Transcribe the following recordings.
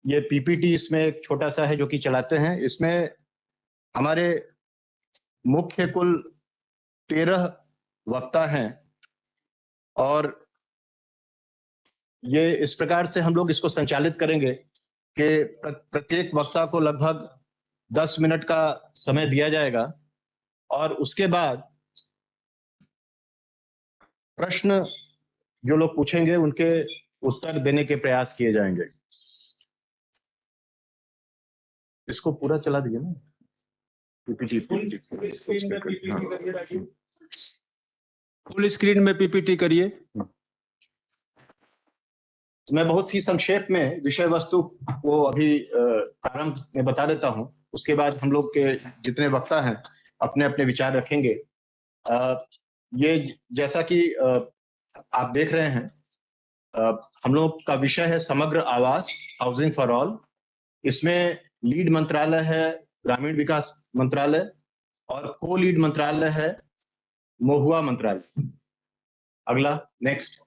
ये पीपीटी इसमें एक छोटा सा है जो कि चलाते हैं। इसमें हमारे मुख्य कुल 13 वक्ता हैं और ये इस प्रकार से हम लोग इसको संचालित करेंगे कि प्रत्येक वक्ता को लगभग 10 मिनट का समय दिया जाएगा और उसके बाद प्रश्न जो लोग पूछेंगे उनके उत्तर देने के प्रयास किए जाएंगे। इसको पूरा चला दीजिए ना पीपीटी। फुल स्क्रीन में पीपीटी करिए। मैं बहुत ही संक्षेप में विषय वस्तु को अभी प्रारंभ में बता देता हूं, उसके बाद हम लोग के जितने वक्ता हैं अपने अपने विचार रखेंगे। ये जैसा कि आप देख रहे हैं, हम लोग का विषय है समग्र आवास, हाउसिंग फॉर ऑल। इसमें लीड मंत्रालय है ग्रामीण विकास मंत्रालय और को लीड मंत्रालय है महुआ मंत्रालय। अगला नेक्स्ट।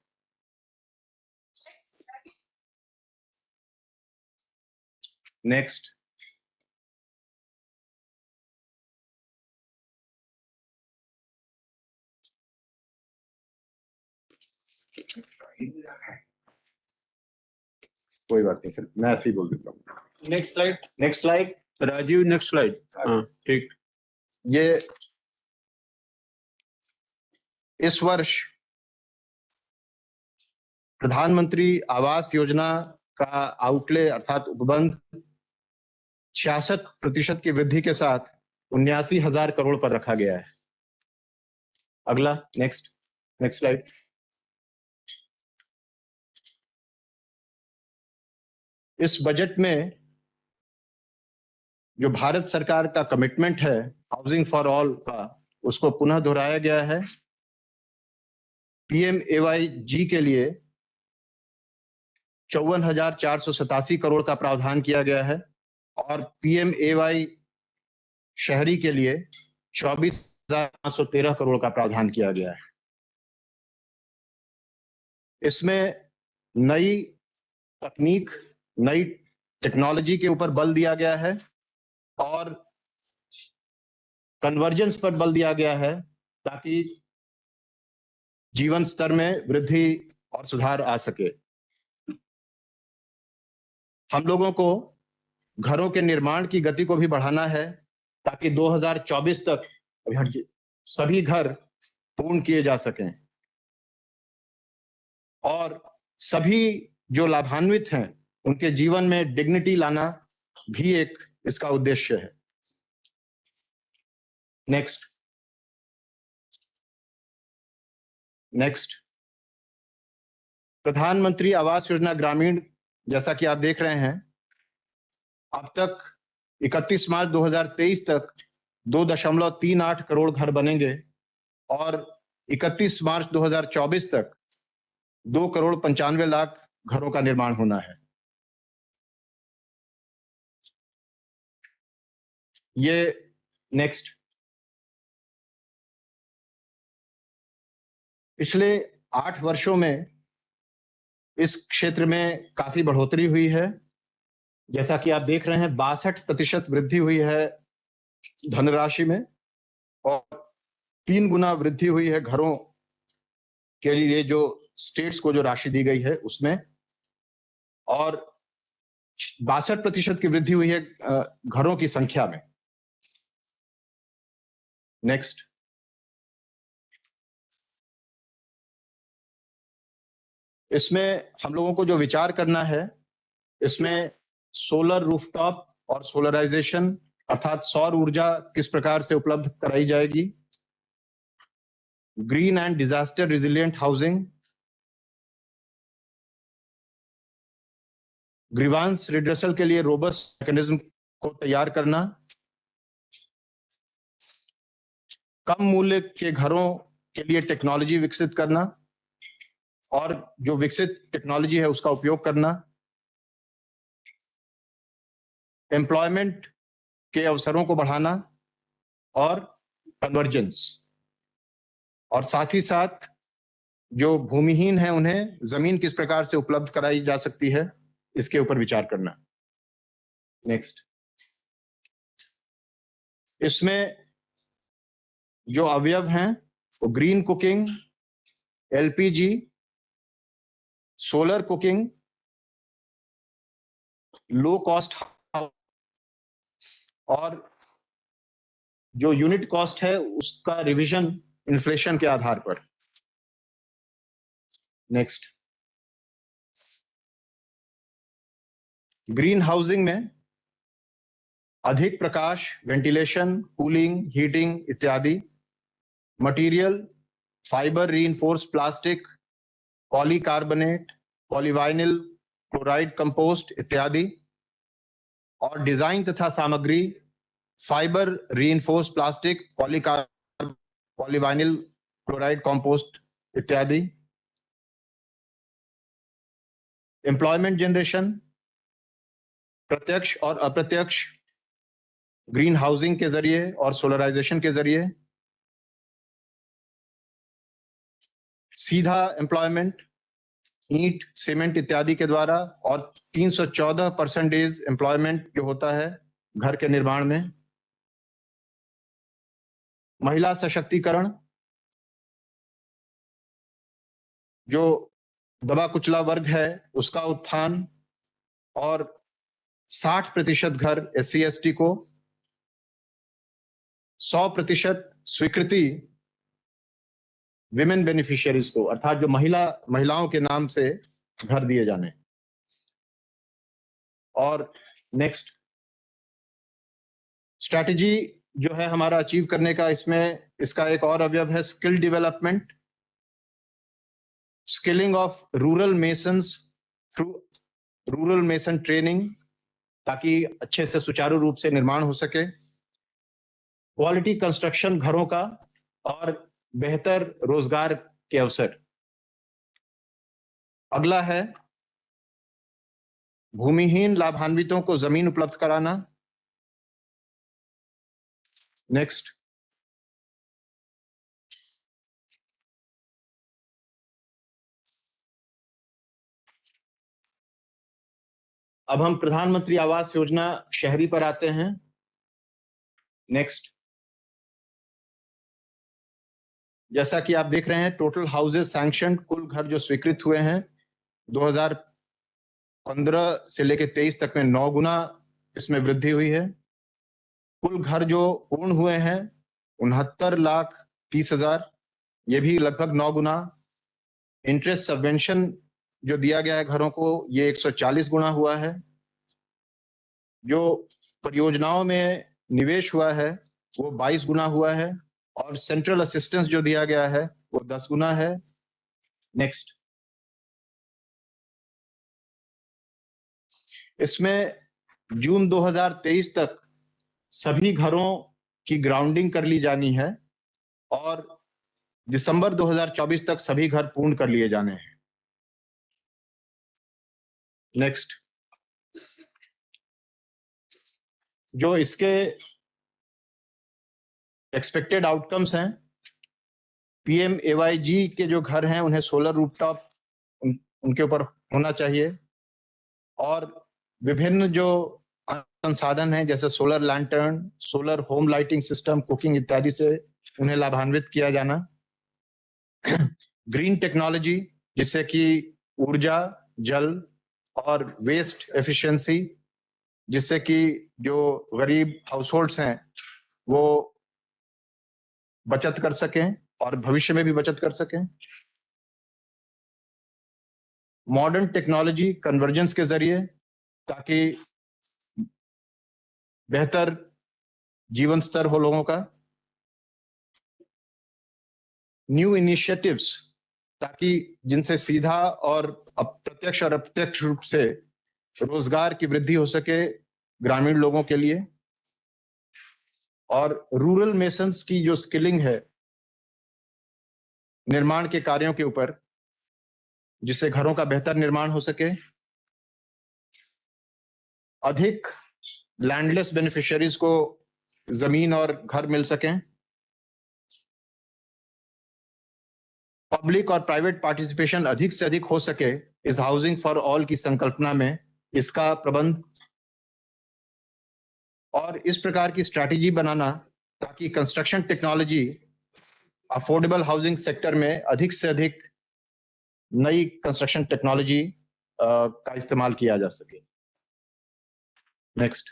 नेक्स्ट। कोई बात नहीं सर, मैं ऐसे ही बोल देता हूँ। Next slide. Next slide Rajeev, next slide. हाँ ठीक। ये इस वर्ष प्रधानमंत्री आवास योजना का आउटले अर्थात उपबंध 66% की वृद्धि के साथ 79,000 करोड़ पर रखा गया है। अगला नेक्स्ट। Next slide. इस बजट में जो भारत सरकार का कमिटमेंट है हाउसिंग फॉर ऑल का, उसको पुनः दोहराया गया है। पीएमएवाई जी के लिए 54,487 करोड़ का प्रावधान किया गया है और पीएमएवाई शहरी के लिए 24,513 करोड़ का प्रावधान किया गया है। इसमें नई तकनीक, नई टेक्नोलॉजी के ऊपर बल दिया गया है और कन्वर्जेंस पर बल दिया गया है ताकि जीवन स्तर में वृद्धि और सुधार आ सके। हम लोगों को घरों के निर्माण की गति को भी बढ़ाना है ताकि 2024 तक सभी घर पूर्ण किए जा सकें और सभी जो लाभान्वित हैं उनके जीवन में डिग्निटी लाना भी एक इसका उद्देश्य है। नेक्स्ट। नेक्स्ट। प्रधानमंत्री आवास योजना ग्रामीण, जैसा कि आप देख रहे हैं, अब तक 31 मार्च 2023 तक 2.38 करोड़ घर बनेंगे और 31 मार्च 2024 तक 2,95,00,000 घरों का निर्माण होना है। ये नेक्स्ट। पिछले 8 वर्षों में इस क्षेत्र में काफी बढ़ोतरी हुई है। जैसा कि आप देख रहे हैं 62% वृद्धि हुई है धनराशि में और 3 गुना वृद्धि हुई है घरों के लिए जो स्टेट्स को जो राशि दी गई है उसमें, और 62% की वृद्धि हुई है घरों की संख्या में। नेक्स्ट। इसमें हम लोगों को जो विचार करना है, इसमें सोलर रूफटॉप और सोलराइजेशन अर्थात सौर ऊर्जा किस प्रकार से उपलब्ध कराई जाएगी, green and disaster resilient housing, grievance redressal के लिए रोबस्ट मैकेनिज्म को तैयार करना, कम मूल्य के घरों के लिए टेक्नोलॉजी विकसित करना और जो विकसित टेक्नोलॉजी है उसका उपयोग करना, एम्प्लॉयमेंट के अवसरों को बढ़ाना और कन्वर्जेंस, और साथ ही साथ जो भूमिहीन है उन्हें जमीन किस प्रकार से उपलब्ध कराई जा सकती है इसके ऊपर विचार करना। नेक्स्ट, इसमें जो अवयव हैं वो green cooking, LPG, solar cooking, low cost, और जो यूनिट कॉस्ट है उसका रिवीजन इन्फ्लेशन के आधार पर। नेक्स्ट, ग्रीन हाउसिंग में अधिक प्रकाश, वेंटिलेशन, कूलिंग, हीटिंग इत्यादि, material, fibre reinforced plastic, polycarbonate, polyvinyl chloride compost इत्यादि, और डिजाइन तथा सामग्री, fibre reinforced plastic, polyvinyl chloride compost इत्यादि। एम्प्लॉयमेंट जनरेशन, प्रत्यक्ष और अप्रत्यक्ष ग्रीन हाउसिंग के जरिए और सोलराइजेशन के जरिए। सीधा एम्प्लॉयमेंट, ईंट, सीमेंट इत्यादि के द्वारा, और 314% एम्प्लॉयमेंट जो होता है घर के निर्माण में। महिला सशक्तिकरण, जो दबा कुचला वर्ग है उसका उत्थान, और 60% घर SC/ST को, 100% स्वीकृति विमेन बेनिफिशियरीज को, अर्थात जो महिलाओं के नाम से घर दिए जाने। और नेक्स्ट, स्ट्रैटेजी जो है हमारा अचीव करने का, इसमें इसका एक और अवयव है skill development, skilling of rural masons through rural mason training, ताकि अच्छे से सुचारू रूप से निर्माण हो सके, क्वालिटी कंस्ट्रक्शन घरों का, और बेहतर रोजगार के अवसर। अगला है भूमिहीन लाभान्वितों को जमीन उपलब्ध कराना। नेक्स्ट, अब हम प्रधानमंत्री आवास योजना शहरी पर आते हैं। नेक्स्ट, जैसा कि आप देख रहे हैं टोटल हाउसेस सैंक्शन, कुल घर जो स्वीकृत हुए हैं 2015 से लेकर 23 तक में 9 गुना इसमें वृद्धि हुई है। कुल घर जो पूर्ण हुए हैं 69,30,000, ये भी लगभग 9 गुना। इंटरेस्ट सबवेंशन जो दिया गया है घरों को, ये 140 गुना हुआ है। जो परियोजनाओं में निवेश हुआ है वो 22 गुना हुआ है, और सेंट्रल असिस्टेंस जो दिया गया है वो 10 गुना है। नेक्स्ट, इसमें जून 2023 तक सभी घरों की ग्राउंडिंग कर ली जानी है, और दिसंबर 2024 तक सभी घर पूर्ण कर लिए जाने हैं। नेक्स्ट, जो इसके एक्सपेक्टेड आउटकम्स हैं, PMAYG के जो घर हैं उन्हें सोलर रूफटॉप उनके ऊपर होना चाहिए, और विभिन्न जो संसाधन हैं जैसे solar lantern, solar home lighting system, cooking इत्यादि से उन्हें लाभान्वित किया जाना। ग्रीन टेक्नोलॉजी, जिससे कि ऊर्जा, जल और वेस्ट एफिशिएंसी, जिससे कि जो गरीब हाउसहोल्ड्स हैं वो बचत कर सकें और भविष्य में भी बचत कर सकें। मॉडर्न टेक्नोलॉजी कन्वर्जेंस के जरिए, ताकि बेहतर जीवन स्तर हो लोगों का। न्यू इनिशिएटिव्स, ताकि जिनसे सीधा और प्रत्यक्ष और अप्रत्यक्ष रूप से रोजगार की वृद्धि हो सके ग्रामीण लोगों के लिए। और रूरल मेसन्स की जो स्किलिंग है निर्माण के कार्यों के ऊपर, जिससे घरों का बेहतर निर्माण हो सके। अधिक लैंडलेस बेनिफिशियरीज को जमीन और घर मिल सकें। पब्लिक और प्राइवेट पार्टिसिपेशन अधिक से अधिक हो सके इस हाउसिंग फॉर ऑल की संकल्पना में, इसका प्रबंध और इस प्रकार की स्ट्रैटेजी बनाना ताकि construction technology affordable housing sector में अधिक से अधिक नई कंस्ट्रक्शन टेक्नोलॉजी का इस्तेमाल किया जा सके। नेक्स्ट।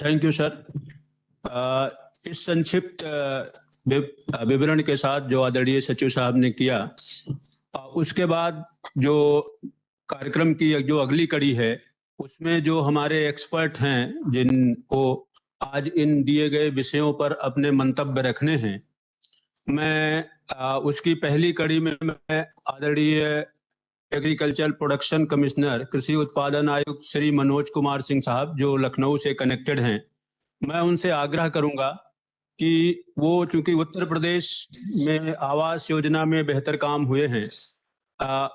Thank you sir. इस संक्षिप्त विवरण के साथ जो आदरणीय सचिव साहब ने किया, उसके बाद जो कार्यक्रम की जो अगली कड़ी है उसमें जो हमारे एक्सपर्ट हैं जिनको आज इन दिए गए विषयों पर अपने मंतव्य रखने हैं, मैं उसकी पहली कड़ी में मैं आदरणीय एग्रीकल्चर प्रोडक्शन कमिश्नर कृषि उत्पादन आयुक्त श्री मनोज कुमार सिंह साहब जो लखनऊ से कनेक्टेड हैं, मैं उनसे आग्रह करूंगा कि वो चूंकि उत्तर प्रदेश में आवास योजना में बेहतर काम हुए हैं,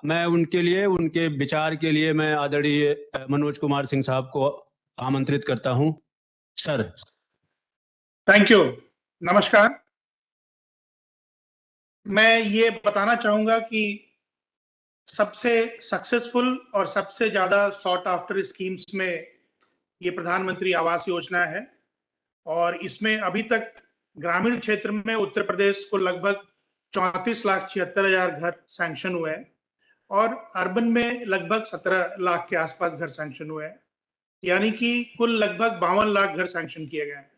मैं उनके लिए उनके विचार के लिए मैं आदरणीय मनोज कुमार सिंह साहब को आमंत्रित करता हूं। सर। Thank you. नमस्कार। मैं ये बताना चाहूंगा कि सबसे सक्सेसफुल और सबसे ज्यादा सॉट आफ्टर स्कीम्स में ये प्रधानमंत्री आवास योजना है और इसमें अभी तक ग्रामीण क्षेत्र में उत्तर प्रदेश को लगभग 34,76,000 घर सैंक्शन हुए हैं और अर्बन में लगभग 17 लाख के आसपास घर सैंक्शन हुए हैं, यानी कि कुल लगभग 52 लाख घर सैंक्शन किए गए हैं।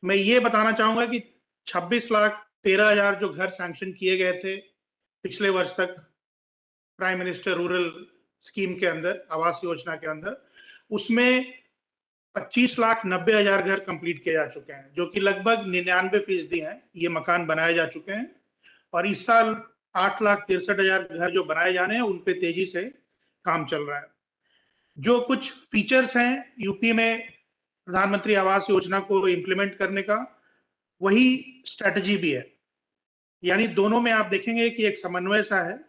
मैं ये बताना चाहूंगा कि 26,13,000 जो घर सैंक्शन किए गए थे पिछले वर्ष तक प्राइम मिनिस्टर रूरल स्कीम के अंदर, आवास योजना के अंदर, उसमें 25,90,000 घर कंप्लीट किए जा चुके हैं, जो कि लगभग 99% हैं। ये मकान बनाए जा चुके हैं और इस साल 8,63,000 घर जो बनाए जाने हैं उन पे तेजी से काम चल रहा है। जो कुछ फीचर्स हैं यूपी में प्रधानमंत्री आवास योजना को इम्प्लीमेंट करने का, वही स्ट्रेटजी भी है, यानी दोनों में आप देखेंगे कि एक समन्वय सा है।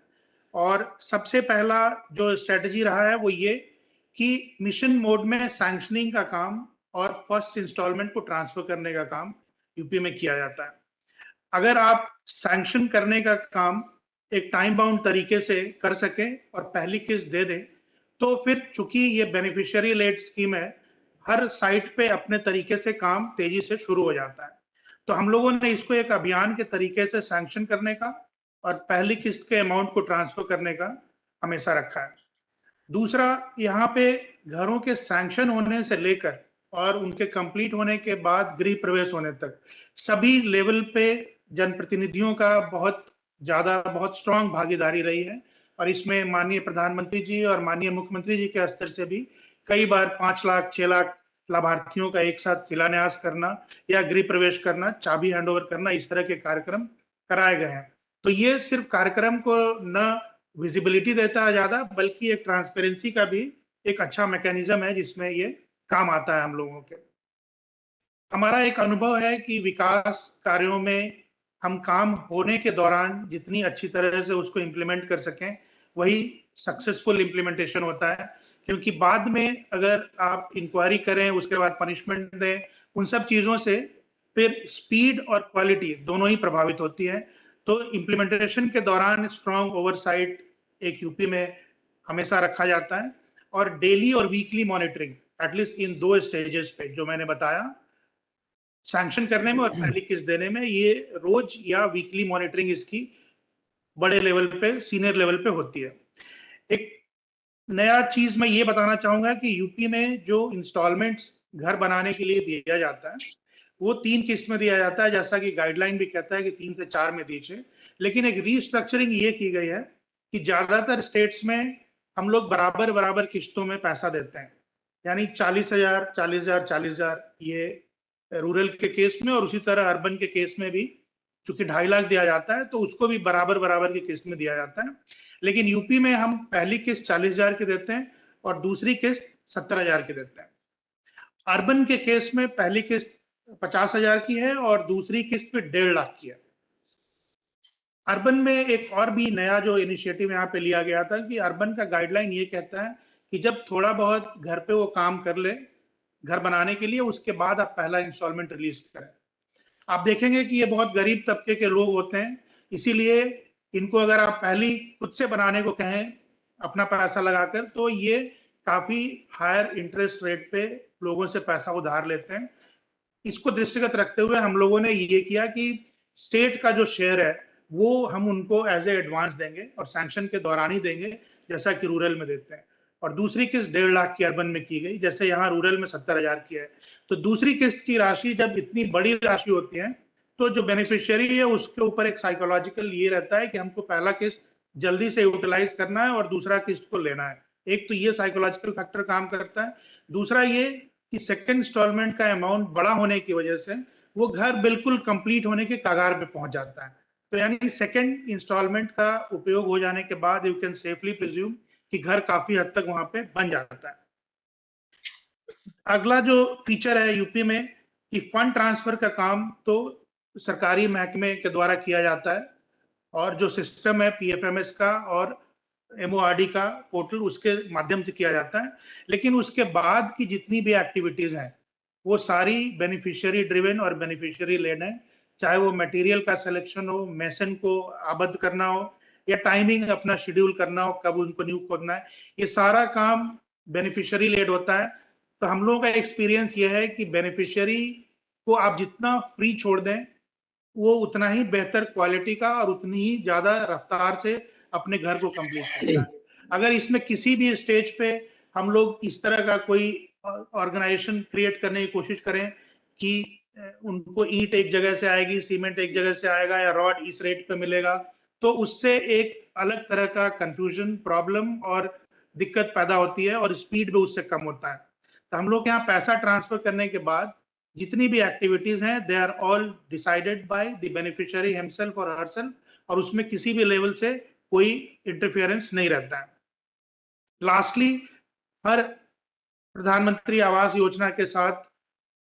और सबसे पहला जो स्ट्रेटजी रहा है वो ये कि मिशन मोड में सैंक्शनिंग का काम और फर्स्ट इंस्टॉलमेंट को ट्रांसफर करने का काम यूपी में किया जाता है। अगर आप सैंक्शन करने का काम एक टाइम बाउंड तरीके से कर सकें और पहली किस्त दे दें, तो फिर चूंकि ये बेनिफिशियरी लेड स्कीम है, हर साइट पे अपने तरीके से काम तेजी से शुरू हो जाता है। तो हम लोगों ने इसको एक अभियान के तरीके से सैंक्शन करने का और पहली किस्त के अमाउंट को ट्रांसफर करने का हमेशा रखा है। दूसरा, यहाँ पे घरों के सैंक्शन होने से लेकर और उनके कंप्लीट होने के बाद गृह प्रवेश होने तक सभी लेवल पे जनप्रतिनिधियों का बहुत स्ट्रांग भागीदारी रही है और इसमें माननीय प्रधानमंत्री जी और माननीय मुख्यमंत्री जी के स्तर से भी कई बार 5 लाख 6 लाख लाभार्थियों का एक साथ शिलान्यास करना या गृह प्रवेश करना, चाबी हैंडओवर करना, इस तरह के कार्यक्रम कराए गए हैं। तो ये सिर्फ कार्यक्रम को न विजिबिलिटी देता है ज्यादा, बल्कि एक ट्रांसपेरेंसी का भी एक अच्छा मैकेनिज्म है जिसमें ये काम आता है हम लोगों के। हमारा एक अनुभव है कि विकास कार्यों में हम काम होने के दौरान जितनी अच्छी तरह से उसको इम्प्लीमेंट कर सकें, वही सक्सेसफुल इम्प्लीमेंटेशन होता है। क्योंकि बाद में अगर आप इंक्वायरी करें, उसके बाद पनिशमेंट दें, उन सब चीजों से फिर स्पीड और क्वालिटी दोनों ही प्रभावित होती है। तो इम्प्लीमेंटेशन के दौरान स्ट्रॉन्ग ओवरसाइट एक यूपी में हमेशा रखा जाता है और डेली और weekly monitoring at least in 2 stages पे जो मैंने बताया, सैंक्शन करने में और पहली किस्त देने में, ये रोज या वीकली मॉनिटरिंग इसकी बड़े लेवल पे, सीनियर लेवल पे होती है। एक नया चीज मैं ये बताना चाहूंगा कि यूपी में जो इंस्टॉलमेंट्स घर बनाने के लिए दिया जाता है वो 3 किस्त में दिया जाता है, जैसा कि गाइडलाइन भी कहता है कि 3 से 4 में दीजिए। लेकिन एक रीस्ट्रक्चरिंग ये की गई है कि ज्यादातर स्टेट्स में हम लोग बराबर किस्तों में पैसा देते हैं, यानी 40,000 40,000 40,000 ये रूरल के केस में, और उसी तरह अर्बन के केस में भी चूंकि 2.5 लाख दिया जाता है तो उसको भी बराबर की किस्त में दिया जाता है। लेकिन यूपी में हम पहली किस्त 40,000 की देते हैं और दूसरी किस्त 70,000 की देते हैं। अर्बन के केस में पहली किस्त 50,000 की है और दूसरी किस्त पे 1.5 लाख की है। अर्बन में एक और भी नया जो इनिशिएटिव यहाँ पे लिया गया था कि अर्बन का गाइडलाइन ये कहता है कि जब थोड़ा बहुत घर पे वो काम कर ले घर बनाने के लिए, उसके बाद आप पहला इंस्टॉलमेंट रिलीज करें। आप देखेंगे कि ये बहुत गरीब तबके के लोग होते हैं, इसीलिए इनको अगर आप पहली खुद से बनाने को कहें अपना पैसा लगाकर, तो ये काफी हायर इंटरेस्ट रेट पे लोगों से पैसा उधार लेते हैं। इसको दृष्टिगत रखते हुए हम लोगों ने ये किया कि स्टेट का जो शेयर है वो हम उनको एज ए एडवांस देंगे और सैंक्शन के दौरान ही देंगे, जैसा कि रूरल में देते हैं। और दूसरी किस्त 1.5 लाख की अर्बन में की गई, जैसे यहाँ रूरल में 70,000 की है। तो दूसरी किस्त की राशि जब इतनी बड़ी राशि होती है तो जो बेनिफिशियरी है उसके ऊपर एक साइकोलॉजिकल ये रहता है कि हमको पहला किस्त जल्दी से यूटिलाइज करना है और दूसरा किस्त को लेना है। एक तो ये साइकोलॉजिकल फैक्टर काम करता है। दूसरा ये कि सेकंड इंस्टॉलमेंट का अमाउंट बड़ा होने की वजह से वो घर बिल्कुल कंप्लीट होने के कगार पे पहुंच जाता है। तो यानी सेकंड इंस्टॉलमेंट का उपयोग हो जाने के बाद यू कैन सेफली प्रिज्यूम कि घर काफी हद तक वहां पे बन जाता है। अगला जो फीचर है यूपी में कि फंड ट्रांसफर का काम तो सरकारी महकमे के द्वारा किया जाता है और जो सिस्टम है पीएफएमएस का और एमओआरडी का पोर्टल उसके माध्यम से किया जाता है। लेकिन उसके बाद की जितनी भी एक्टिविटीज हैं वो सारी बेनिफिशियरी ड्रिवन और बेनिफिशियरी लेड है, चाहे वो मटेरियल का सिलेक्शन हो, मेसन को आबद्ध करना हो या टाइमिंग अपना शेड्यूल करना हो, कब उनको न्यू खोदना है, ये सारा काम बेनिफिशियरी लेड होता है। तो हम लोगों का एक्सपीरियंस ये है कि बेनिफिशियरी को आप जितना फ्री छोड़ दें वो उतना ही बेहतर क्वालिटी का और उतनी ही ज्यादा रफ्तार से अपने घर को कंप्लीट करता है। अगर इसमें किसी भी स्टेज पे हम लोग इस तरह का कोई ऑर्गेनाइजेशन क्रिएट करने की कोशिश करें कि उनको ईंट एक जगह से आएगी, सीमेंट एक जगह से आएगा या रॉड इस रेट पे मिलेगा, तो उससे एक अलग तरह का कंफ्यूजन, प्रॉब्लम और दिक्कत पैदा होती है और स्पीड भी उससे कम होता है। तो हम लोग यहाँ पैसा ट्रांसफर करने के बाद जितनी भी एक्टिविटीज हैं they are all decided by the beneficiary himself और हरसेल्फ, और उसमें किसी भी लेवल से कोई इंटरफेरेंस नहीं रहता है। लास्टली, हर प्रधानमंत्री आवास योजना के साथ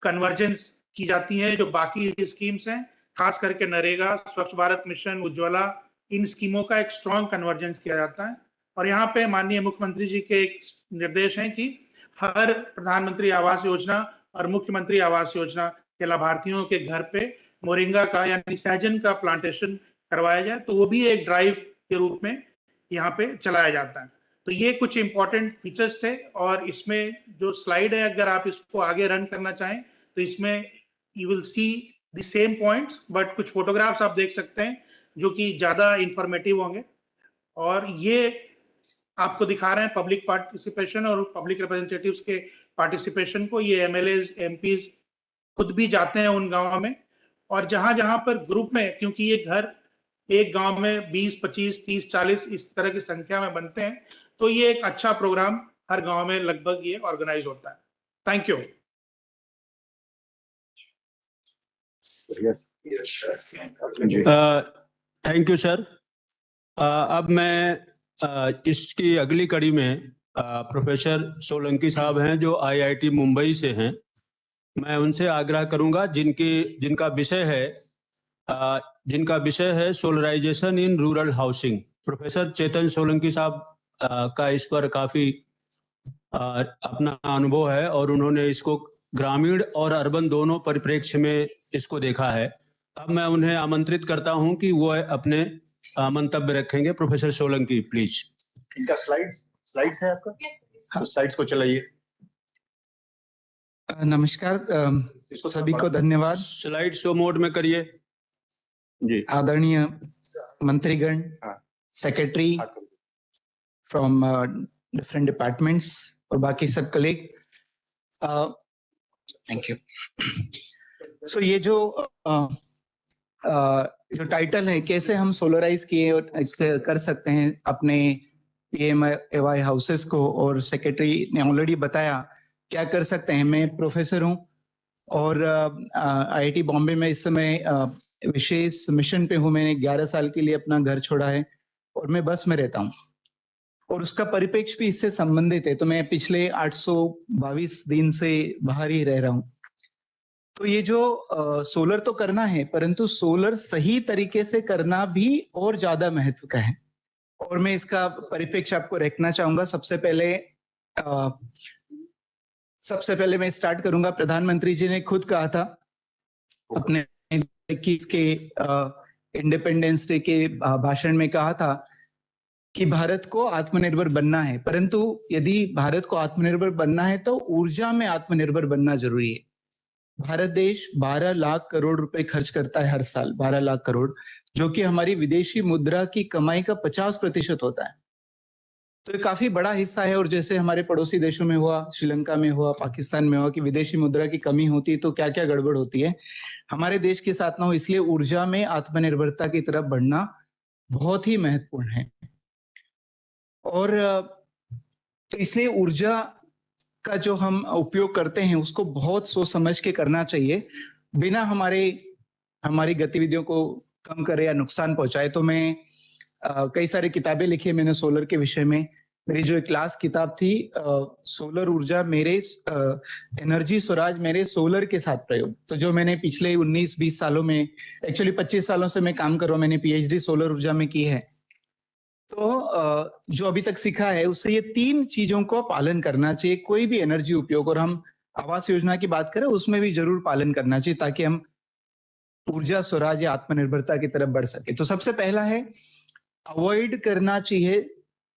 कन्वर्जेंस की जाती है जो बाकी स्कीम्स हैं, खास करके नरेगा, स्वच्छ भारत मिशन, उज्ज्वला, इन स्कीमों का एक स्ट्रॉन्ग कन्वर्जेंस किया जाता है। और यहाँ पे माननीय मुख्यमंत्री जी के एक निर्देश हैं कि हर प्रधानमंत्री आवास योजना और मुख्यमंत्री आवास योजना के लाभार्थियों के घर पे मोरिंगा का यानी सहजन का प्लांटेशन करवाया जाए, तो वो भी एक ड्राइव के रूप में यहाँ पे चलाया जाता है। तो ये कुछ इंपॉर्टेंट फीचर्स थे और इसमें जो स्लाइड है अगर आप इसको आगे रन करना चाहें तो इसमें you will see the same points, but कुछ फोटोग्राफ्स आप देख सकते हैं जो कि ज्यादा इंफॉर्मेटिव होंगे। और ये आपको दिखा रहे हैं पब्लिक पार्टिसिपेशन और पब्लिक रिप्रेजेंटेटिव्स के पार्टिसिपेशन को। ये एमएलएज, एमपीज खुद भी जाते हैं उन गांवों में, और जहां जहां पर ग्रुप में, क्योंकि ये घर एक गांव में 20, 25, 30, 40 इस तरह की संख्या में बनते हैं, तो ये एक अच्छा प्रोग्राम हर गांव में लगभग ये ऑर्गेनाइज होता है। Thank you. Thank you sir. अब मैं इसकी अगली कड़ी में प्रोफेसर सोलंकी साहब हैं जो आईआईटी मुंबई से हैं, मैं उनसे आग्रह करूंगा जिनका विषय है solarisation in rural housing. Professor Chetan Solanki साहब का इस पर काफी अपना अनुभव है और उन्होंने इसको ग्रामीण और अर्बन दोनों परिप्रेक्ष्य में इसको देखा है। अब मैं उन्हें आमंत्रित करता हूं कि वो अपने मंतव्य रखेंगे। Professor Solanki please. इनका स्लाइड्स है आपका? हाँ, स्लाइड्स को चलाइए। नमस्कार, सभी को धन्यवाद। स्लाइड शो मोड में करिए जी। आदरणीय मंत्रीगण, सेक्रेटरी फ्रॉम डिफरेंट डिपार्टमेंट्स और बाकी सब कलीग, थैंक यू। सो ये जो टाइटल है, कैसे हम सोलराइज किए और कर सकते हैं अपने पीएमएवाई हाउसेस को, और सेक्रेटरी ने ऑलरेडी बताया क्या कर सकते हैं। मैं प्रोफेसर हूं और आईआईटी बॉम्बे में इस समय विशेष मिशन पे हूं। मैंने 11 साल के लिए अपना घर छोड़ा है और मैं बस में रहता हूं और उसका परिप्रेक्ष्य भी इससे संबंधित है। तो मैं पिछले 822 दिन से बाहर ही रह रहा हूं। तो ये जो सोलर तो करना है, परंतु सोलर सही तरीके से करना भी और ज्यादा महत्व का है, और मैं इसका परिप्रेक्ष्य आपको रखना चाहूंगा। सबसे पहले मैं स्टार्ट करूंगा। प्रधानमंत्री जी ने खुद कहा था अपने 21 के इंडिपेंडेंस डे के भाषण में, कहा था कि भारत को आत्मनिर्भर बनना है, परंतु यदि भारत को आत्मनिर्भर बनना है तो ऊर्जा में आत्मनिर्भर बनना जरूरी है। भारत देश 12 लाख करोड़ रुपए खर्च करता है हर साल, 12 लाख करोड़, जो कि हमारी विदेशी मुद्रा की कमाई का 50% होता है। तो ये काफी बड़ा हिस्सा है। और जैसे हमारे पड़ोसी देशों में हुआ, श्रीलंका में हुआ, पाकिस्तान में हुआ कि विदेशी मुद्रा की कमी होती है तो क्या क्या गड़बड़ होती है, हमारे देश के साथ ना हो। इसलिए ऊर्जा में आत्मनिर्भरता की तरफ बढ़ना बहुत ही महत्वपूर्ण है। और तो इसलिए ऊर्जा का जो हम उपयोग करते हैं उसको बहुत सोच समझ के करना चाहिए, बिना हमारी गतिविधियों को कम करे या नुकसान पहुंचाए। तो मैं कई सारी किताबें लिखी है मैंने सोलर के विषय में। मेरी जो एक क्लास किताब थी, सोलर ऊर्जा मेरे एनर्जी स्वराज मेरे सोलर के साथ प्रयोग, तो जो मैंने पिछले 19-20 सालों में, एक्चुअली 25 सालों से मैं काम कर रहा हूँ, मैंने पीएचडी सोलर ऊर्जा में की है। तो जो अभी तक सीखा है उससे ये 3 चीजों को पालन करना चाहिए कोई भी एनर्जी उपयोग। और हम आवास योजना की बात करें उसमें भी जरूर पालन करना चाहिए ताकि हम ऊर्जा स्वराज या आत्मनिर्भरता की तरफ बढ़ सके। तो सबसे पहला है, अवॉइड करना चाहिए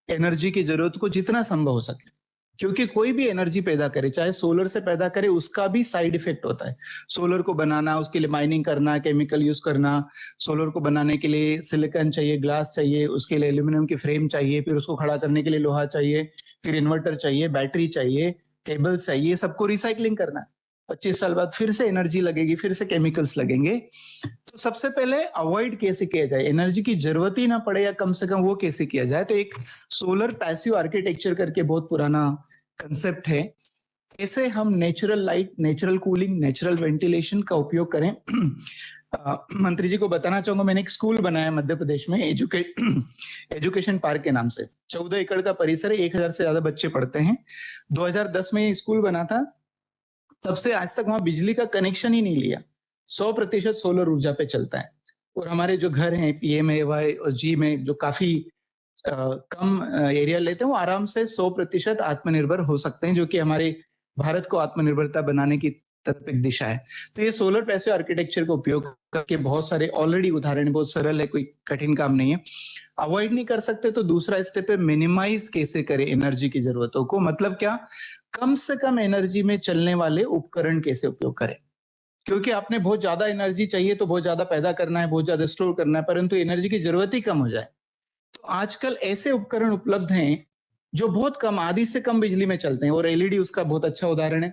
एनर्जी की जरूरत को जितना संभव हो सके, क्योंकि कोई भी एनर्जी पैदा करे, चाहे सोलर से पैदा करे, उसका भी साइड इफेक्ट होता है। सोलर को बनाना, उसके लिए माइनिंग करना, केमिकल यूज करना, सोलर को बनाने के लिए सिलिकॉन चाहिए, ग्लास चाहिए, उसके लिए एल्यूमिनियम की फ्रेम चाहिए, फिर उसको खड़ा करने के लिए लोहा चाहिए, फिर इन्वर्टर चाहिए, बैटरी चाहिए, केबल चाहिए, सबको रिसाइकलिंग करना है। 25 साल बाद फिर से एनर्जी लगेगी, फिर से केमिकल्स लगेंगे। तो सबसे पहले अवॉइड कैसे किया जाए, एनर्जी की जरूरत ही ना पड़े या कम से कम वो कैसे किया जाए। तो एक सोलर पैसिव आर्किटेक्चर करके बहुत पुराना कंसेप्ट है, कैसे हम natural light, natural cooling, natural ventilation का उपयोग करें। मंत्री जी को बताना चाहूंगा, मैंने एक स्कूल बनाया मध्य प्रदेश में, एजुकेशन पार्क के नाम से। 14 एकड़ का परिसर है, 1000 से ज्यादा बच्चे पढ़ते हैं। 2010 में ये स्कूल बना था, तब से आज तक वहां बिजली का कनेक्शन ही नहीं लिया। 100% सोलर ऊर्जा पे चलता है। और हमारे जो घर हैं PMAY और जी में जो काफी कम एरिया लेते हैं, वो आराम से 100% आत्मनिर्भर हो सकते हैं, जो कि हमारे भारत को आत्मनिर्भरता बनाने की तरफ एक दिशा है। तो ये सोलर पैसिव आर्किटेक्चर का उपयोग करके बहुत सारे ऑलरेडी उदाहरण, बहुत सरल है, कोई कठिन काम नहीं है। अवॉइड नहीं कर सकते तो दूसरा स्टेप है, मिनिमाइज कैसे करें एनर्जी की जरूरतों को। मतलब क्या, कम से कम एनर्जी में चलने वाले उपकरण कैसे उपयोग करें। क्योंकि आपने बहुत ज्यादा एनर्जी चाहिए तो बहुत ज्यादा पैदा करना है, बहुत ज्यादा स्टोर करना है, परंतु एनर्जी की जरूरत ही कम हो जाए। तो आजकल ऐसे उपकरण उपलब्ध हैं जो बहुत कम, आधी से कम बिजली में चलते हैं, और एलईडी उसका बहुत अच्छा उदाहरण है।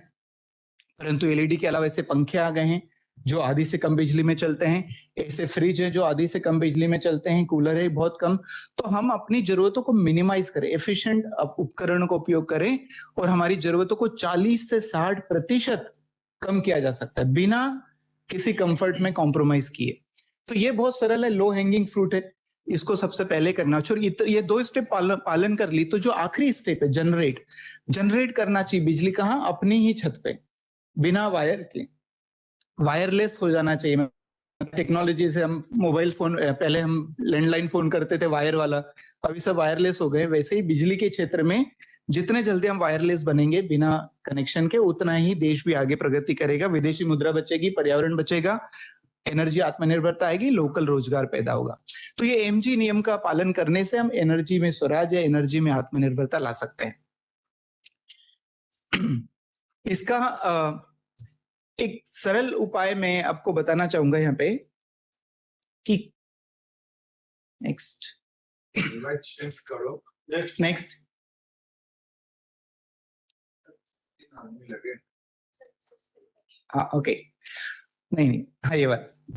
परंतु एलईडी के अलावा ऐसे पंखे आ गए हैं जो आधी से कम बिजली में चलते हैं, ऐसे फ्रिज है जो आधी से कम बिजली में चलते हैं, कूलर है बहुत कम। तो हम अपनी जरूरतों को मिनिमाइज करें, एफिशिएंट उपकरणों का उपयोग करें, और हमारी जरूरतों को 40 से 60% कम किया जा सकता है बिना किसी कंफर्ट में कॉम्प्रोमाइज किए। तो ये बहुत सरल है, लो हैंगिंग फ्रूट है, इसको सबसे पहले करना चाहिए। ये 2 स्टेप पालन कर ली, तो जो आखिरी स्टेप है, जनरेट करना चाहिए बिजली। कहाँ? अपनी ही छत पे, बिना वायर के, वायरलेस हो जाना चाहिए। टेक्नोलॉजी से हम मोबाइल फोन, पहले हम लैंडलाइन फोन करते थे वायर वाला, अभी सब वायरलेस हो गए। वैसे ही बिजली के क्षेत्र में जितने जल्दी हम वायरलेस बनेंगे बिना कनेक्शन के, उतना ही देश भी आगे प्रगति करेगा, विदेशी मुद्रा बचेगी, पर्यावरण बचेगा, एनर्जी आत्मनिर्भरता आएगी, लोकल रोजगार पैदा होगा। तो ये MG नियम का पालन करने से हम एनर्जी में स्वराज या एनर्जी में आत्मनिर्भरता ला सकते हैं। इसका एक सरल उपाय मैं आपको बताना चाहूंगा यहाँ पे कि नेक्स्ट करो, नेक्स्ट हाँ ओके, नहीं हाँ ये वाला,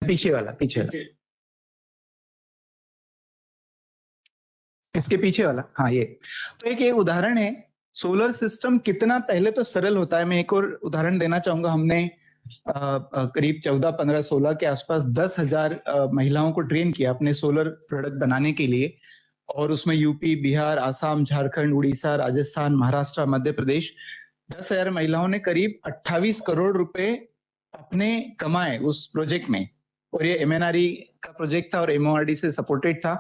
पीछे वाला इसके पीछे वाला, हाँ ये। तो एक ये उदाहरण है, सोलर सिस्टम कितना पहले तो सरल होता है। मैं एक और उदाहरण देना चाहूंगा। हमने करीब 14, 15, 16 के आसपास 10,000 महिलाओं को ट्रेन किया अपने सोलर प्रोडक्ट बनाने के लिए, और उसमें यूपी, बिहार, आसाम, झारखंड, उड़ीसा, राजस्थान, महाराष्ट्र, मध्य प्रदेश, 10,000 महिलाओं ने करीब 28 करोड़ रुपए अपने कमाए उस प्रोजेक्ट में। और ये MNRE का प्रोजेक्ट था और MORD से सपोर्टेड था।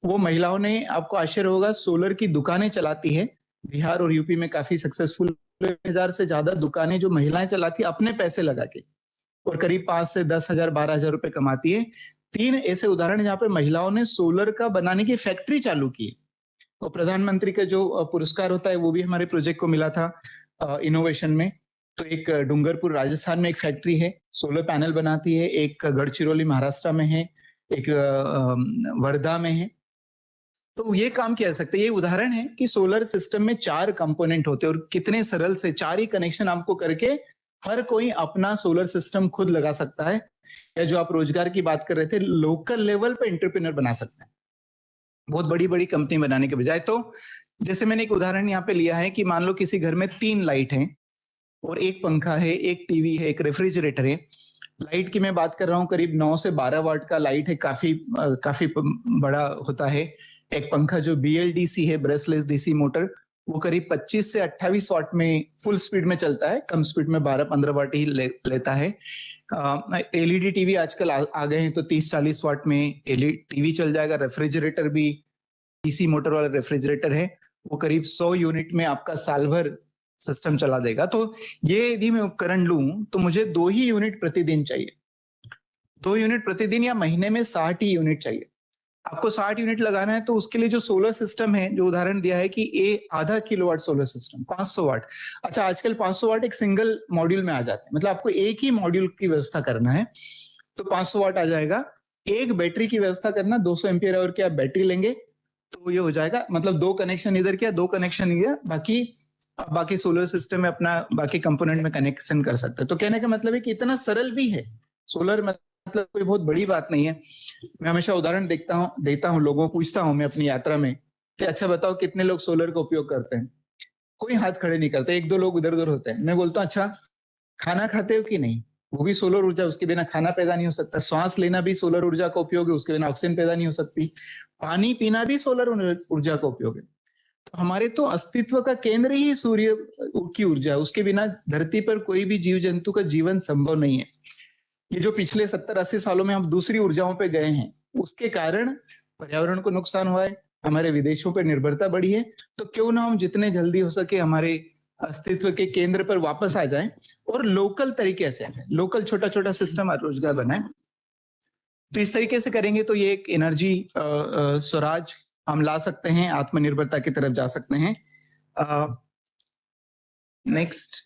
वो महिलाओं ने, आपको आश्चर्य होगा, सोलर की दुकानें चलाती है बिहार और यूपी में, काफी सक्सेसफुल। 10,000 से ज्यादा दुकानें जो महिलाएं चलाती है अपने पैसे लगा के, और करीब 5 से 10,000, 12,000 रुपए कमाती है। 3 ऐसे उदाहरण जहाँ पे महिलाओं ने सोलर का बनाने की फैक्ट्री चालू की। और प्रधानमंत्री का जो पुरस्कार होता है वो भी हमारे प्रोजेक्ट को मिला था इनोवेशन में। तो एक डूंगरपुर राजस्थान में एक फैक्ट्री है, सोलर पैनल बनाती है, एक गढ़चिरौली महाराष्ट्र में है, एक वर्धा में है। तो ये काम किया जा सकता है। ये उदाहरण है कि सोलर सिस्टम में 4 कंपोनेंट होते हैं और कितने सरल से 4 ही कनेक्शन आपको करके हर कोई अपना सोलर सिस्टम खुद लगा सकता है, या जो आप रोजगार की बात कर रहे थे, लोकल लेवल पे एंटरप्रेन्योर बना सकते हैं, बहुत बड़ी बड़ी कंपनी बनाने के बजाय। तो जैसे मैंने एक उदाहरण यहाँ पे लिया है कि मान लो किसी घर में 3 लाइट हैं और एक पंखा है, एक टीवी है, एक रेफ्रिजरेटर है। लाइट की मैं बात कर रहा हूँ, करीब 9 से 12 वाट का लाइट है, काफी बड़ा होता है। एक पंखा जो BLDC है, ब्रशलेस डीसी मोटर, वो करीब 25 से 28 वाट में फुल स्पीड में चलता है, कम स्पीड में 12-15 वाट ही लेता है। LED टीवी आजकल आ गए हैं, तो 30-40 वाट में LED टीवी चल जाएगा। रेफ्रिजरेटर भी डीसी मोटर वाला रेफ्रिजरेटर है, वो करीब 100 यूनिट में आपका साल भर सिस्टम चला देगा। तो ये यदि मैं उपकरण लूं तो मुझे 2 ही यूनिट प्रतिदिन चाहिए, 2 यूनिट प्रतिदिन, या महीने में 60 ही यूनिट चाहिए। आपको 60 यूनिट लगाना है तो उसके लिए जो सोलर सिस्टम है, जो उदाहरण दिया है कि आधा किलोवाट सोलर सिस्टम 500 वाट। अच्छा, आजकल 500 वाट एक सिंगल मॉड्यूल में आ जाते हैं, मतलब आपको एक ही मॉड्यूल की व्यवस्था करना है तो 500 वाट आ जाएगा। एक बैटरी की व्यवस्था करना, 200 एम्पियर आवर की आप बैटरी लेंगे तो ये हो जाएगा, मतलब 2 कनेक्शन इधर किया, 2 कनेक्शन इधर, बाकी सोलर सिस्टम में अपना बाकी कंपोनेंट में कनेक्शन कर सकते हैं। तो कहने का मतलब है कि इतना सरल भी है सोलर, मतलब कोई बहुत बड़ी बात नहीं है। मैं हमेशा उदाहरण देता हूँ लोगों को, पूछता हूँ मैं अपनी यात्रा में कि अच्छा बताओ कितने लोग सोलर का उपयोग करते हैं। कोई हाथ खड़े नहीं करते, 1-2 लोग उधर उधर होते हैं। मैं बोलता हूँ अच्छा खाना खाते हो कि नहीं, वो भी सोलर ऊर्जा, उसके बिना खाना पैदा नहीं हो सकता। श्वास लेना भी सोलर ऊर्जा का उपयोग है, उसके बिना ऑक्सीजन पैदा नहीं हो सकती। पानी पीना भी सोलर ऊर्जा का उपयोग है। तो हमारे तो अस्तित्व का केंद्र ही सूर्य की ऊर्जा है, उसके बिना धरती पर कोई भी जीव जंतु का जीवन संभव नहीं है। ये जो पिछले 70-80 सालों में हम दूसरी ऊर्जाओं पे गए हैं, उसके कारण पर्यावरण को नुकसान हुआ है, हमारे विदेशों पर निर्भरता बढ़ी है। तो क्यों ना हम जितने जल्दी हो सके हमारे अस्तित्व के केंद्र पर वापस आ जाएं और लोकल तरीके से, लोकल छोटा छोटा सिस्टम और रोजगार बनाए। तो इस तरीके से करेंगे तो ये एक एनर्जी स्वराज हम ला सकते हैं, आत्मनिर्भरता की तरफ जा सकते हैं। नेक्स्ट,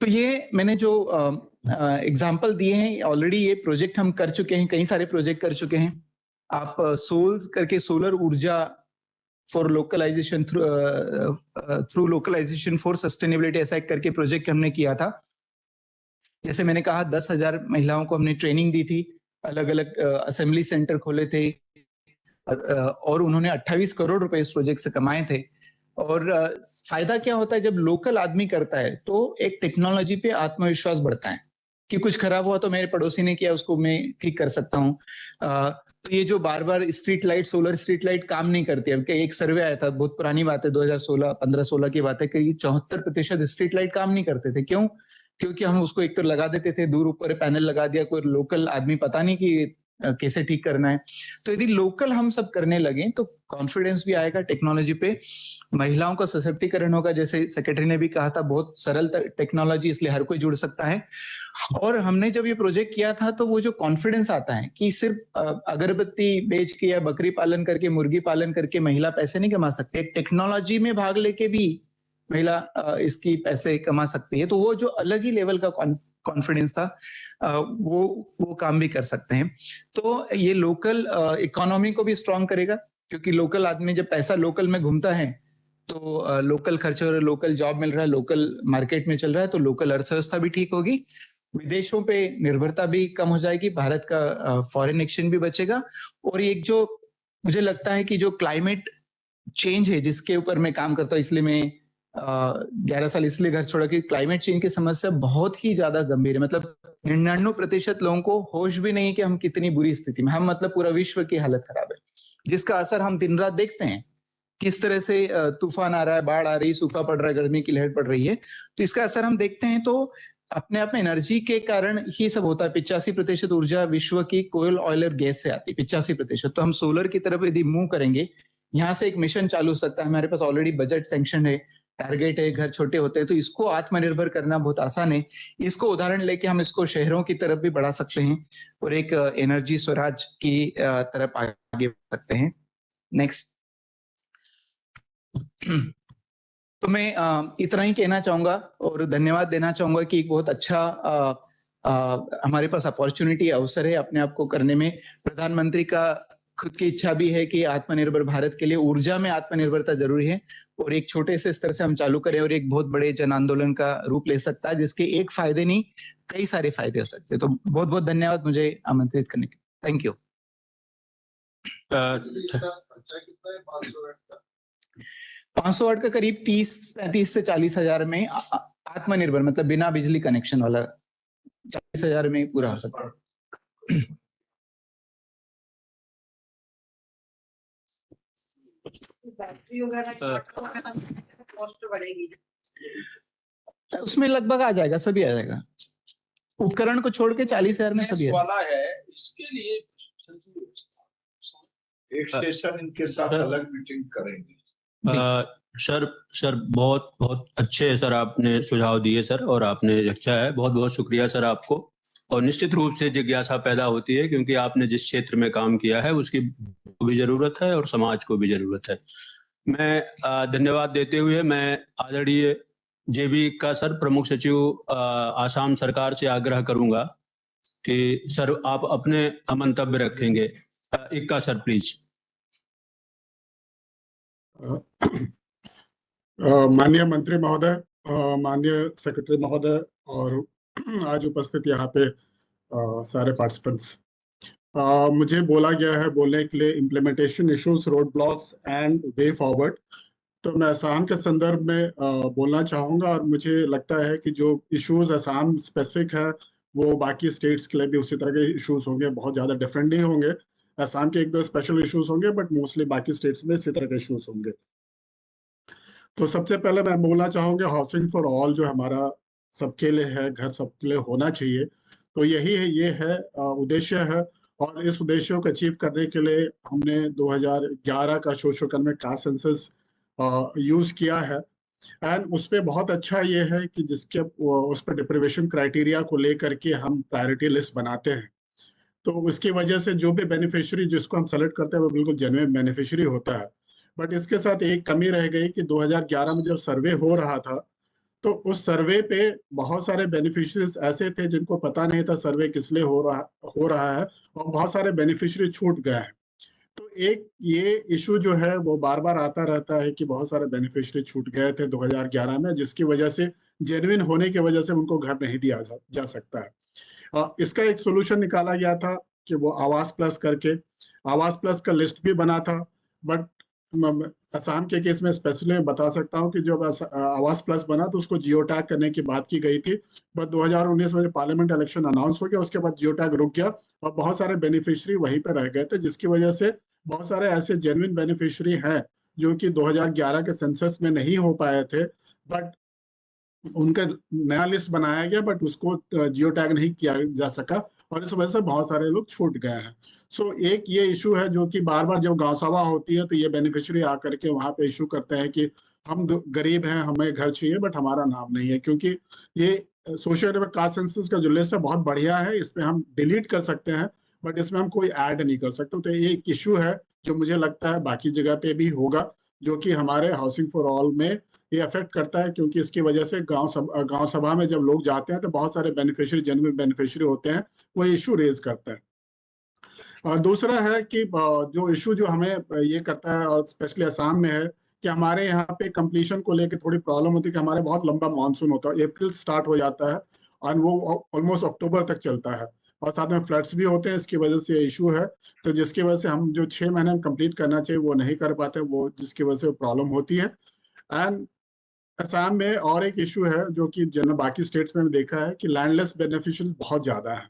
तो ये मैंने जो एग्जाम्पल दिए हैं, ऑलरेडी ये प्रोजेक्ट हम कर चुके हैं, कई सारे प्रोजेक्ट कर चुके हैं। आप सोल्स करके सोलर ऊर्जा for localization through localization for sustainability, ऐसा एक करके प्रोजेक्ट हमने किया था। जैसे मैंने कहा 10,000 महिलाओं को हमने ट्रेनिंग दी थी, अलग अलग असेंबली सेंटर खोले थे और उन्होंने 28 करोड़ रुपए इस प्रोजेक्ट से कमाए थे। और फायदा क्या होता है जब लोकल आदमी करता है, तो एक टेक्नोलॉजी पे आत्मविश्वास बढ़ता है कि कुछ खराब हुआ तो मेरे पड़ोसी ने किया, उसको मैं ठीक कर सकता हूँ। तो ये जो बार बार street light, solar street light काम नहीं करती है। एक सर्वे आया था, बहुत पुरानी बात है, 2015-16 की बात है, कि 74% स्ट्रीट लाइट काम नहीं करते थे। क्यों? क्योंकि हम उसको एक तो लगा देते थे, दूर ऊपर पैनल लगा दिया, कोई लोकल आदमी पता नहीं कि कैसे ठीक करना है। तो यदि लोकल हम सब करने लगे तो कॉन्फिडेंस भी आएगा टेक्नोलॉजी पे, महिलाओं का सशक्तिकरण होगा। जैसे सेक्रेटरी ने भी कहा था, बहुत सरल टेक्नोलॉजी, इसलिए हर कोई जुड़ सकता है। और हमने जब ये प्रोजेक्ट किया था तो वो जो कॉन्फिडेंस आता है कि सिर्फ अगरबत्ती बेच के या बकरी पालन करके, मुर्गी पालन करके महिला पैसे नहीं कमा सकती, एक टेक्नोलॉजी में भाग लेके भी महिला इसकी पैसे कमा सकती है। तो वो जो अलग ही लेवल का कॉन्फिडेंस था, वो काम भी कर सकते हैं। तो ये लोकल इकोनॉमी को भी स्ट्रांग करेगा, क्योंकि लोकल आदमी जब पैसा लोकल में घूमता है तो लोकल खर्च हो रहा है, लोकल जॉब मिल रहा है, लोकल मार्केट में चल रहा है, तो लोकल अर्थव्यवस्था भी ठीक होगी, विदेशों पे निर्भरता भी कम हो जाएगी, भारत का फॉरेन एक्सचेंज भी बचेगा। और एक जो मुझे लगता है कि जो क्लाइमेट चेंज है जिसके ऊपर मैं काम करता हूँ, इसलिए मैं 11 साल इसलिए घर छोड़ा कि क्लाइमेट चेंज की समस्या बहुत ही ज्यादा गंभीर है। मतलब 99% लोगों को होश भी नहीं कि हम कितनी बुरी स्थिति में हम, मतलब पूरा विश्व की हालत खराब है, जिसका असर हम दिन रात देखते हैं। किस तरह से तूफान आ रहा है, बाढ़ आ रही है, सूखा पड़ रहा है, गर्मी की लहर पड़ रही है, तो इसका असर हम देखते हैं। तो अपने आप में एनर्जी के कारण ही सब होता है। 85% ऊर्जा विश्व की कोयल, ऑयल और गैस से आती है, 85%। तो हम सोलर की तरफ यदि मूव करेंगे, यहाँ से एक मिशन चालू हो सकता है। हमारे पास ऑलरेडी बजट सैंक्शन है, टारगेट है, घर छोटे होते हैं, तो इसको आत्मनिर्भर करना बहुत आसान है। इसको उदाहरण लेके हम इसको शहरों की तरफ भी बढ़ा सकते हैं और एक एनर्जी स्वराज की तरफ आगे बढ़ सकते हैं। नेक्स्ट। तो मैं इतना ही कहना चाहूंगा और धन्यवाद देना चाहूंगा कि एक बहुत अच्छा हमारे पास अपॉर्चुनिटी, अवसर है अपने आप को करने में। प्रधानमंत्री का खुद की इच्छा भी है कि आत्मनिर्भर भारत के लिए ऊर्जा में आत्मनिर्भरता जरूरी है और एक छोटे से स्तर से हम चालू करें और एक बहुत बड़े जन आंदोलन का रूप ले सकता है, जिसके एक फायदे नहीं कई सारे फायदे हो सकते हैं। तो बहुत बहुत धन्यवाद मुझे आमंत्रित करने के लिए। Thank you. 500 वाट का करीब 30-35 से 40 हजार में आत्मनिर्भर, मतलब बिना बिजली कनेक्शन वाला 40 हजार में पूरा हो सकता है। बैटरी वगैरह कॉस्ट बढ़ेगी, उसमें लगभग आ जाएगा, सभी आ जाएगा। उपकरण को छोड़ के 40 हजार में सभी वाला है। इसके लिए एक स्टेशन इनके साथ अलग मीटिंग करेंगे। सर बहुत बहुत अच्छे सर आपने सुझाव दिए सर, और आपने अच्छा है, बहुत बहुत शुक्रिया सर आपको। और निश्चित रूप से जिज्ञासा पैदा होती है क्योंकि आपने जिस क्षेत्र में काम किया है उसकी भी जरूरत है और समाज को भी जरूरत है। मैं धन्यवाद देते हुए मैं आदरणीय जेबी का सर प्रमुख सचिव आसाम सरकार से आग्रह करूंगा कि सर आप अपने मंतव्य रखेंगे। इक्का सर प्लीज। माननीय मंत्री महोदय, माननीय सेक्रेटरी महोदय और आज उपस्थित यहाँ पे सारे पार्टिसिपेंट्स, मुझे बोला गया है बोलने के लिए implementation issues, road blocks and way forward. तो मैं असम के संदर्भ में बोलना चाहूँगा और मुझे लगता है कि जो इश्यूज असम स्पेसिफिक है वो बाकी स्टेट्स के लिए भी उसी तरह के इश्यूज होंगे, बहुत ज़्यादा डिफरेंट नहीं होंगे। असम के एक दो स्पेशल इश्यूज होंगे बट मोस्टली बाकी स्टेट्स में इसी तरह के इश्यूज होंगे। तो सबसे पहले मैं बोलना चाहूँगा हाउसिंग फॉर ऑल जो हमारा सबके लिए है, घर सबके लिए होना चाहिए, तो यही है, ये है उद्देश्य है। और इस उद्देश्य को अचीव करने के लिए हमने 2011 का social economic caste census use किया है। एंड उस पर बहुत अच्छा ये है कि जिसके उस पर डिप्रिवेशन क्राइटेरिया को लेकर के हम प्रायोरिटी लिस्ट बनाते हैं, तो उसकी वजह से जो भी बेनिफिशियरी जिसको हम सेलेक्ट करते हैं वो बिल्कुल जेन्युइन बेनिफिशियरी होता है। बट इसके साथ एक कमी रह गई कि 2011 में जब सर्वे हो रहा था तो उस सर्वे पे बहुत सारे बेनिफिशियरीज ऐसे थे जिनको पता नहीं था सर्वे किस लिए हो रहा है और बहुत सारे बेनिफिशियरी छूट गए हैं। तो एक ये इशू जो है वो बार बार आता रहता है कि बहुत सारे बेनिफिशियरी छूट गए थे 2011 में, जिसकी वजह से जेन्युइन होने की वजह से उनको घर नहीं दिया जा सकता है। इसका एक सोल्यूशन निकाला गया था कि वो आवास प्लस करके, आवास प्लस का लिस्ट भी बना था। बट असम के केस में स्पेसिफिकली बता सकता हूं कि जब आवास प्लस बना तो उसको जियो टैग करने की बात की गई थी, बट 2019 में पार्लियामेंट इलेक्शन अनाउंस हो गया, उसके बाद जियो टैग रुक गया और बहुत सारे बेनिफिशियरी वहीं पे रह गए थे, जिसकी वजह से बहुत सारे ऐसे जेन्युइन बेनिफिशियरी हैं जो कि 2011 के सेंसस में नहीं हो पाए थे, बट उनका नया लिस्ट बनाया गया बट उसको जियो टैग नहीं किया जा सका और इस वजह से बहुत सारे लोग छूट गए हैं। सो एक ये इशू है जो कि बार बार जब गांव सभा होती है तो ये बेनिफिशियरी आकर के वहां पे इशू करते हैं कि हम गरीब हैं, हमें घर चाहिए बट हमारा नाम नहीं है, क्योंकि ये सोशल कास्ट सेंसस का जो लिस्ट है बहुत बढ़िया है, इसमें हम डिलीट कर सकते हैं बट इसमें हम कोई ऐड नहीं कर सकते। तो ये एक इशू है जो मुझे लगता है बाकी जगह पे भी होगा, जो कि हमारे हाउसिंग फॉर ऑल में ये अफेक्ट करता है, क्योंकि इसकी वजह से गांव सभा में जब लोग जाते हैं तो बहुत सारे बेनिफिशियरी, जेन्युइन बेनिफिशियरी होते हैं, वो इशू रेज करते हैं। और दूसरा है कि जो इशू जो हमें ये करता है और स्पेशली असम में है कि हमारे यहाँ पे कंप्लीशन को लेकर थोड़ी प्रॉब्लम होती है कि हमारे बहुत लंबा मानसून होता है, अप्रैल स्टार्ट हो जाता है और वो ऑलमोस्ट अक्टूबर तक चलता है और साथ में फ्लड्स भी होते हैं, इसकी वजह से इशू है। तो जिसकी वजह से हम जो 6 महीने में कंप्लीट करना चाहिए वो नहीं कर पाते, वो जिसकी वजह से प्रॉब्लम होती है। एंड असम में और एक इशू है जो कि बाकी स्टेट्स में भी देखा है कि लैंडलेस बेनिफिशियरीज बहुत ज्यादा है।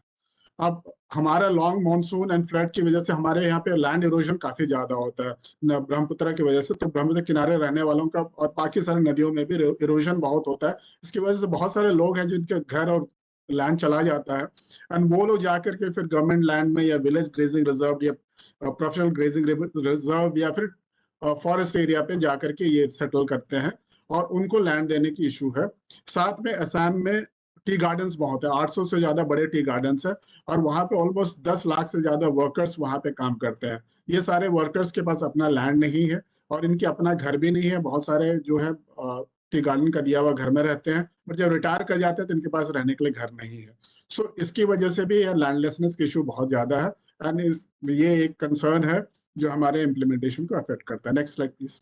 अब हमारा लॉन्ग मानसून एंड फ्लड की वजह से हमारे यहाँ पे लैंड इरोजन काफी ज्यादा होता है ब्रह्मपुत्र की वजह से, तो ब्रह्मपुत्र किनारे रहने वालों का और बाकी सारी नदियों में भी इरोजन बहुत होता है। इसकी वजह से बहुत सारे लोग हैं जिनके घर और लैंड चला जाता है एंड वो लोग जाकर के फिर गवर्नमेंट लैंड में या विलेज ग्रेजिंग रिजर्व या प्रोफेशनल ग्रेजिंग रिजर्व या फिर फॉरेस्ट एरिया पे जाकर के ये सेटल करते हैं और उनको लैंड देने की इशू है। साथ में असम में टी गार्डन्स बहुत है, 800 से ज्यादा बड़े टी गार्डन्स है और वहां पे ऑलमोस्ट 10 लाख से ज्यादा वर्कर्स वहां पे काम करते हैं। ये सारे वर्कर्स के पास अपना लैंड नहीं है और इनके अपना घर भी नहीं है। बहुत सारे जो है टी गार्डन का दिया हुआ घर में रहते हैं, बट जब रिटायर कर जाते हैं तो इनके पास रहने के लिए घर नहीं है। सो इसकी वजह से भी लैंडलेसनेस की इशू बहुत ज्यादा है एंड ये एक कंसर्न है जो हमारे इम्प्लीमेंटेशन को अफेक्ट करता है। Next slide please.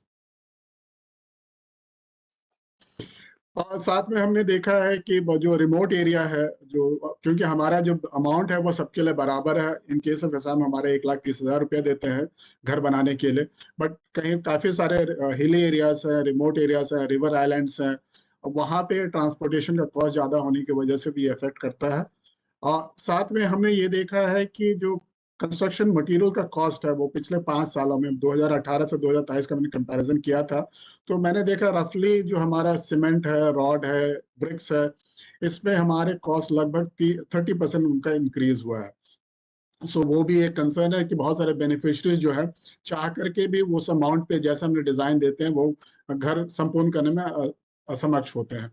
और साथ में हमने देखा है कि जो रिमोट एरिया है, जो क्योंकि हमारा जो अमाउंट है वो सबके लिए बराबर है। इन केस ऑफ असम हमारे 1,30,000 रुपया देते हैं घर बनाने के लिए, बट कहीं काफी सारे हिली एरियाज है, रिमोट एरियाज है, रिवर आइलैंड्स हैं, वहां पे ट्रांसपोर्टेशन का कॉस्ट ज्यादा होने की वजह से भी इफेक्ट करता है। और साथ में हमने ये देखा है कि जो कंस्ट्रक्शन मटेरियल का कॉस्ट है वो पिछले 5 सालों में 2018 से 2023 का मैंने कंपैरिजन किया था, तो मैंने देखा रफली जो हमारा सीमेंट है, रॉड है, ब्रिक्स है, इसमें हमारे कॉस्ट लगभग 30% उनका इंक्रीज हुआ है। सो वो भी एक कंसर्न है कि बहुत सारे बेनिफिशियरीज जो है चाह करके भी उस अमाउंट पे जैसा हमने डिजाइन देते हैं वो घर संपूर्ण करने में असमक्ष होते हैं।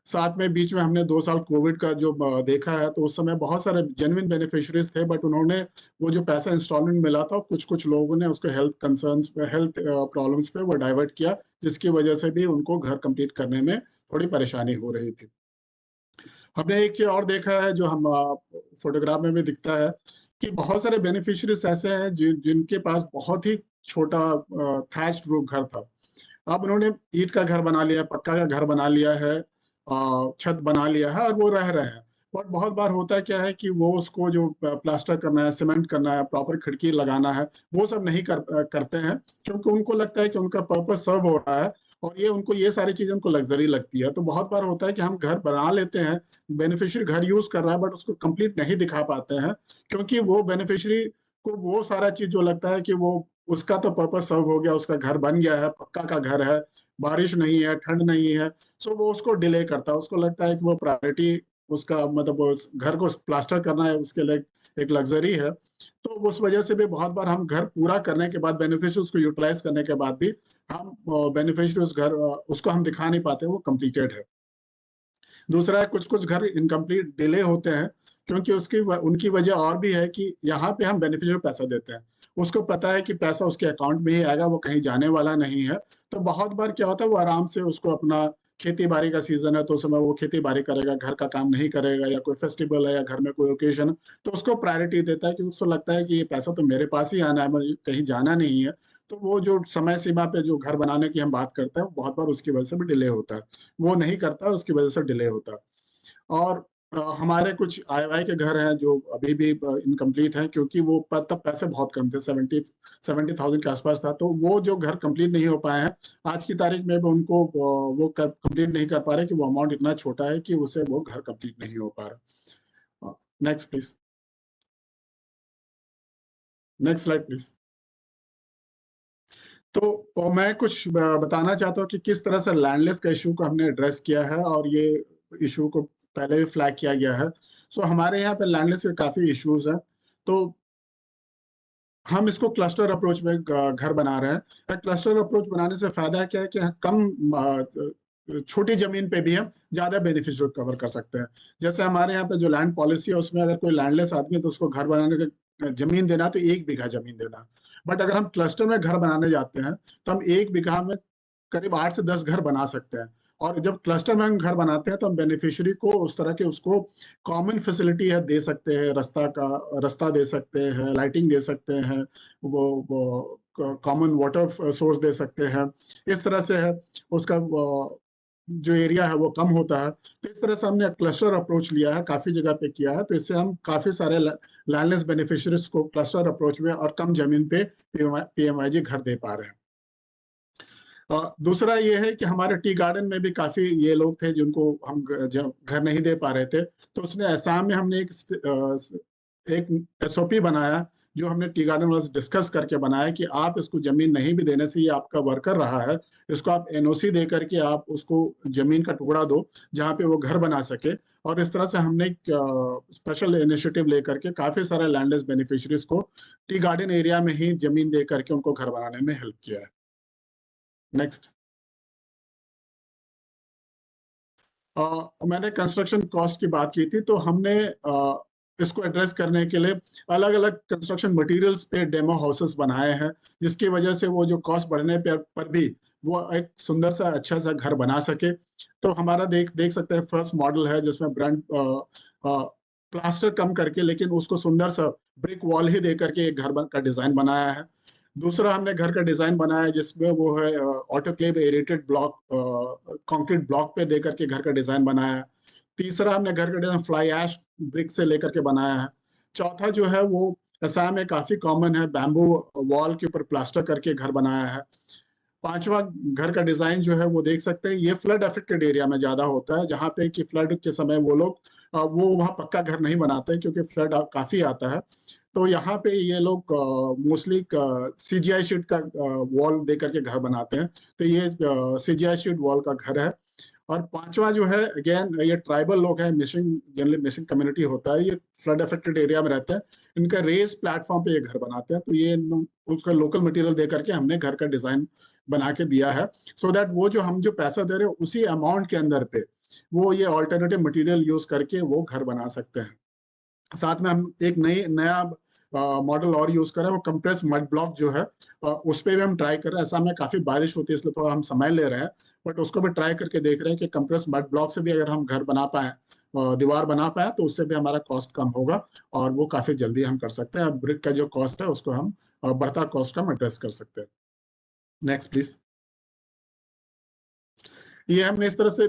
साथ में बीच में हमने 2 साल कोविड का जो देखा है, तो उस समय बहुत सारे जेन्युइन बेनिफिशियरीज थे, बट उन्होंने वो जो पैसा इंस्टॉलमेंट मिला था कुछ लोगों ने उसको हेल्थ कंसर्न्स पे, हेल्थ प्रॉब्लम्स पे वो डाइवर्ट किया, जिसकी वजह से भी उनको घर कंप्लीट करने में थोड़ी परेशानी हो रही थी। हमने एक चीज और देखा है जो हम फोटोग्राफ में भी दिखता है कि बहुत सारे बेनिफिशियरीज ऐसे हैं जिनके पास बहुत ही छोटा थैच्ड रूफ घर था। अब उन्होंने ईंट का घर बना लिया, पक्का का घर बना लिया है, छत बना लिया है और वो रह रहे हैं। बट बहुत बार होता है क्या है कि वो उसको जो प्लास्टर करना है, सीमेंट करना है, प्रॉपर खिड़की लगाना है, वो सब नहीं करते हैं, क्योंकि उनको लगता है कि उनका पर्पस सर्व हो रहा है और ये उनको ये सारी चीजें उनको लग्जरी लगती है। तो बहुत बार होता है कि हम घर बना लेते हैं, बेनिफिशियरी घर यूज कर रहा है बट उसको कंप्लीट नहीं दिखा पाते हैं, क्योंकि वो बेनिफिशियरी को वो सारा चीज जो लगता है कि वो उसका तो पर्पस सर्व हो गया, उसका घर बन गया है, पक्का का घर है, बारिश नहीं है, ठंड नहीं है, सो वो उसको डिले करता है। उसको लगता है कि वो प्रायोरिटी उसका मतलब वो घर को प्लास्टर करना है, उसके लिए एक लग्जरी है। तो उस वजह से भी बहुत बार हम घर पूरा करने के बाद, बेनिफिशियरी उसको यूटिलाइज करने के बाद भी हम बेनिफिशियरी उस घर उसको हम दिखा नहीं पाते वो कंप्लीटेड है। दूसरा है कुछ घर इनकम्प्लीट डिले होते हैं, क्योंकि उनकी वजह और भी है कि यहाँ पे हम बेनिफिशियरी को पैसा देते हैं, उसको पता है कि पैसा उसके अकाउंट में ही आएगा, वो कहीं जाने वाला नहीं है। तो बहुत बार क्या होता है वो आराम से उसको अपना खेती बाड़ी का सीजन है तो उस समय वो खेती बाड़ी करेगा, घर का काम नहीं करेगा, या कोई फेस्टिवल है या घर में कोई ओकेजन है तो उसको प्रायोरिटी देता है कि उसको लगता है कि ये पैसा तो मेरे पास ही आना है, मुझे कहीं जाना नहीं है। तो वो जो समय सीमा पे जो घर बनाने की हम बात करते हैं बहुत बार उसकी वजह से भी डिले होता है, वो नहीं करता, उसकी वजह से डिले होता है। और हमारे कुछ आईवाई के घर हैं जो अभी भी इनकम्प्लीट हैं, क्योंकि वो तब पैसे बहुत कम थे, 70,000 के आसपास था, तो वो जो घर कंप्लीट नहीं हो पाए हैं आज की तारीख में भी उनको वो कंप्लीट नहीं कर पा रहे कि वो अमाउंट इतना छोटा है कि उसे वो घर कंप्लीट नहीं हो पा रहा। Next please, next slide please. तो मैं कुछ बताना चाहता हूँ कि किस तरह से लैंडलेस का इशू को हमने एड्रेस किया है, और ये इशू को पहले भी फ्लैग किया गया है। सो हमारे यहाँ पे लैंडलेस के काफी इश्यूज हैं, तो हम इसको क्लस्टर अप्रोच में घर बना रहे हैं। क्लस्टर अप्रोच बनाने से फायदा क्या है कि कम छोटी जमीन पे भी हम ज्यादा बेनिफिशियल कवर कर सकते हैं। जैसे हमारे यहाँ पे जो लैंड पॉलिसी है उसमें अगर कोई लैंडलेस आदमी है तो उसको घर बनाने का जमीन देना तो 1 बीघा जमीन देना, बट अगर हम क्लस्टर में घर बनाने जाते हैं तो हम 1 बीघा में करीब 8 से 10 घर बना सकते हैं। और जब क्लस्टर में हम घर बनाते हैं तो हम बेनिफिशियरी को उस तरह के उसको कॉमन फैसिलिटी है दे सकते हैं, रास्ता दे सकते हैं, लाइटिंग दे सकते हैं, वो कॉमन वाटर सोर्स दे सकते हैं। इस तरह से है उसका जो एरिया है वो कम होता है। तो इस तरह से हमने क्लस्टर अप्रोच लिया है, काफी जगह पे किया है, तो इससे हम काफी सारे लैंडलेस बेनिफिशियरीज को क्लस्टर अप्रोच में और कम जमीन पे पीएमआईजी घर दे पा रहे हैं। दूसरा ये है कि हमारे टी गार्डन में भी काफी ये लोग थे जिनको हम घर नहीं दे पा रहे थे, तो उसने असम में हमने एक एसओपी बनाया जो हमने टी गार्डन वाले डिस्कस करके बनाया कि आप इसको जमीन नहीं भी देने से ये आपका वर्कर रहा है, इसको आप एनओसी दे करके आप उसको जमीन का टुकड़ा दो जहाँ पे वो घर बना सके। और इस तरह से हमने स्पेशल इनिशिएटिव लेकर के काफी सारे लैंडलेस बेनिफिशियरीज को टी गार्डन एरिया में ही जमीन दे करके उनको घर बनाने में हेल्प किया है। नेक्स्ट। मैंने कंस्ट्रक्शन कॉस्ट की बात की थी, तो हमने इसको एड्रेस करने के लिए अलग अलग कंस्ट्रक्शन मटेरियल्स पे डेमो हाउसेस बनाए हैं, जिसकी वजह से वो जो कॉस्ट बढ़ने पर भी वो एक सुंदर सा अच्छा सा घर बना सके। तो हमारा देख सकते हैं फर्स्ट मॉडल है जिसमें ब्रांड प्लास्टर कम करके लेकिन उसको सुंदर सा ब्रिक वॉल ही दे करके एक घर का डिजाइन बनाया है। दूसरा हमने घर का डिजाइन बनाया जिसमें वो है autoclave aerated block concrete block पे दे करके घर का डिजाइन बनाया है। तीसरा हमने घर का डिजाइन फ्लाई ऐश ब्रिक से लेकर के बनाया है। चौथा जो है वो असम में काफी कॉमन है, बैम्बू वॉल के ऊपर प्लास्टर करके घर बनाया है। पांचवा घर का डिजाइन जो है वो देख सकते हैं, ये फ्लड अफेक्टेड एरिया में ज्यादा होता है, जहाँ पे कि फ्लड के समय वो लोग वो वहाँ पक्का घर नहीं बनाते क्योंकि फ्लड काफी आता है। तो यहाँ पे ये लोग मोस्टली सीजीआई शीट का वॉल दे करके घर बनाते हैं। तो ये सीजीआई शीट वॉल का घर है। और पांचवा जो है अगेन ये ट्राइबल लोग हैं, मिसिंग जनरली मिसिंग कम्युनिटी होता है, ये फ्लड अफेक्टेड एरिया में रहते हैं, इनका रेस प्लेटफॉर्म पे ये घर बनाते हैं। तो ये उसका लोकल मटेरियल दे करके हमने घर का डिजाइन बना के दिया है, सो दैट वो जो हम जो पैसा दे रहे हैं उसी अमाउंट के अंदर पे वो ये ऑल्टरनेटिव मटेरियल यूज करके वो घर बना सकते हैं। साथ में हम एक नया मॉडल और यूज कर रहे हैं, वो कंप्रेस मड ब्लॉक जो है उस पर भी हम ट्राई कर रहे हैं। ऐसा में काफी बारिश होती है इसलिए थोड़ा हम समय ले रहे हैं, बट उसको भी ट्राई करके देख रहे हैं कि कंप्रेस मड ब्लॉक से भी अगर हम घर बना पाए, दीवार बना पाए, तो उससे भी हमारा कॉस्ट कम होगा और वो काफी जल्दी हम कर सकते हैं। ब्रिक का जो कॉस्ट है उसको हम बढ़ता कॉस्ट हम एड्रेस कर सकते हैं। Next please. ये हमने इस तरह से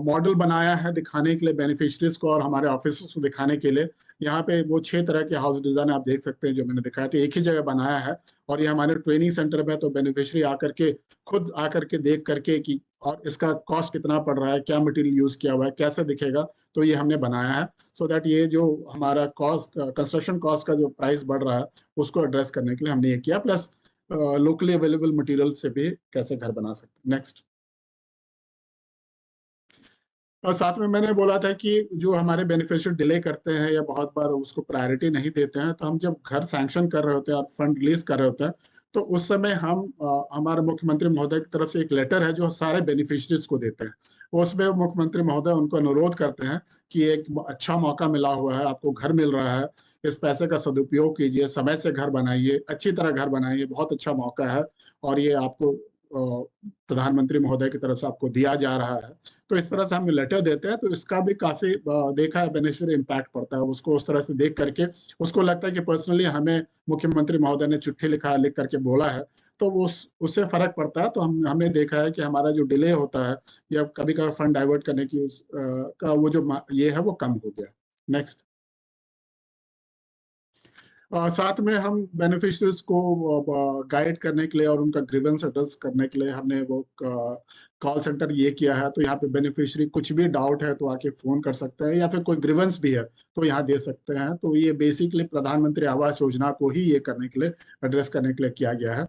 मॉडल बनाया है दिखाने के लिए बेनिफिशरीज को और हमारे ऑफिस को दिखाने के लिए। यहाँ पे वो 6 तरह के हाउस डिजाइन आप देख सकते हैं जो मैंने दिखाया था, एक ही जगह बनाया है और ये हमारे ट्रेनिंग सेंटर में, तो बेनिफिशरी आकर के खुद आकर के देख करके कि और इसका कॉस्ट कितना पड़ रहा है, क्या मटेरियल यूज किया हुआ है, कैसे दिखेगा, तो ये हमने बनाया है सो दैट ये जो हमारा कॉस्ट कंस्ट्रक्शन कॉस्ट का जो प्राइस बढ़ रहा है उसको एड्रेस करने के लिए हमने ये किया, प्लस लोकली अवेलेबल मटेरियल से भी कैसे घर बना सकते हैं। नेक्स्ट। और साथ में मैंने बोला था कि जो हमारे बेनिफिशियरी डिले करते हैं या बहुत बार उसको प्रायोरिटी नहीं देते हैं, तो हम जब घर सैंक्शन कर रहे होते हैं और फंड रिलीज कर रहे होते हैं, तो उस समय हम हमारे मुख्यमंत्री महोदय की तरफ से एक लेटर है जो सारे बेनिफिशरीज को देते हैं। उसमें मुख्यमंत्री महोदय उनको अनुरोध करते हैं कि एक अच्छा मौका मिला हुआ है, आपको घर मिल रहा है, इस पैसे का सदुपयोग कीजिए, समय से घर बनाइए, अच्छी तरह घर बनाइए, बहुत अच्छा मौका है और ये आपको प्रधानमंत्री महोदय की तरफ से आपको दिया जा रहा है। तो इस तरह से हम लेटर देते हैं, तो इसका भी काफी देखा है बेनिफिशियरी इम्पैक्ट पड़ता है उसको। उस तरह से देख करके उसको लगता है कि पर्सनली हमें मुख्यमंत्री महोदय ने चिट्ठी लिख करके बोला है, तो उससे फर्क पड़ता है। तो हमने देखा है कि हमारा जो डिले होता है या कभी कभी फंड डाइवर्ट करने की का वो जो ये है वो कम हो गया। नेक्स्ट। साथ में हम बेनिफिशरीज को गाइड करने के लिए और उनका ग्रीवेंस एड्रेस करने के लिए हमने वो कॉल सेंटर ये किया है। तो यहाँ पे बेनिफिशरी कुछ भी डाउट है तो आके फोन कर सकते हैं, या फिर कोई ग्रीवेंस भी है तो यहाँ दे सकते हैं। तो ये बेसिकली प्रधानमंत्री आवास योजना को ही ये करने के लिए एड्रेस करने के लिए किया गया है।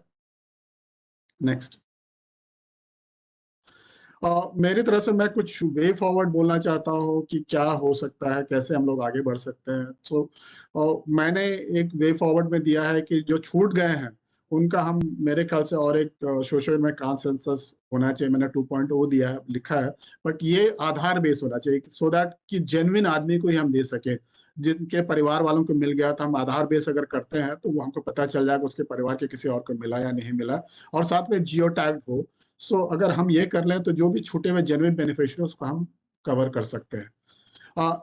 नेक्स्ट। मेरी तरफ से मैं कुछ वे फॉरवर्ड बोलना चाहता हूँ कि क्या हो सकता है, कैसे हम लोग आगे बढ़ सकते हैं। तो मैंने एक वे फॉरवर्ड में दिया है कि जो छूट गए हैं उनका हम मेरे ख्याल से और एक सोशल में कंसेंसस होना चाहिए। मैंने 2.0 दिया है, लिखा है, बट ये आधार बेस होना चाहिए सो दैट कि जेन्युइन आदमी को ही हम दे सके। जिनके परिवार वालों को मिल गया तो हम आधार बेस अगर करते हैं तो वो हमको पता चल जाएगा उसके परिवार के किसी और को मिला या नहीं मिला, और साथ में जियो टैग हो। सो अगर हम ये कर लें तो जो भी छूटे हुए जेन्युइन बेनिफिशियरी उसको हम कवर कर सकते हैं।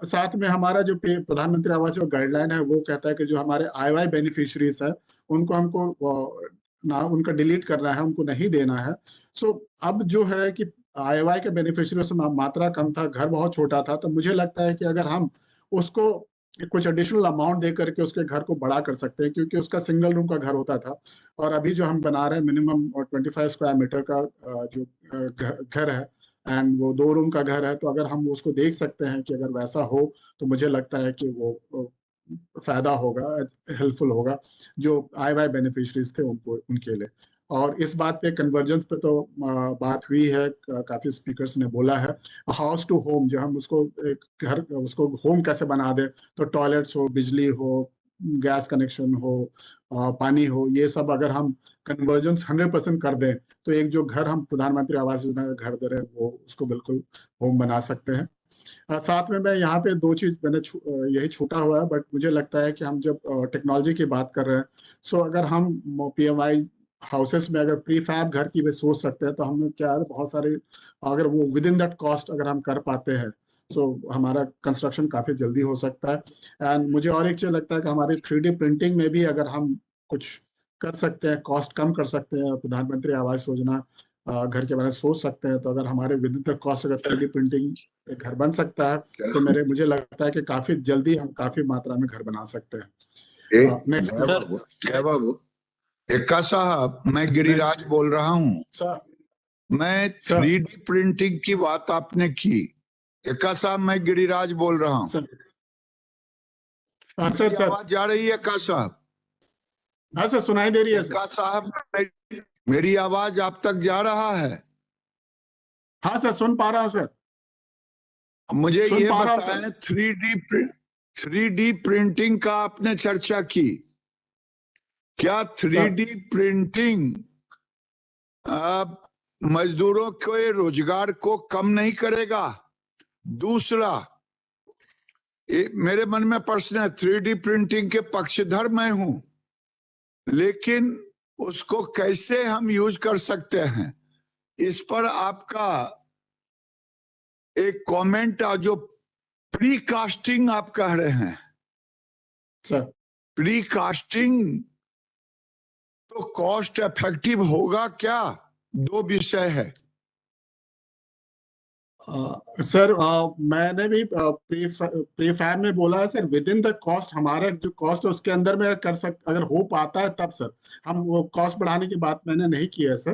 साथ में हमारा जो प्रधानमंत्री आवास गाइडलाइन है वो कहता है कि जो हमारे IY बेनिफिशरीज है उनको हमको ना उनका डिलीट करना है, उनको नहीं देना है। सो अब जो है कि IY के बेनिफिशरीज में मात्रा कम था, घर बहुत छोटा था, तो मुझे लगता है कि अगर हम उसको कुछ एडिशनल अमाउंट दे करके उसके घर को बड़ा कर सकते हैं, क्योंकि उसका सिंगल रूम का घर होता था और अभी जो हम बना रहे हैं मिनिमम 25 स्क्वायर मीटर का जो घर है एंड वो 2 रूम का घर है। तो अगर हम उसको देख सकते हैं कि अगर वैसा हो तो मुझे लगता है कि वो फायदा होगा, हेल्पफुल होगा जो IY बेनिफिशरीज थे उनको, उनके लिए। और इस बात पे कन्वर्जेंस पे तो बात हुई है, काफी स्पीकर्स ने बोला है। हाउस टू होम जो हम उसको एक घर उसको होम कैसे बना दे, तो टॉयलेट्स हो, बिजली हो, गैस कनेक्शन हो, पानी हो, ये सब अगर हम कन्वर्जेंस 100% कर दें तो एक जो घर हम प्रधानमंत्री आवास योजना का घर दे रहे हैं वो उसको बिल्कुल होम बना सकते हैं। साथ में मैं यहाँ पे दो चीज मैंने यही छूटा हुआ है, बट मुझे लगता है कि हम जब टेक्नोलॉजी की बात कर रहे हैं, सो अगर हम PMI हाउसेस में अगर प्रीफैब घर की भी सोच सकते हैं तो हम क्या है, बहुत सारे अगर वो विद इन दैट कॉस्ट अगर हम कर पाते हैं तो हमारा कंस्ट्रक्शन काफी जल्दी हो सकता है। एंड मुझे और एक चीज लगता है कि हमारी 3D प्रिंटिंग में भी अगर हम कुछ कर सकते हैं, कॉस्ट कम कर सकते हैं, प्रधानमंत्री आवास योजना घर के बारे में सोच सकते हैं, तो अगर हमारे विद इन द कॉस्ट अगर 3D प्रिंटिंग एक घर बन सकता है तो मुझे लगता है कि काफी जल्दी हम काफी मात्रा में घर बना सकते हैं। नेक्स्ट बाबू एक्का साहब, मैं गिरिराज बोल रहा हूँ। सर, मैं 3D प्रिंटिंग की बात आपने की। एक्का साहब, मैं गिरिराज बोल रहा हूँ। सर आवाज जा रही है एक्का साहब? हाँ सर, सुनाई दे रही है एक्का साहब, मेरी आवाज आप तक जा रहा है? हाँ सर, सुन पा रहा हूँ सर। मुझे ये बताएं, 3D प्रिंटिंग का आपने चर्चा की, क्या 3D प्रिंटिंग मजदूरों के रोजगार को कम नहीं करेगा? दूसरा, मेरे मन में प्रश्न है, 3D प्रिंटिंग के पक्षधर मैं हूं, लेकिन उसको कैसे हम यूज कर सकते हैं, इस पर आपका एक कमेंट। जो प्री कास्टिंग आप कह रहे हैं सर, प्री कास्टिंग तो कॉस्ट इफेक्टिव होगा क्या? दो विषय है। सर मैंने भी प्रीफैब में बोला है sir, with in the cost हमारा जो कॉस्ट है उसके अंदर में कर सकते, अगर हो पाता है तब सर। हम वो कॉस्ट बढ़ाने की बात मैंने नहीं की है सर,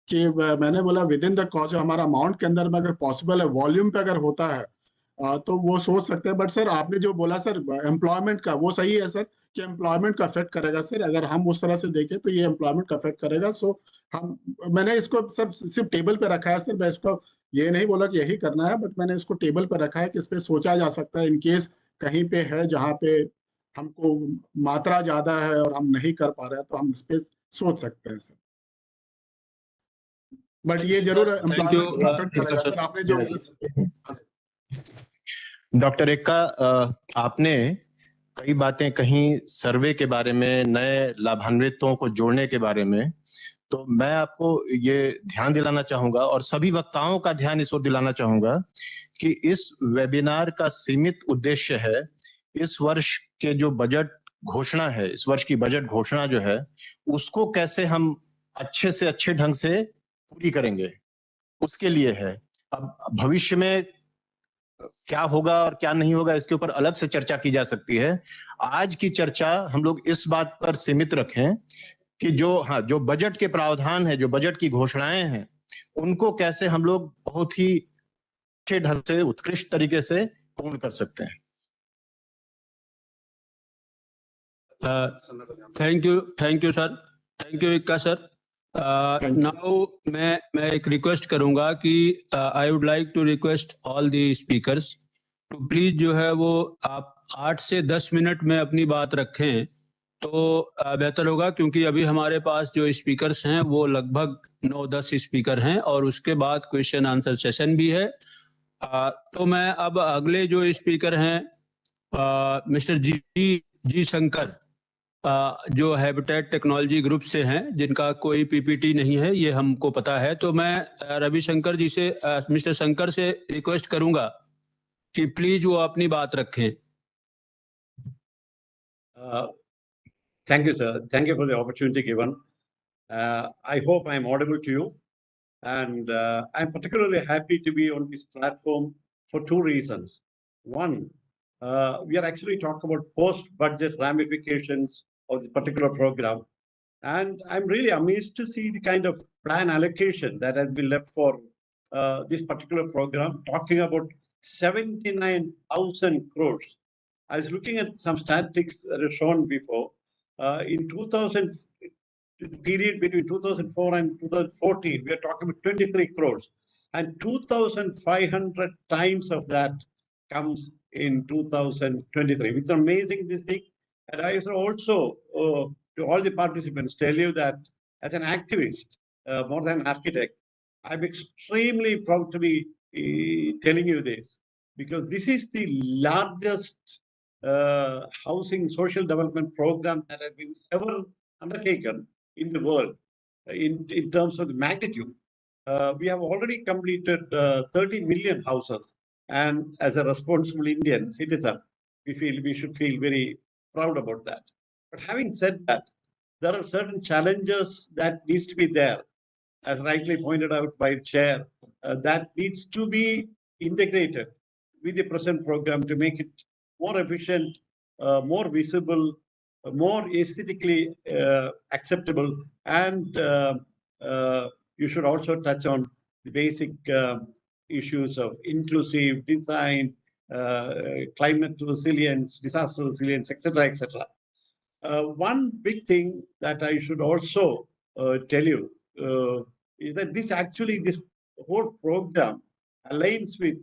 कि मैंने बोला विद इन द कॉस्ट जो हमारा अमाउंट के अंदर में अगर पॉसिबल है, वॉल्यूम पे अगर होता है तो वो सोच सकते हैं। बट सर आपने जो बोला सर एम्प्लॉयमेंट का, वो सही है सर कि एम्प्लॉयमेंट का अफेक्ट करेगा सर। अगर हम उस तरह से देखें तो ये एम्प्लॉयमेंट का अफेक्ट करेगा। सो मैंने इसको सब सिर्फ टेबल पे रखा है सर। मैं इसको ये नहीं बोला कि यही करना है, बट मैंने इसको टेबल पे रखा है कि इस पे सोचा जा सकता है, इनकेस कहीं पे है जहाँ पे हमको मात्रा ज्यादा है और हम नहीं कर पा रहे हैं तो हम इस पे सोच सकते हैं सर। बट ये जरूर एम्प्लॉयमेंट को अफेक्ट करेगा सर। आपने जो डॉक्टर एक्का, आपने कई बातें कहीं सर्वे के बारे में, नए लाभान्वितों को जोड़ने के बारे में, तो मैं आपको ये ध्यान दिलाना चाहूंगा और सभी वक्ताओं का ध्यान इस ओर दिलाना चाहूंगा कि इस वेबिनार का सीमित उद्देश्य है इस वर्ष के जो बजट घोषणा है, इस वर्ष की बजट घोषणा जो है, उसको कैसे हम अच्छे से अच्छे ढंग से पूरी करेंगे, उसके लिए है। अब भविष्य में क्या होगा और क्या नहीं होगा इसके ऊपर अलग से चर्चा की जा सकती है। आज की चर्चा हम लोग इस बात पर सीमित रखें कि जो बजट के प्रावधान है, जो बजट की घोषणाएं हैं, उनको कैसे हम लोग बहुत ही अच्छे ढंग से, उत्कृष्ट तरीके से पूर्ण कर सकते हैं। Thank you sir, thank you Ekka sir. Now मैं एक रिक्वेस्ट करूंगा कि I would like to request all the speakers to please जो है वो आप 8 से 10 मिनट में अपनी बात रखें तो बेहतर होगा, क्योंकि अभी हमारे पास जो स्पीकर्स हैं वो लगभग 9-10 स्पीकर हैं और उसके बाद क्वेश्चन आंसर सेशन भी है। तो मैं अब अगले जो स्पीकर हैं मिस्टर जी शंकर, जो हैबिटेट टेक्नोलॉजी ग्रुप से हैं, जिनका कोई पीपीटी नहीं है ये हमको पता है, तो मैं रविशंकर जी से, मिस्टर शंकर से रिक्वेस्ट करूंगा कि प्लीज वो अपनी बात रखें। Thank you, sir. Thank you for the opportunity given. I hope I'm audible to you. And I'm particularly happy to be on this platform for two reasons. One, we are actually talking about post-budget ramifications of this particular program. And I'm really amazed to see the kind of plan allocation that has been left for this particular program, talking about 79,000 crores. I was looking at some statistics that are shown before. In 2000, the period between 2004 and 2014, we are talking about 23 crores. And 2,500 times of that comes in 2023. It's amazing, this thing. And I should also, to all the participants, tell you that as an activist, more than an architect, I'm extremely proud to be telling you this, because this is the largest housing social development program that has been ever undertaken in the world in terms of the magnitude. We have already completed 30 million houses, and as a responsible Indian citizen, we should feel very proud about that. But having said that, there are certain challenges that needs to be there, as rightly pointed out by the chair, that needs to be integrated with the present program to make it more efficient, more visible, more aesthetically acceptable, and you should also touch on the basic issues of inclusive design, climate resilience, disaster resilience, etc., etc. One big thing that I should also tell you is that this whole program aligns with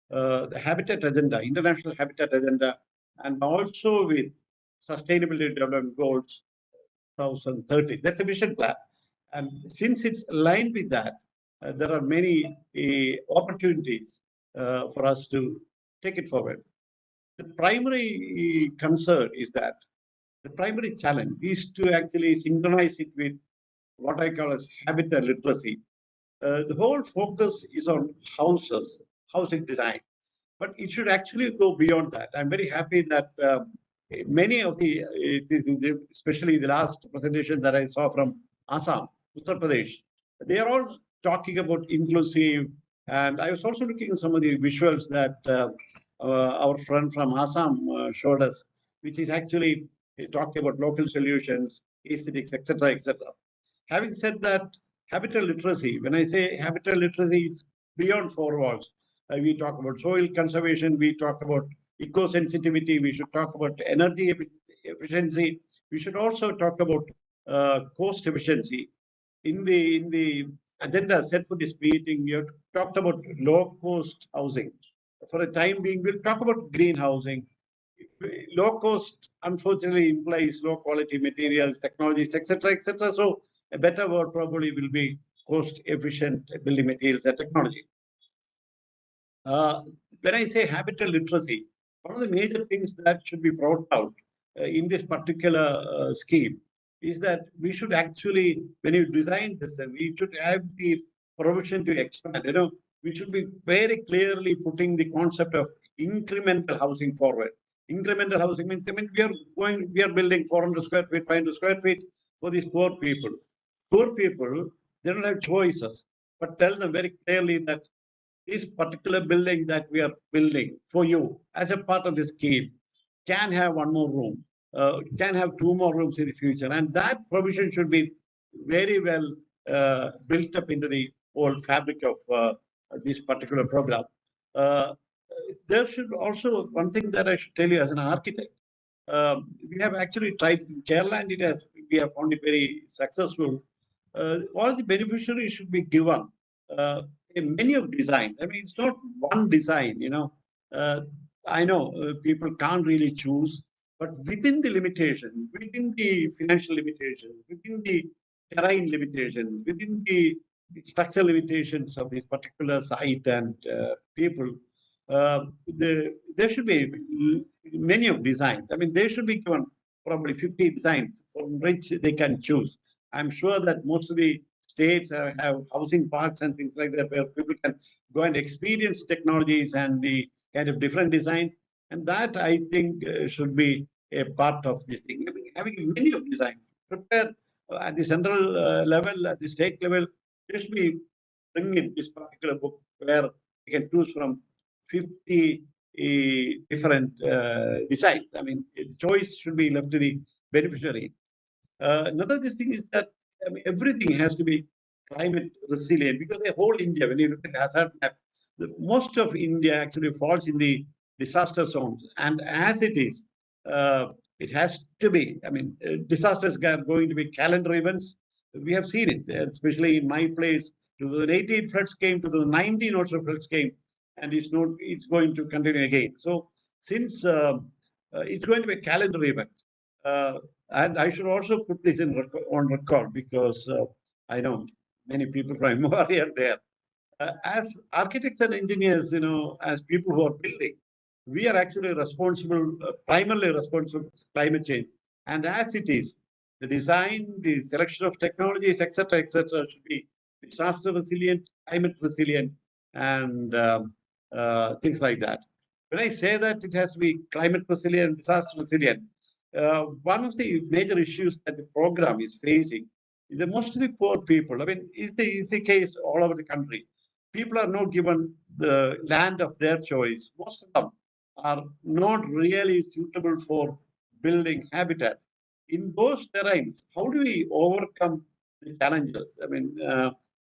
the Habitat Agenda, International Habitat Agenda, and also with Sustainability Development Goals 2030. That's a vision plan. And since it's aligned with that, there are many opportunities for us to take it forward. The primary concern is that the primary challenge is to actually synchronize it with what I call as habitat literacy. The whole focus is on housing design, but it should actually go beyond that. I'm very happy that many of especially the last presentation that I saw from Assam, Uttar Pradesh, they are all talking about inclusive. And I was also looking at some of the visuals that our friend from Assam showed us, which is actually talking about local solutions, aesthetics, etc., etc. Having said that, habitat literacy, when I say habitat literacy, it's beyond four walls. We talk about soil conservation, we talk about eco-sensitivity, we should talk about energy efficiency, we should also talk about cost efficiency. In the agenda set for this meeting, we have talked about low-cost housing. For the time being, we'll talk about green housing. Low cost, unfortunately, implies low quality materials, technologies, etc., etc. So a better word probably will be cost efficient building materials and technology. When I say habitat literacy, one of the major things that should be brought out in this particular scheme is that we should actually, when you design this, we should have the provision to expand. We should be very clearly putting the concept of incremental housing forward. Incremental housing means, we are building 400 square feet, 500 square feet for these poor people. Poor people, they don't have choices, but tell them very clearly that this particular building that we are building for you as a part of the scheme can have one more room, can have two more rooms in the future. And that provision should be very well built up into the whole fabric of this particular program. There should also, one thing that I should tell you as an architect, we have actually tried in Kerala and we have found it very successful. All the beneficiaries should be given a menu of design. I mean, it's not one design, I know people can't really choose, but within the limitation, within the financial limitations, within the terrain limitations, within the structural limitations of this particular site and people, there should be many of designs. I mean, they should be given probably 50 designs from which they can choose. I'm sure that most of the states have housing parks and things like that, where people can go and experience technologies and the kind of different designs. And that, I think, should be a part of this thing. Having many of designs, prepare at the central level, at the state level, there should be bring in this particular book where you can choose from 50 different designs. I mean, the choice should be left to the beneficiary. Another thing is that everything has to be climate resilient, because the whole India, when you look at hazard map, most of India actually falls in the disaster zones. And as it is, it has to be, disasters are going to be calendar events. We have seen it, especially in my place. 2018 floods came, 2019 also floods came, and it's going to continue again. So since it's going to be a calendar event, And I should also put this on record because I know many people from MORE are there. As architects and engineers, as people who are building, we are actually responsible, primarily responsible for climate change. And as it is, the design, the selection of technologies, etc., should be disaster resilient, climate resilient, and things like that. When I say that it has to be climate resilient, disaster resilient, one of the major issues that the program is facing is that most of the poor people, I mean, is the case all over the country. People are not given the land of their choice. Most of them are not really suitable for building habitats. In those terrains, how do we overcome the challenges? I mean,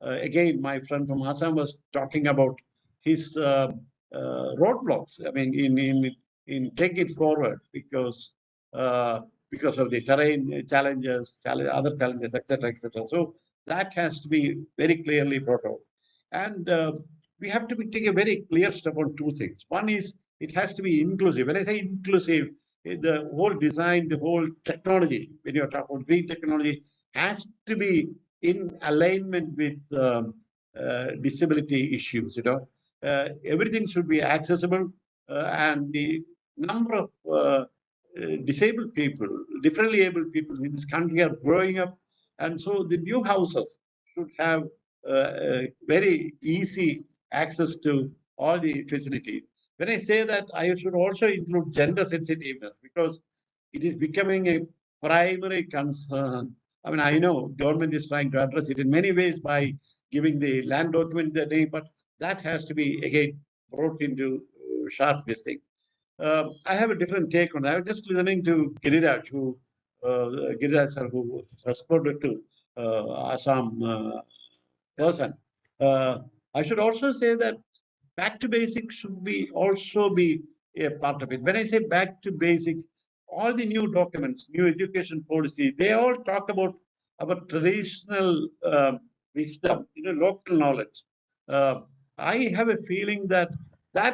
again, my friend from Assam was talking about his roadblocks. I mean, in taking it forward because of the terrain challenges, other challenges, etc., etc. So that has to be very clearly brought out. And we have to take a very clear step on two things. One is it has to be inclusive. When I say inclusive, the whole design, the whole technology, when you're talking about green technology, has to be in alignment with disability issues. Everything should be accessible, and the number of disabled people, differently able people in this country are growing up, and so the new houses should have very easy access to all the facilities. When I say that, I should also include gender sensitiveness because it is becoming a primary concern. I mean, I know government is trying to address it in many ways by giving the land document the name, but that has to be again brought into sharp this thing. I have a different take on that. I was just listening to Giriraj, Giriraj sir, who responded to Assam person. I should also say that back to basics should also be a part of it. When I say back to basics, all the new documents, new education policy, they all talk about our traditional wisdom, local knowledge. I have a feeling that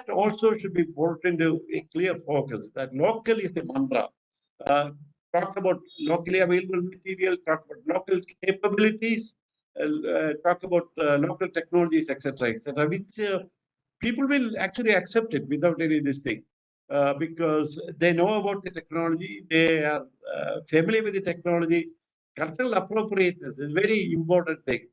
also should be brought into a clear focus, that local is the mantra. Talk about locally available material, talk about local capabilities, talk about local technologies, etc., which people will actually accept it without any of this thing. Because they know about the technology, they are familiar with the technology. Cultural appropriateness is a very important thing.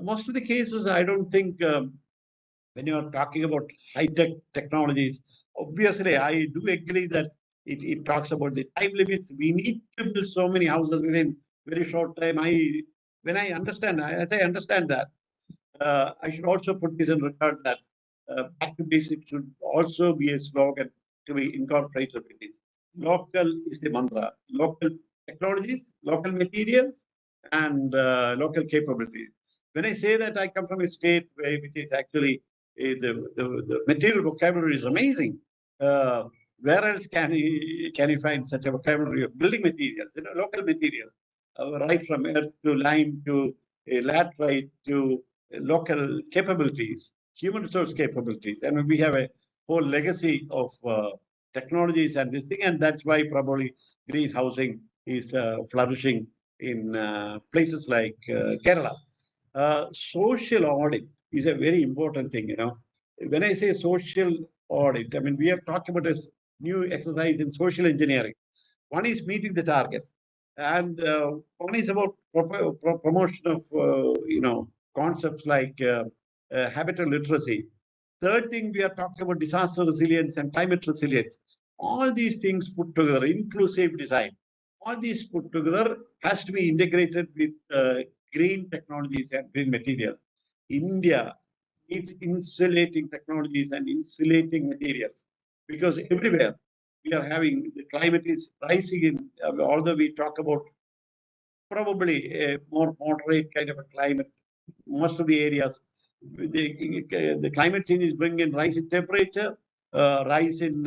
Most of the cases, I don't think, when you're talking about high-tech technologies, obviously, I do agree that it talks about the time limits. We need to build so many houses within very short time. When I understand, as I understand that, I should also put this in record that back to basics should also be a slogan to be incorporated with this. Local is the mantra. Local technologies, local materials, and local capabilities. When I say that, I come from a state which is actually the material vocabulary is amazing. Where else can you find such a vocabulary of building materials? Local materials, right from earth to lime to laterite to local capabilities, human resource capabilities, and we have a whole legacy of technologies and this thing, and that's why probably green housing is flourishing in places like Kerala. Social audit is a very important thing. When I say social audit, I mean we have talked about a new exercise in social engineering. One is meeting the target, and one is about promotion of concepts like habitat literacy. Third thing, we are talking about disaster resilience and climate resilience. All these things put together, inclusive design, all these put together has to be integrated with green technologies and green materials. India needs insulating technologies and insulating materials because everywhere we are having, the climate is rising in, although we talk about probably a more moderate kind of a climate, most of the areas, the climate change is bringing in rise in temperature, rise in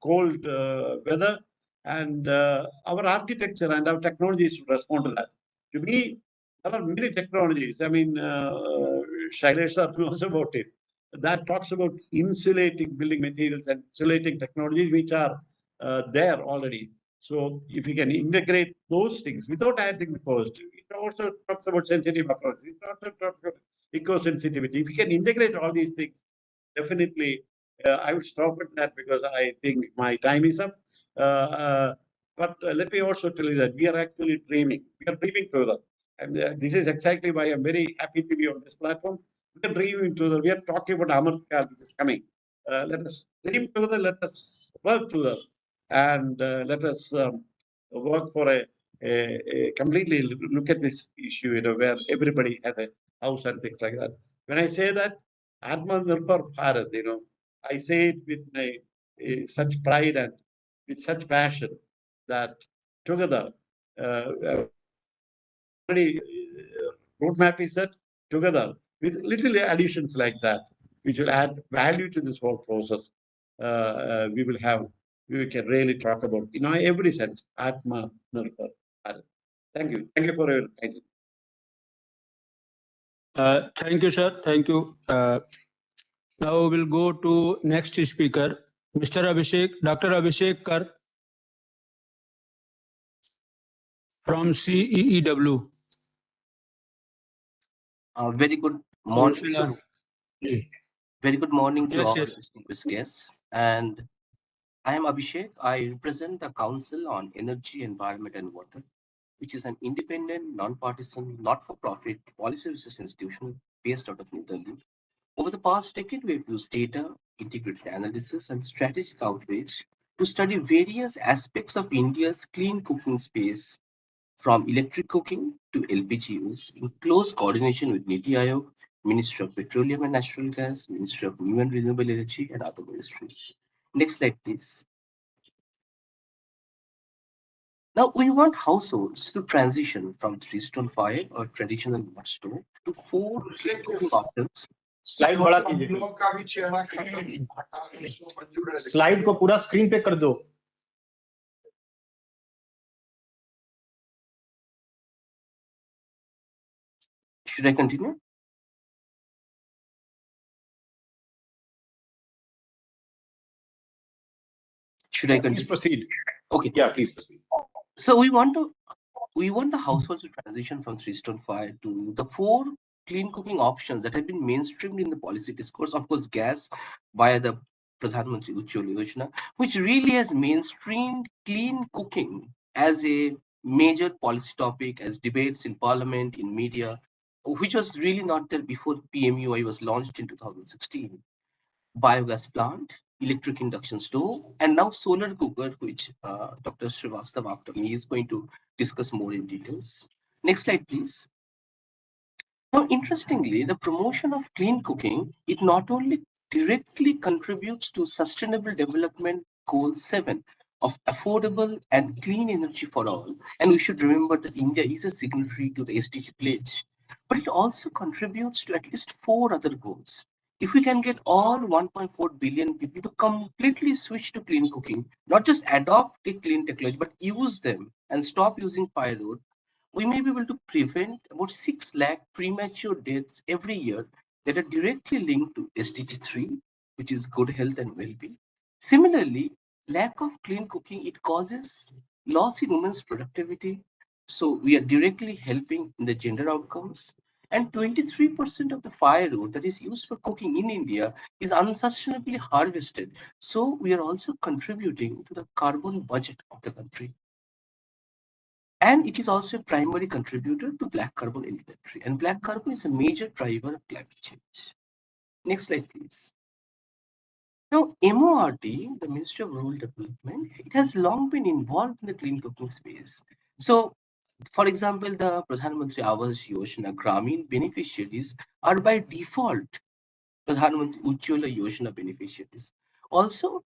cold weather, and our architecture and our technologies should respond to that. To me, there are many technologies. I mean, Shailesh sir knows about it. That talks about insulating building materials and insulating technologies which are there already. So if you can integrate those things without adding the cost, it also talks about sensitive approach. It also talks about eco-sensitivity. If you can integrate all these things, definitely I would stop at that because I think my time is up. But let me also tell you that we are actually dreaming. We are dreaming together. And this is exactly why I'm very happy to be on this platform. We are dreaming together. We are talking about Amrit Kaal, which is coming. Let us dream together. Let us work together. And let us work for a completely look at this issue, where everybody has a house and things like that. When I say that, Atmanirbhar Bharat, I say it with such pride and with such passion that together, already roadmap is set together with little additions like that, which will add value to this whole process. We can really talk about, in every sense, Atma Nirbhar Bharat. Thank you. Thank you for your attention. Thank you, sir. Thank you. Now we will go to next speaker, Mr. Abhishek, Dr. Abhishek Kar from CEEW. Very good morning. Councillor. Very good morning to Yes, all yes. distinguished guests. And I am Abhishek. I represent the Council on Energy, Environment and Water, which is an independent, non-partisan, not-for-profit policy research institution based out of New Delhi. Over the past decade, we have used data, integrated analysis, and strategic outreach to study various aspects of India's clean cooking space, from electric cooking to LPG use, in close coordination with NITI Aayog, Ministry of Petroleum and Natural Gas, Ministry of New and Renewable Energy, and other ministries. Next slide, please. Now, we want households to transition from three-stone fire or traditional mud stove to 4 cooking options. Slide बड़ा कीजिए, slide को पूरा screen पे कर दो. Should I continue? Should I continue? Please proceed. Okay. Yeah, please proceed. So we want the households to transition from three-stone fire to the 4 clean cooking options that have been mainstreamed in the policy discourse. Of course, gas via the Pradhan Mantri Ujjwala Yojana, which really has mainstreamed clean cooking as a major policy topic, as debates in parliament, in media, which was really not there before PMUI was launched in 2016. Biogas plant, electric induction stove, and now solar cooker, which Dr. Srivastav after me is going to discuss more in details. Next slide, please. Now, interestingly, the promotion of clean cooking, it not only directly contributes to Sustainable Development Goal 7 of affordable and clean energy for all, and we should remember that India is a signatory to the SDG pledge, but it also contributes to at least 4 other goals. If we can get all 1.4 billion people to completely switch to clean cooking, not just adopt a clean technology, but use them and stop using firewood, we may be able to prevent about 6 lakh premature deaths every year that are directly linked to SDG 3, which is good health and well-being. Similarly, lack of clean cooking, it causes loss in women's productivity. So we are directly helping in the gender outcomes. And 23% of the firewood that is used for cooking in India is unsustainably harvested. So we are also contributing to the carbon budget of the country. And it is also a primary contributor to black carbon inventory. And black carbon is a major driver of climate change. Next slide, please. Now, MORD, the Ministry of Rural Development, it has long been involved in the clean cooking space. So, for example, the Pradhan Mantri Awas Yojana Gramin beneficiaries are by default Pradhan Mantri Ujjwala Yojana beneficiaries. Also,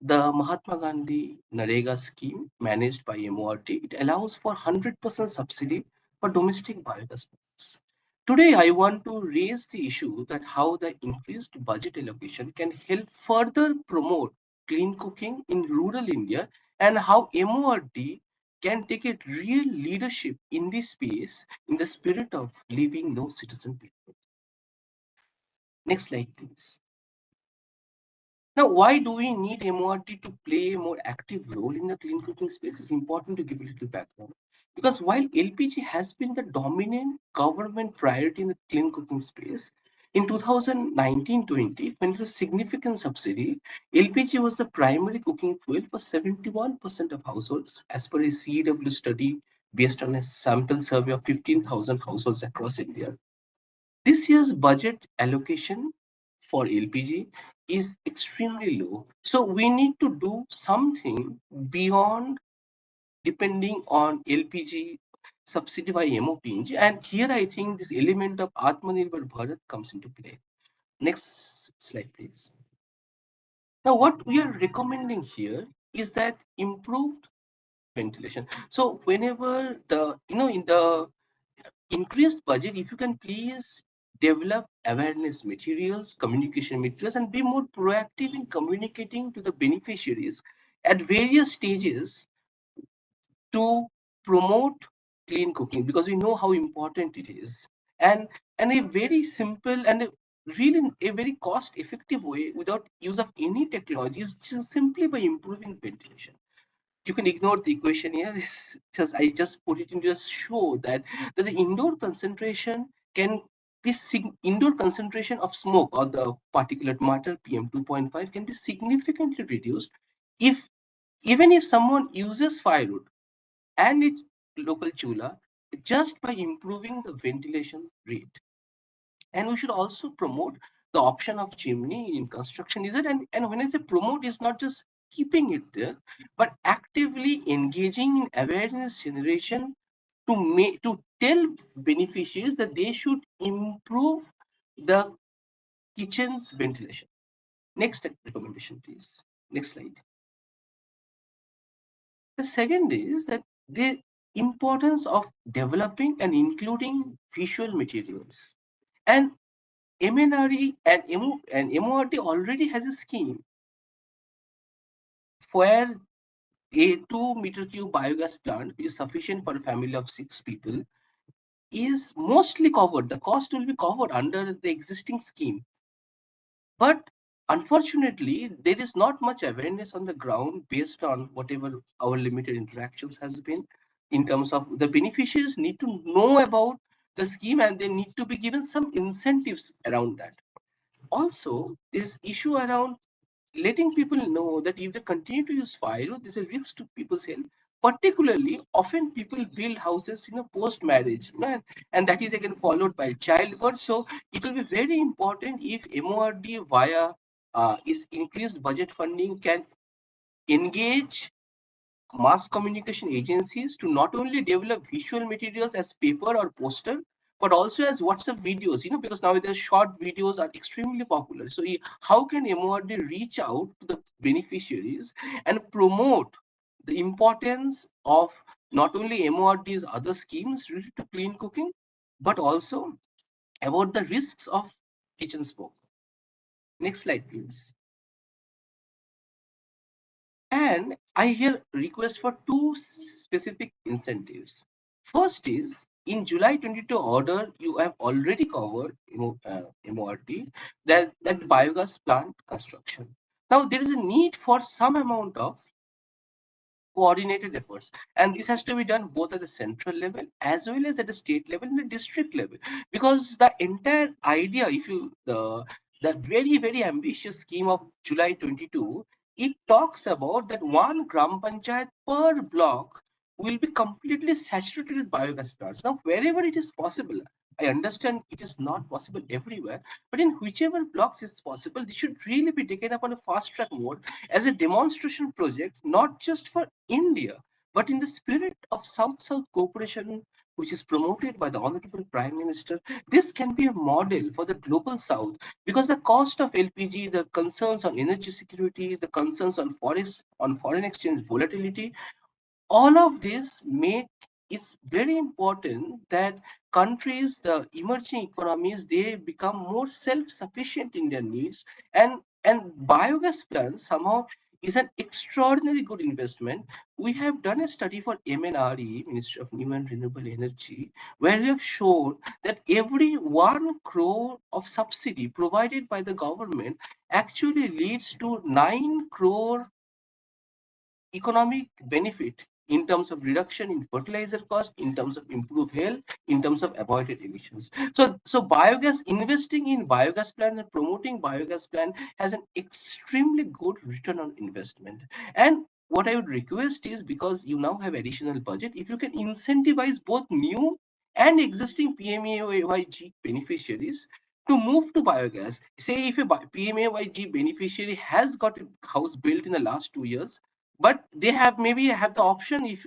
the Mahatma Gandhi Narega scheme managed by MORD, it allows for 100% subsidy for domestic biogas plants. Today, I want to raise the issue that how the increased budget allocation can help further promote clean cooking in rural India and how MORD can take a real leadership in this space in the spirit of leaving no citizen behind. Next slide, please. Now, why do we need MORT to play a more active role in the clean cooking space? It's important to give a little background. Because while LPG has been the dominant government priority in the clean cooking space, in 2019-20, when it was significant subsidy, LPG was the primary cooking fuel for 71% of households, as per a CEW study based on a sample survey of 15,000 households across India. This year's budget allocation for LPG is extremely low. So we need to do something beyond depending on LPG subsidy by MOPNG. And here I think this element of Atmanirbhar Bharat comes into play. Next slide, please. Now, what we are recommending here is that improved ventilation. So whenever in the increased budget, if you can please develop awareness materials, communication materials, and be more proactive in communicating to the beneficiaries at various stages to promote clean cooking, because we know how important it is. And a very simple and really a very cost effective way without use of any technology is just simply by improving ventilation. You can ignore the equation here. It's just I just put it in to just show that the indoor concentration can be indoor concentration of smoke or the particulate matter PM2.5 can be significantly reduced if even if someone uses firewood and its local chula just by improving the ventilation rate. And we should also promote the option of chimney in construction design. And when I say promote, is not just keeping it there, but actively engaging in awareness generation to tell beneficiaries that they should improve the kitchen's ventilation. Next recommendation, please. Next slide. The second is that the importance of developing and including visual materials. And MNRE and MORT already has a scheme where a 2-meter cube biogas plant, which is sufficient for a family of 6 people, is mostly covered. The cost will be covered under the existing scheme. But unfortunately, there is not much awareness on the ground based on whatever our limited interactions has been in terms of the beneficiaries need to know about the scheme and they need to be given some incentives around that. Also, this issue around letting people know that if they continue to use firewood, there's a risk to people's health. Particularly, often people build houses, post-marriage, and that is again followed by childbirth. So it will be very important if MORD via its increased budget funding can engage mass communication agencies to not only develop visual materials as paper or poster, but also as WhatsApp videos, because nowadays short videos are extremely popular. So how can MORD reach out to the beneficiaries and promote the importance of not only MORD's other schemes related to clean cooking, but also about the risks of kitchen smoke? Next slide, please. And I here request for 2 specific incentives. First is in July 22 order, you have already covered MORT, that biogas plant construction. Now there is a need for some amount of coordinated efforts, and this has to be done both at the central level as well as at the state level and the district level, because the entire idea, if you the very, very ambitious scheme of July 22, it talks about that one gram panchayat per block will be completely saturated with biogas plants. Now wherever it is possible, I understand it is not possible everywhere, but in whichever blocks it's possible, this should really be taken up on a fast track mode as a demonstration project, not just for India, but in the spirit of South-South cooperation, which is promoted by the Honorable Prime Minister. This can be a model for the global South, because the cost of LPG, the concerns on energy security, the concerns on foreign exchange volatility, all of this make it's very important that countries, the emerging economies, they become more self-sufficient in their needs, and biogas plants somehow is an extraordinary good investment. We have done a study for MNRE, Ministry of New and Renewable Energy, where we have shown that every 1 crore of subsidy provided by the government actually leads to 9 crore economic benefit in terms of reduction in fertilizer cost, in terms of improved health, in terms of avoided emissions. So biogas, investing in biogas plant and promoting biogas plant has an extremely good return on investment. And what I would request is, because you now have additional budget, if you can incentivize both new and existing PMAYG beneficiaries to move to biogas. Say if a PMAYG beneficiary has got a house built in the last 2 years, but they maybe have the option if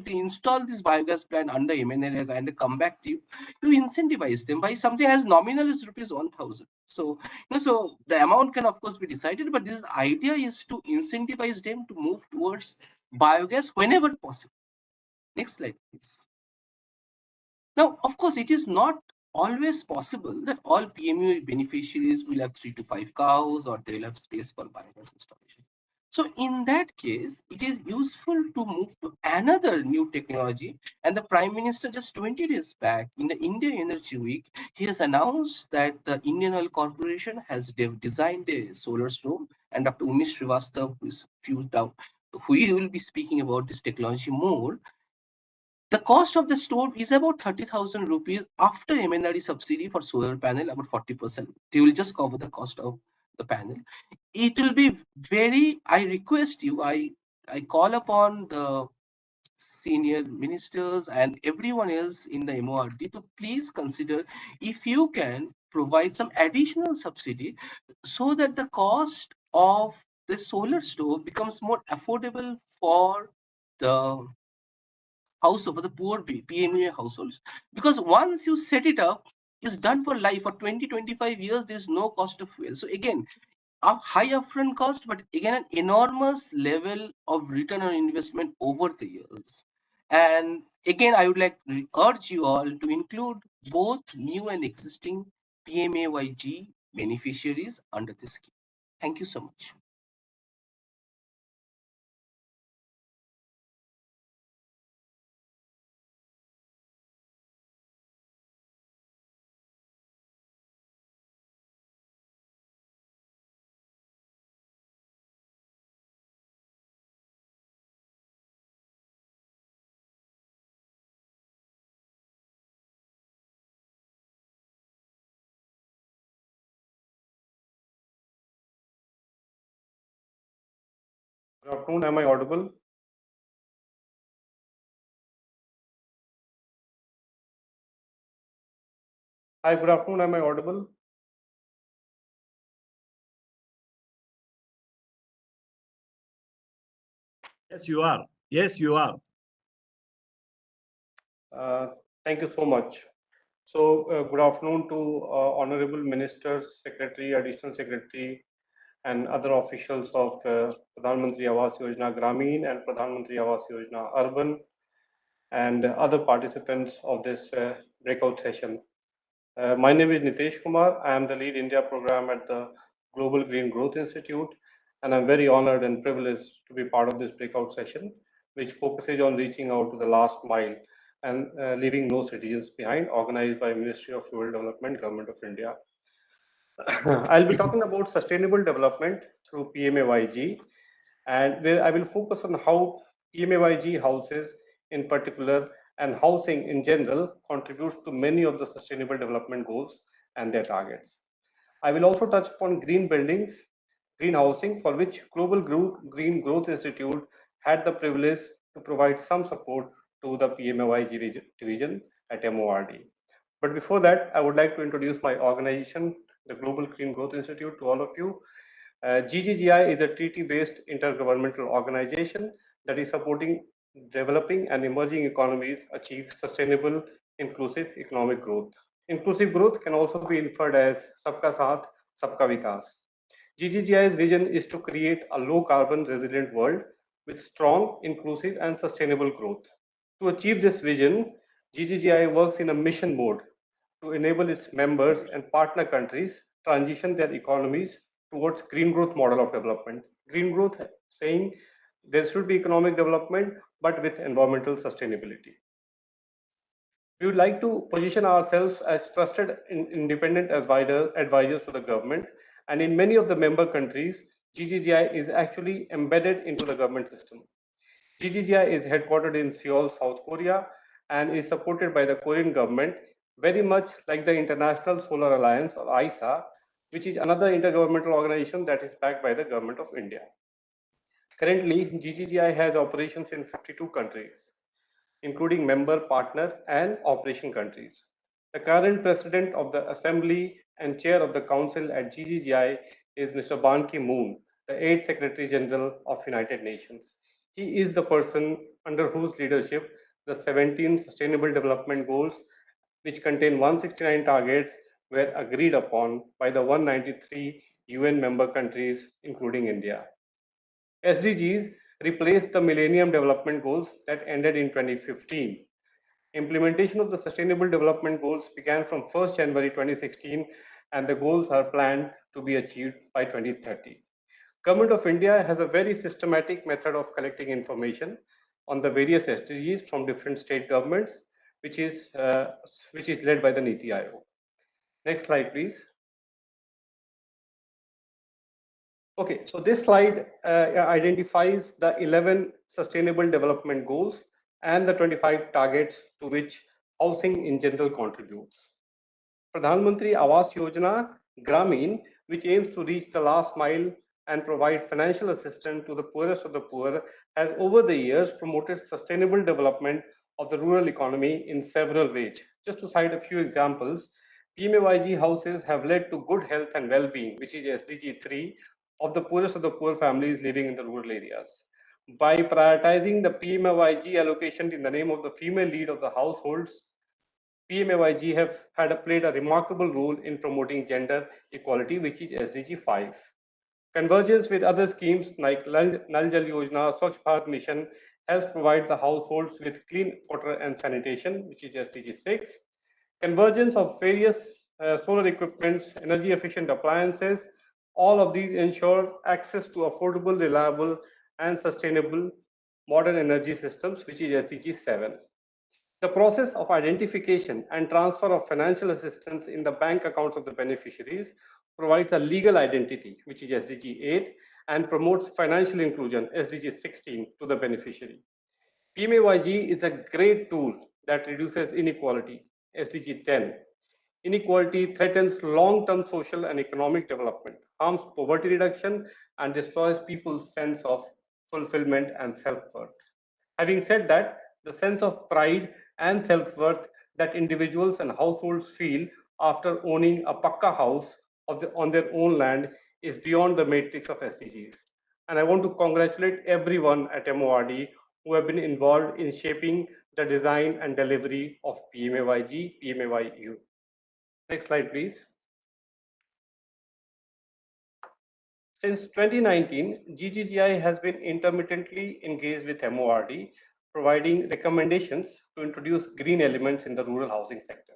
they install this biogas plant under MNREGA and they come back to you, you incentivize them by something as nominal as rupees 1,000. So so the amount can of course be decided, but this idea is to incentivize them to move towards biogas whenever possible. Next slide, please. Now, of course, it is not always possible that all PMU beneficiaries will have 3 to 5 cows or they'll have space for biogas installation. So in that case, it is useful to move to another new technology. And the Prime Minister just 20 days back in the India Energy Week, he has announced that the Indian Oil Corporation has designed a solar stove, and Dr. Umesh Srivastava, who will be speaking about this technology more. The cost of the stove is about 30,000 rupees after MNRE subsidy for solar panel, about 40%. They will just cover the cost of the panel. It will be I request you, I call upon the senior ministers and everyone else in the MORD to please consider if you can provide some additional subsidy so that the cost of the solar stove becomes more affordable for the for the poor PMA households. Because once you set it up, it's done for life. For 20-25 years, there's no cost of fuel. So again, a high upfront cost, but again, an enormous level of return on investment over the years. And again, I would like to urge you all to include both new and existing PMAYG beneficiaries under this scheme. Thank you so much. Good afternoon. Am I audible? Hi, good afternoon. Am I audible? Yes, you are. Yes, you are. Thank you so much. So, good afternoon to Honorable Ministers, Secretary, Additional Secretary, and other officials of Pradhan Mantri Awas Yojana Gramin and Pradhan Mantri Awas Yojana Urban, and other participants of this breakout session. My name is Nitesh Kumar. I am the lead India program at the Global Green Growth Institute, and I'm very honored and privileged to be part of this breakout session, which focuses on reaching out to the last mile and leaving no citizens behind, organized by Ministry of Rural Development, Government of India. I'll be talking about sustainable development through PMAYG, and where I will focus on how PMAYG houses in particular and housing in general contributes to many of the sustainable development goals and their targets. I will also touch upon green buildings, green housing, for which Global Green Growth Institute had the privilege to provide some support to the PMAYG division at MORD. But before that, I would like to introduce my organization, the Global Green Growth Institute, to all of you. GGGI is a treaty-based intergovernmental organization that is supporting developing and emerging economies achieve sustainable, inclusive economic growth. Inclusive growth can also be inferred as Sabka Saath, Sabka Vikas. GGGI's vision is to create a low-carbon resilient world with strong, inclusive, and sustainable growth. To achieve this vision, GGGI works in a mission mode to enable its members and partner countries transition their economies towards green growth model of development, green growth, saying there should be economic development, but with environmental sustainability. We would like to position ourselves as trusted independent advisors to the government. And in many of the member countries, GGGI is actually embedded into the government system. GGGI is headquartered in Seoul, South Korea, and is supported by the Korean government, very much like the International Solar Alliance, or ISA, which is another intergovernmental organization that is backed by the government of India. Currently, GGGI has operations in 52 countries, including member, partner, and operation countries. The current president of the Assembly and chair of the council at GGGI is Mr. Ban Ki-moon, the 8th Secretary General of United Nations. He is the person under whose leadership the 17 Sustainable Development Goals, which contain 169 targets, were agreed upon by the 193 UN member countries, including India. SDGs replaced the Millennium Development Goals that ended in 2015. Implementation of the Sustainable Development Goals began from 1st January 2016, and the goals are planned to be achieved by 2030. Government of India has a very systematic method of collecting information on the various SDGs from different state governments, which is led by the NITI Aayog. Next slide, please. Okay, so this slide identifies the 11 Sustainable Development Goals and the 25 targets to which housing in general contributes. Pradhan Mantri Awas Yojana Gramin, which aims to reach the last mile and provide financial assistance to the poorest of the poor, has over the years promoted sustainable development of the rural economy in several ways. Just to cite a few examples, PMAYG houses have led to good health and well-being, which is SDG 3, of the poorest of the poor families living in the rural areas. By prioritizing the PMAYG allocation in the name of the female lead of the households, PMAYG have played a remarkable role in promoting gender equality, which is SDG 5. Convergence with other schemes like Nal Jal Yojana, Swachh Bharat Mission helps provide the households with clean water and sanitation, which is SDG 6. Convergence of various solar equipments, energy efficient appliances, all of these ensure access to affordable, reliable, and sustainable modern energy systems, which is SDG 7. The process of identification and transfer of financial assistance in the bank accounts of the beneficiaries provides a legal identity, which is SDG 8, and promotes financial inclusion, SDG 16, to the beneficiary. PMAYG is a great tool that reduces inequality, SDG 10. Inequality threatens long-term social and economic development, harms poverty reduction, and destroys people's sense of fulfillment and self-worth. Having said that, the sense of pride and self-worth that individuals and households feel after owning a pakka house on their own land is beyond the matrix of SDGs. And I want to congratulate everyone at MORD who have been involved in shaping the design and delivery of PMAYG, PMAYU. Next slide, please. Since 2019, GGGI has been intermittently engaged with MORD, providing recommendations to introduce green elements in the rural housing sector.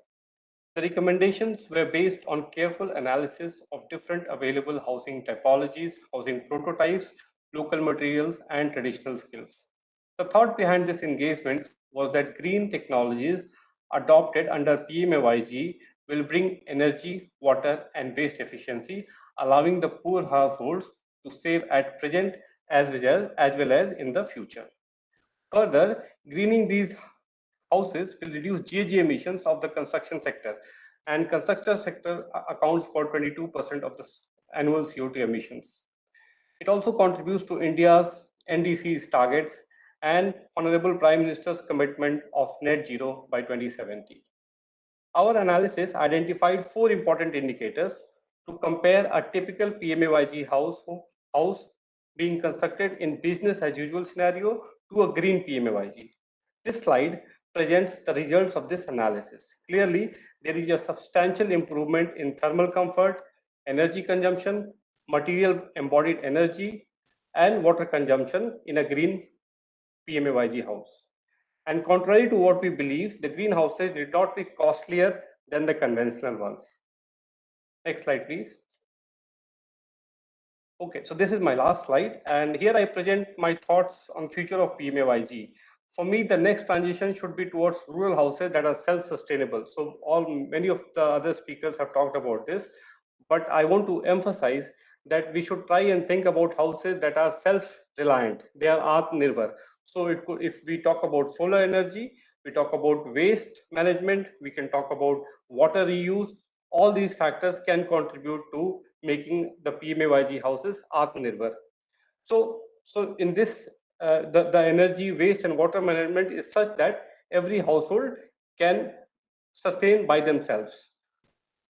The recommendations were based on careful analysis of different available housing typologies, housing prototypes, local materials, and traditional skills. The thought behind this engagement was that green technologies adopted under PMAYG will bring energy, water, and waste efficiency, allowing the poor households to save at present as well as in the future. Further, greening these houses will reduce GHG emissions of the construction sector, and construction sector accounts for 22% of the annual CO2 emissions. It also contributes to India's NDC's targets and Honorable Prime Minister's commitment of net zero by 2070. Our analysis identified 4 important indicators to compare a typical PMAYG house being constructed in business as usual scenario to a green PMAYG. This slide presents the results of this analysis. Clearly, there is a substantial improvement in thermal comfort, energy consumption, material embodied energy, and water consumption in a green PMAYG house. And contrary to what we believe, the greenhouses did not be costlier than the conventional ones. Next slide, please. Okay, so this is my last slide, and here I present my thoughts on future of PMAYG. For me, the next transition should be towards rural houses that are self-sustainable. So many of the other speakers have talked about this, but I want to emphasize that we should try and think about houses that are self-reliant. They are Atmanirbhar. So if we talk about solar energy, we talk about waste management, we can talk about water reuse. All these factors can contribute to making the PMAYG houses Atmanirbhar. So in this, the energy, waste and water management is such that every household can sustain by themselves.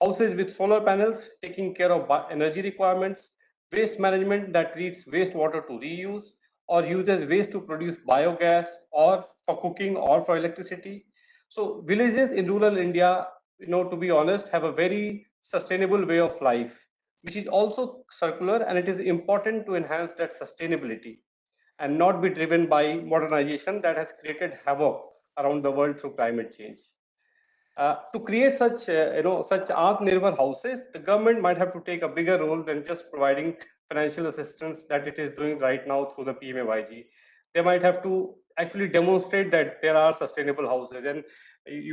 Houses with solar panels taking care of energy requirements, waste management that treats wastewater to reuse or uses waste to produce biogas or for cooking or for electricity. So villages in rural India, to be honest, have a very sustainable way of life, which is also circular, and it is important to enhance that sustainability and not be driven by modernization that has created havoc around the world through climate change. To create such Atmanirbhar houses, the government might have to take a bigger role than just providing financial assistance that it is doing right now through the PMAYG. They might have to actually demonstrate that there are sustainable houses, and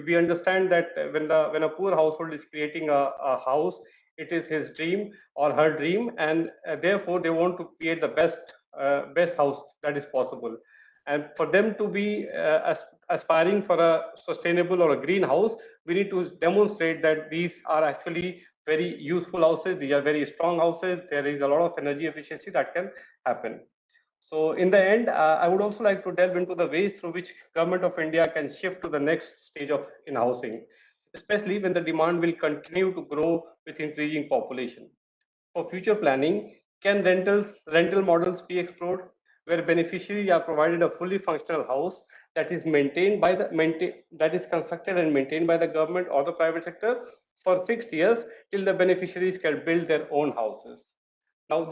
we understand that when a poor household is creating a house, it is his dream or her dream, and therefore they want to create the best house that is possible. And for them to be aspiring for a sustainable or a green house, we need to demonstrate that these are actually very useful houses. These are very strong houses. There is a lot of energy efficiency that can happen. So in the end, I would also like to delve into the ways through which Government of India can shift to the next stage of in housing, especially when the demand will continue to grow with increasing population. For future planning, can rental models be explored, where beneficiaries are provided a fully functional house that is that is constructed and maintained by the government or the private sector for fixed years till the beneficiaries can build their own houses. Now,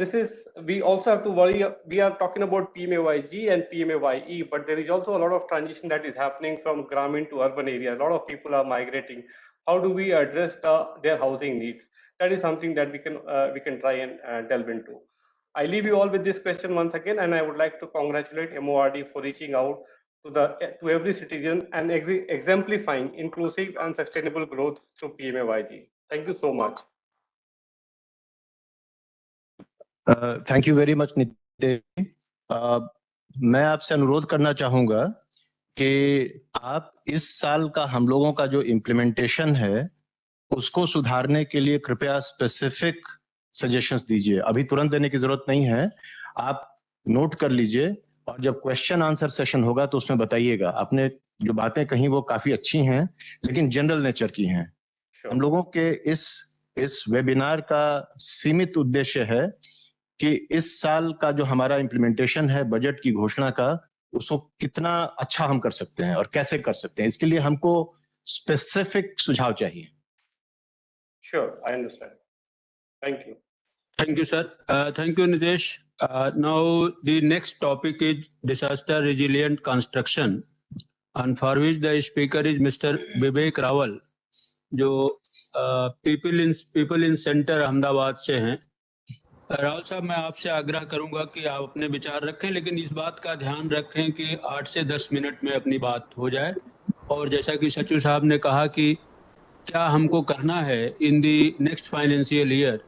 we also have to worry. We are talking about PMAYG and PMAYE, but there is also a lot of transition that is happening from Gramin to urban areas. A lot of people are migrating. How do we address their housing needs? That is something that we can try and delve into. I leave you all with this question once again, and I would like to congratulate MORD for reaching out to every citizen and exemplifying inclusive and sustainable growth through PMAYG. Thank you so much. Thank you very much Nitin. मैं आपसे अनुरोध करना चाहूंगा कि आप इस साल का हम लोगों का जो इम्प्लीमेंटेशन है उसको सुधारने के लिए कृपया स्पेसिफिक सजेशंस दीजिए। अभी तुरंत देने की जरूरत नहीं है, आप नोट कर लीजिए और जब क्वेश्चन आंसर सेशन होगा तो उसमें बताइएगा। आपने जो बातें कही वो काफी अच्छी हैं, लेकिन जनरल नेचर की हैं। हम लोगों के इस वेबिनार का सीमित उद्देश्य है कि इस साल का जो हमारा इम्प्लीमेंटेशन है बजट की घोषणा का, उसको कितना अच्छा हम कर सकते हैं और कैसे कर सकते हैं, इसके लिए हमको स्पेसिफिक सुझाव चाहिए। Sure, I understand. Thank you. Thank you, sir. Thank you, Nitesh. Now, the next topic is disaster resilient construction, and for which the speaker is Mr. Vivek Rawal, जो people in center अहमदाबाद से हैं। राहुल साहब, मैं आपसे आग्रह करूंगा कि आप अपने विचार रखें, लेकिन इस बात का ध्यान रखें कि 8 से 10 मिनट में अपनी बात हो जाए। और जैसा कि सचिव साहब ने कहा कि क्या हमको करना है in the next financial year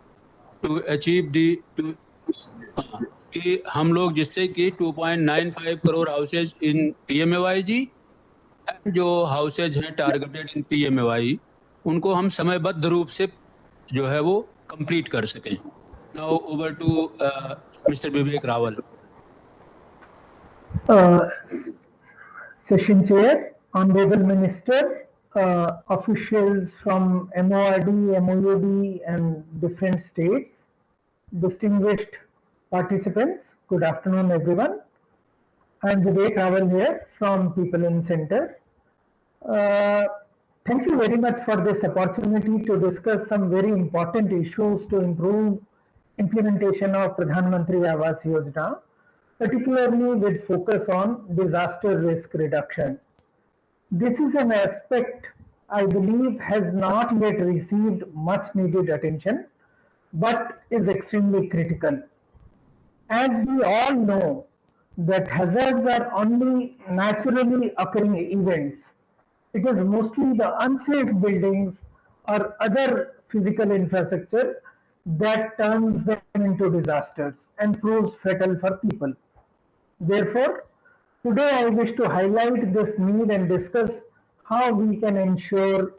to achieve कि हम लोग जिससे कि 2.95 करोड़ हाउसेज इन PMAYG जो हाउसेज हैं टारगेटेड इन PMAY, उनको हम समयबद्ध रूप से जो है वो कंप्लीट कर सकें। Now over to Mr. Vivek Rawal. Session Chair, Honorable Minister, officials from MORD, MOUD and different states, distinguished participants, good afternoon everyone. I am Vivek Rawal here from People in Center. Thank you very much for this opportunity to discuss some very important issues to improve implementation of Pradhan Mantri Awas Yojana, particularly with focus on disaster risk reduction. This is an aspect I believe has not yet received much needed attention, but is extremely critical. As we all know, that hazards are only naturally occurring events. It is mostly the unsafe buildings or other physical infrastructure that turns them into disasters and proves fatal for people. Therefore, today I wish to highlight this need and discuss how we can ensure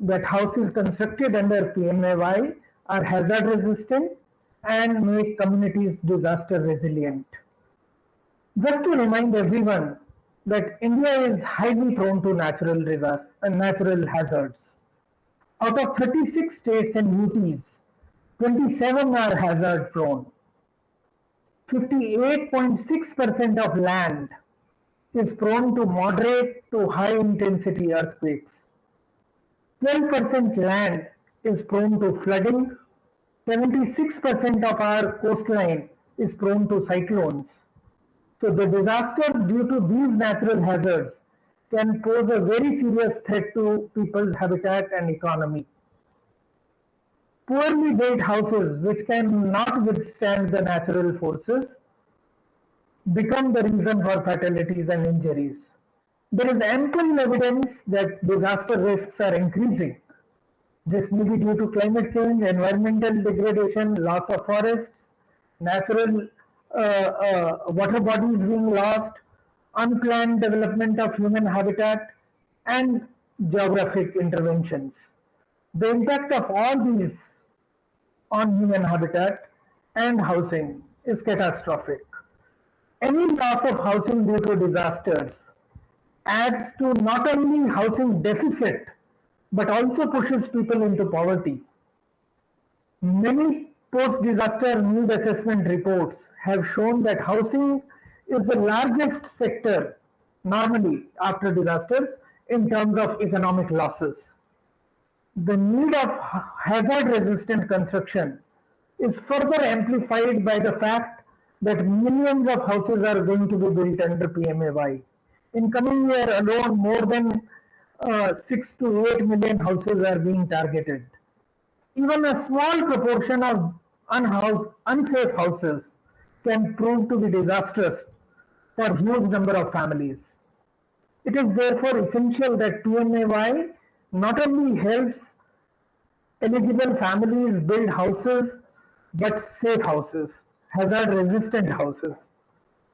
that houses constructed under PMAY are hazard resistant and make communities disaster resilient. Just to remind everyone that India is highly prone to natural hazards. Out of 36 states and UTs, 27 are hazard prone. 58.6% of land is prone to moderate to high intensity earthquakes. 12% land is prone to flooding. 76% of our coastline is prone to cyclones. So the disasters due to these natural hazards can pose a very serious threat to people's habitat and economy. Poorly built houses which cannot withstand the natural forces become the reason for fatalities and injuries. There is ample evidence that disaster risks are increasing. This may be due to climate change, environmental degradation, loss of forests, natural water bodies being lost, unplanned development of human habitat, and geographic interventions. The impact of all these on human habitat and housing is catastrophic. Any loss of housing due to disasters adds to not only housing deficit, but also pushes people into poverty. Many post-disaster need assessment reports have shown that housing is the largest sector normally after disasters in terms of economic losses. The need of hazard-resistant construction is further amplified by the fact that millions of houses are going to be built under PMAY. In coming year alone, more than 6 to 8 million houses are being targeted. Even a small proportion of unsafe houses can prove to be disastrous for huge number of families. It is therefore essential that PMAY not only helps eligible families build houses, but safe houses, hazard-resistant houses.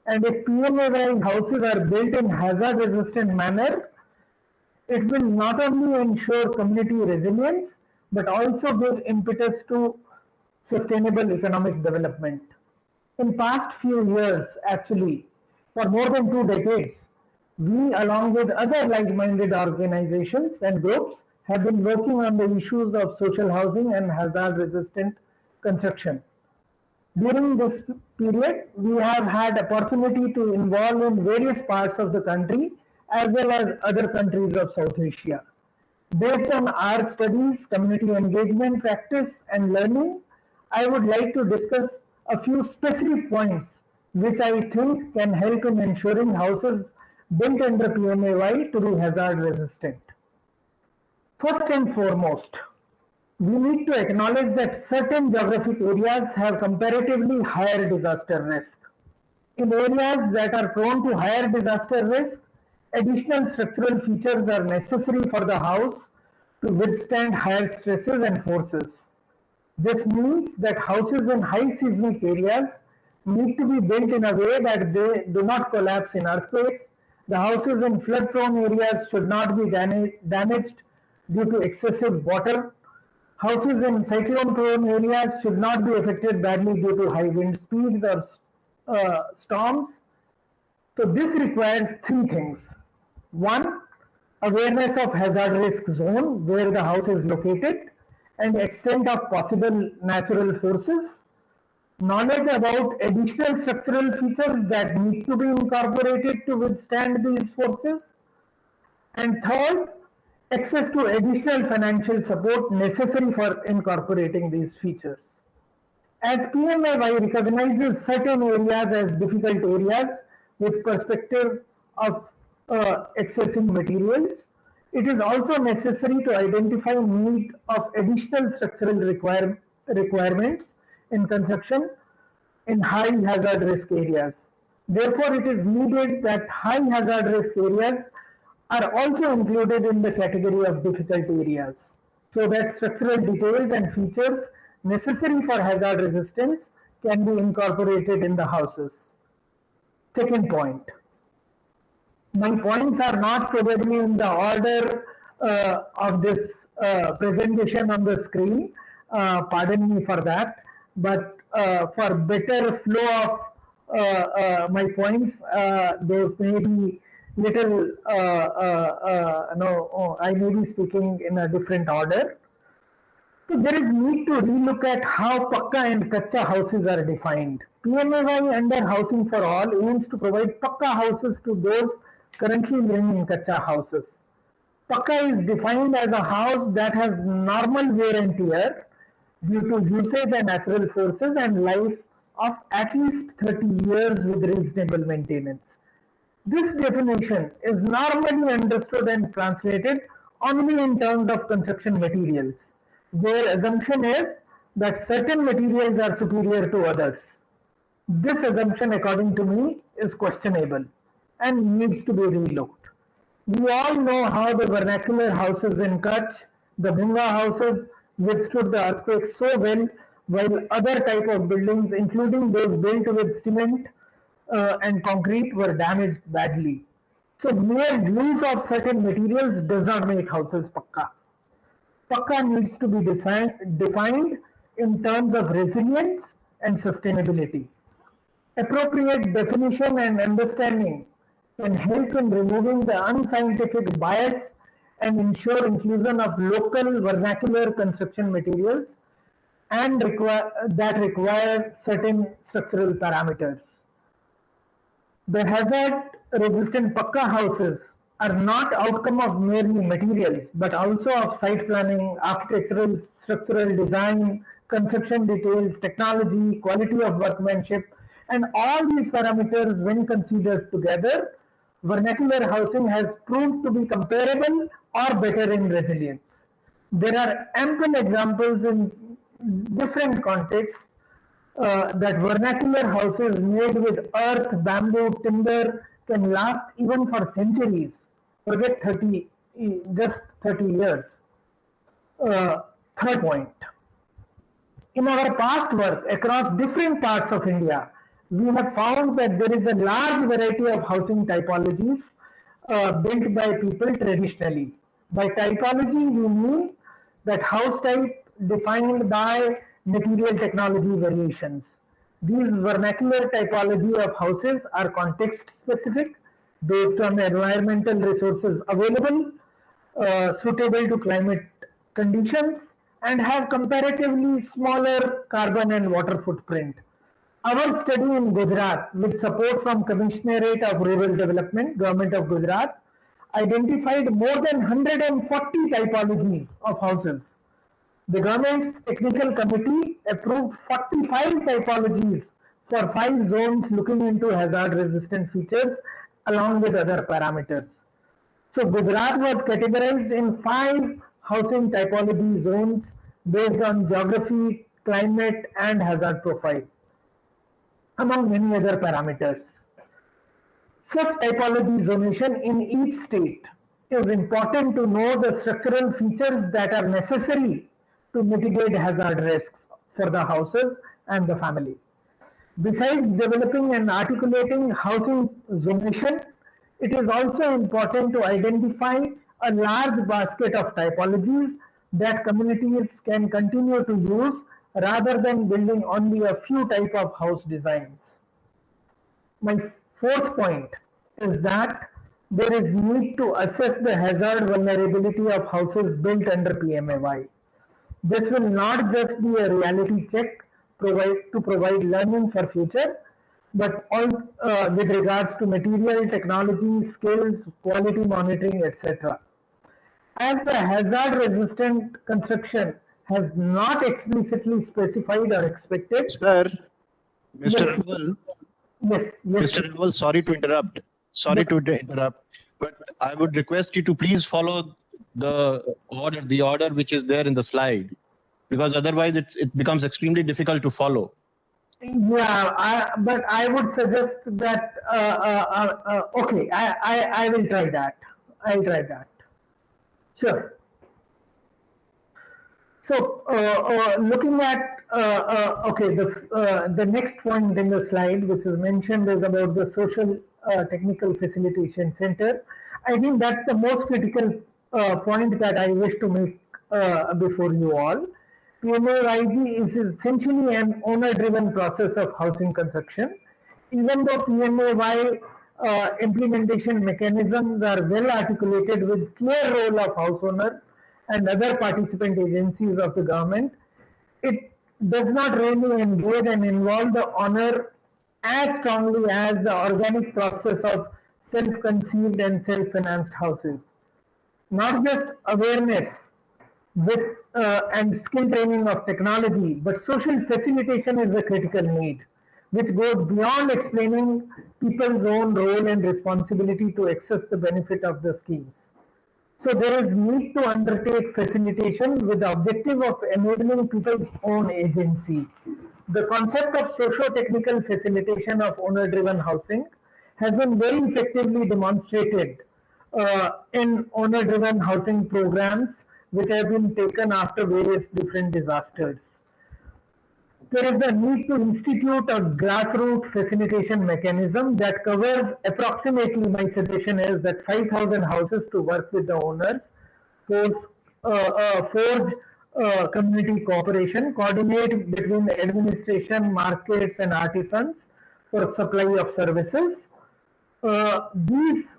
And if PMAY houses are built in hazard-resistant manner, it will not only ensure community resilience, but also give impetus to sustainable economic development. In past few years, actually, for more than 2 decades, we, along with other like-minded organizations and groups, have been working on the issues of social housing and hazard-resistant construction. During this period, we have had opportunity to involve in various parts of the country as well as other countries of South Asia. Based on our studies, community engagement, practice, and learning, I would like to discuss a few specific points which I think can help in ensuring houses built under PMAY to be hazard resistant. First and foremost, we need to acknowledge that certain geographic areas have comparatively higher disaster risk. In areas that are prone to higher disaster risk, additional structural features are necessary for the house to withstand higher stresses and forces. This means that houses in high seismic areas need to be built in a way that they do not collapse in earthquakes. The houses in flood-prone areas should not be damaged due to excessive water. Houses in cyclone-prone areas should not be affected badly due to high wind speeds or storms. So this requires 3 things. 1, awareness of hazard risk zone where the house is located and extent of possible natural forces. Knowledge about additional structural features that need to be incorporated to withstand these forces. And third, access to additional financial support necessary for incorporating these features. As PMAY recognizes certain areas as difficult areas with perspective of accessing materials, it is also necessary to identify need of additional structural requirements in construction in high hazard risk areas. Therefore, it is needed that high hazard risk areas are also included in the category of difficult areas, so that structural details and features necessary for hazard resistance can be incorporated in the houses. Second point. My points are not probably in the order of this presentation on the screen. Pardon me for that, but for better flow of my points, those may be little, I may be speaking in a different order. So there is need to relook at how Pakka and Kacha houses are defined. PMAY under Housing for All aims to provide Pakka houses to those currently living in Kacha houses. Pakka is defined as a house that has normal wear and tear due to usage and natural forces and life of at least 30 years with reasonable maintenance. This definition is normally understood and translated only in terms of construction materials, where assumption is that certain materials are superior to others. This assumption, according to me, is questionable and needs to be relooked. We all know how the vernacular houses in Kutch, the Bhunga houses, withstood the earthquake so well, while other type of buildings, including those built with cement and concrete, were damaged badly. So mere use of certain materials does not make houses Pakka. Pakka needs to be defined in terms of resilience and sustainability. Appropriate definition and understanding can help in removing the unscientific bias and ensure inclusion of local vernacular construction materials and that require certain structural parameters. The hazard-resistant Pakka houses are not outcome of merely materials, but also of site planning, architectural, structural design, construction details, technology, quality of workmanship, and all these parameters, when considered together, vernacular housing has proved to be comparable or better in resilience. There are ample examples in different contexts that vernacular houses made with earth, bamboo, timber can last even for centuries, forget 30, just 30 years. Third point. In our past work across different parts of India, we have found that there is a large variety of housing typologies built by people traditionally. By typology, we mean that house type defined by material technology variations. These vernacular typology of houses are context specific, based on the environmental resources available, suitable to climate conditions, and have comparatively smaller carbon and water footprint. Our study in Gujarat, with support from Commissionerate of Rural Development, Government of Gujarat, identified more than 140 typologies of houses. The government's technical committee approved 45 typologies for 5 zones looking into hazard-resistant features along with other parameters. So Gujarat was categorized in 5 housing typology zones based on geography, climate, and hazard profile, among many other parameters. Such typology zonation in each state is important to know the structural features that are necessary to mitigate hazard risks for the houses and the family. Besides developing and articulating housing zonation, it is also important to identify a large basket of typologies that communities can continue to use rather than building only a few type of house designs. My fourth point is that there is need to assess the hazard vulnerability of houses built under PMAY. This will not just be a reality check to provide learning for future, but all with regards to material, technology, skills, quality monitoring, etc. As the hazard-resistant construction has not explicitly specified or expected. Sir, Mr. Yes. Raval, Yes, Mr. Raval, sorry to interrupt. But I would request you to please follow the order which is there in the slide, because otherwise it becomes extremely difficult to follow. Yeah, but I would suggest that, okay, I will try that. I'll try that. Sure. So, looking at, okay, the next point in the slide, which is mentioned, is about the Social Technical Facilitation Center. I think that's the most critical point that I wish to make before you all. PMAYG is essentially an owner-driven process of housing construction. Even though PMAY implementation mechanisms are well articulated with clear role of house owner and other participant agencies of the government, it does not really engage and involve the owner as strongly as the organic process of self-conceived and self-financed houses. Not just awareness with and skill training of technology, but social facilitation is a critical need, which goes beyond explaining people's own role and responsibility to access the benefit of the schemes. So there is need to undertake facilitation with the objective of enabling people's own agency. The concept of socio-technical facilitation of owner-driven housing has been very effectively demonstrated in owner-driven housing programs which have been taken after various different disasters. There is a need to institute a grassroots facilitation mechanism that covers approximately, my suggestion is that 5,000 houses to work with the owners, forge community cooperation, coordinate between the administration, markets and artisans for supply of services. These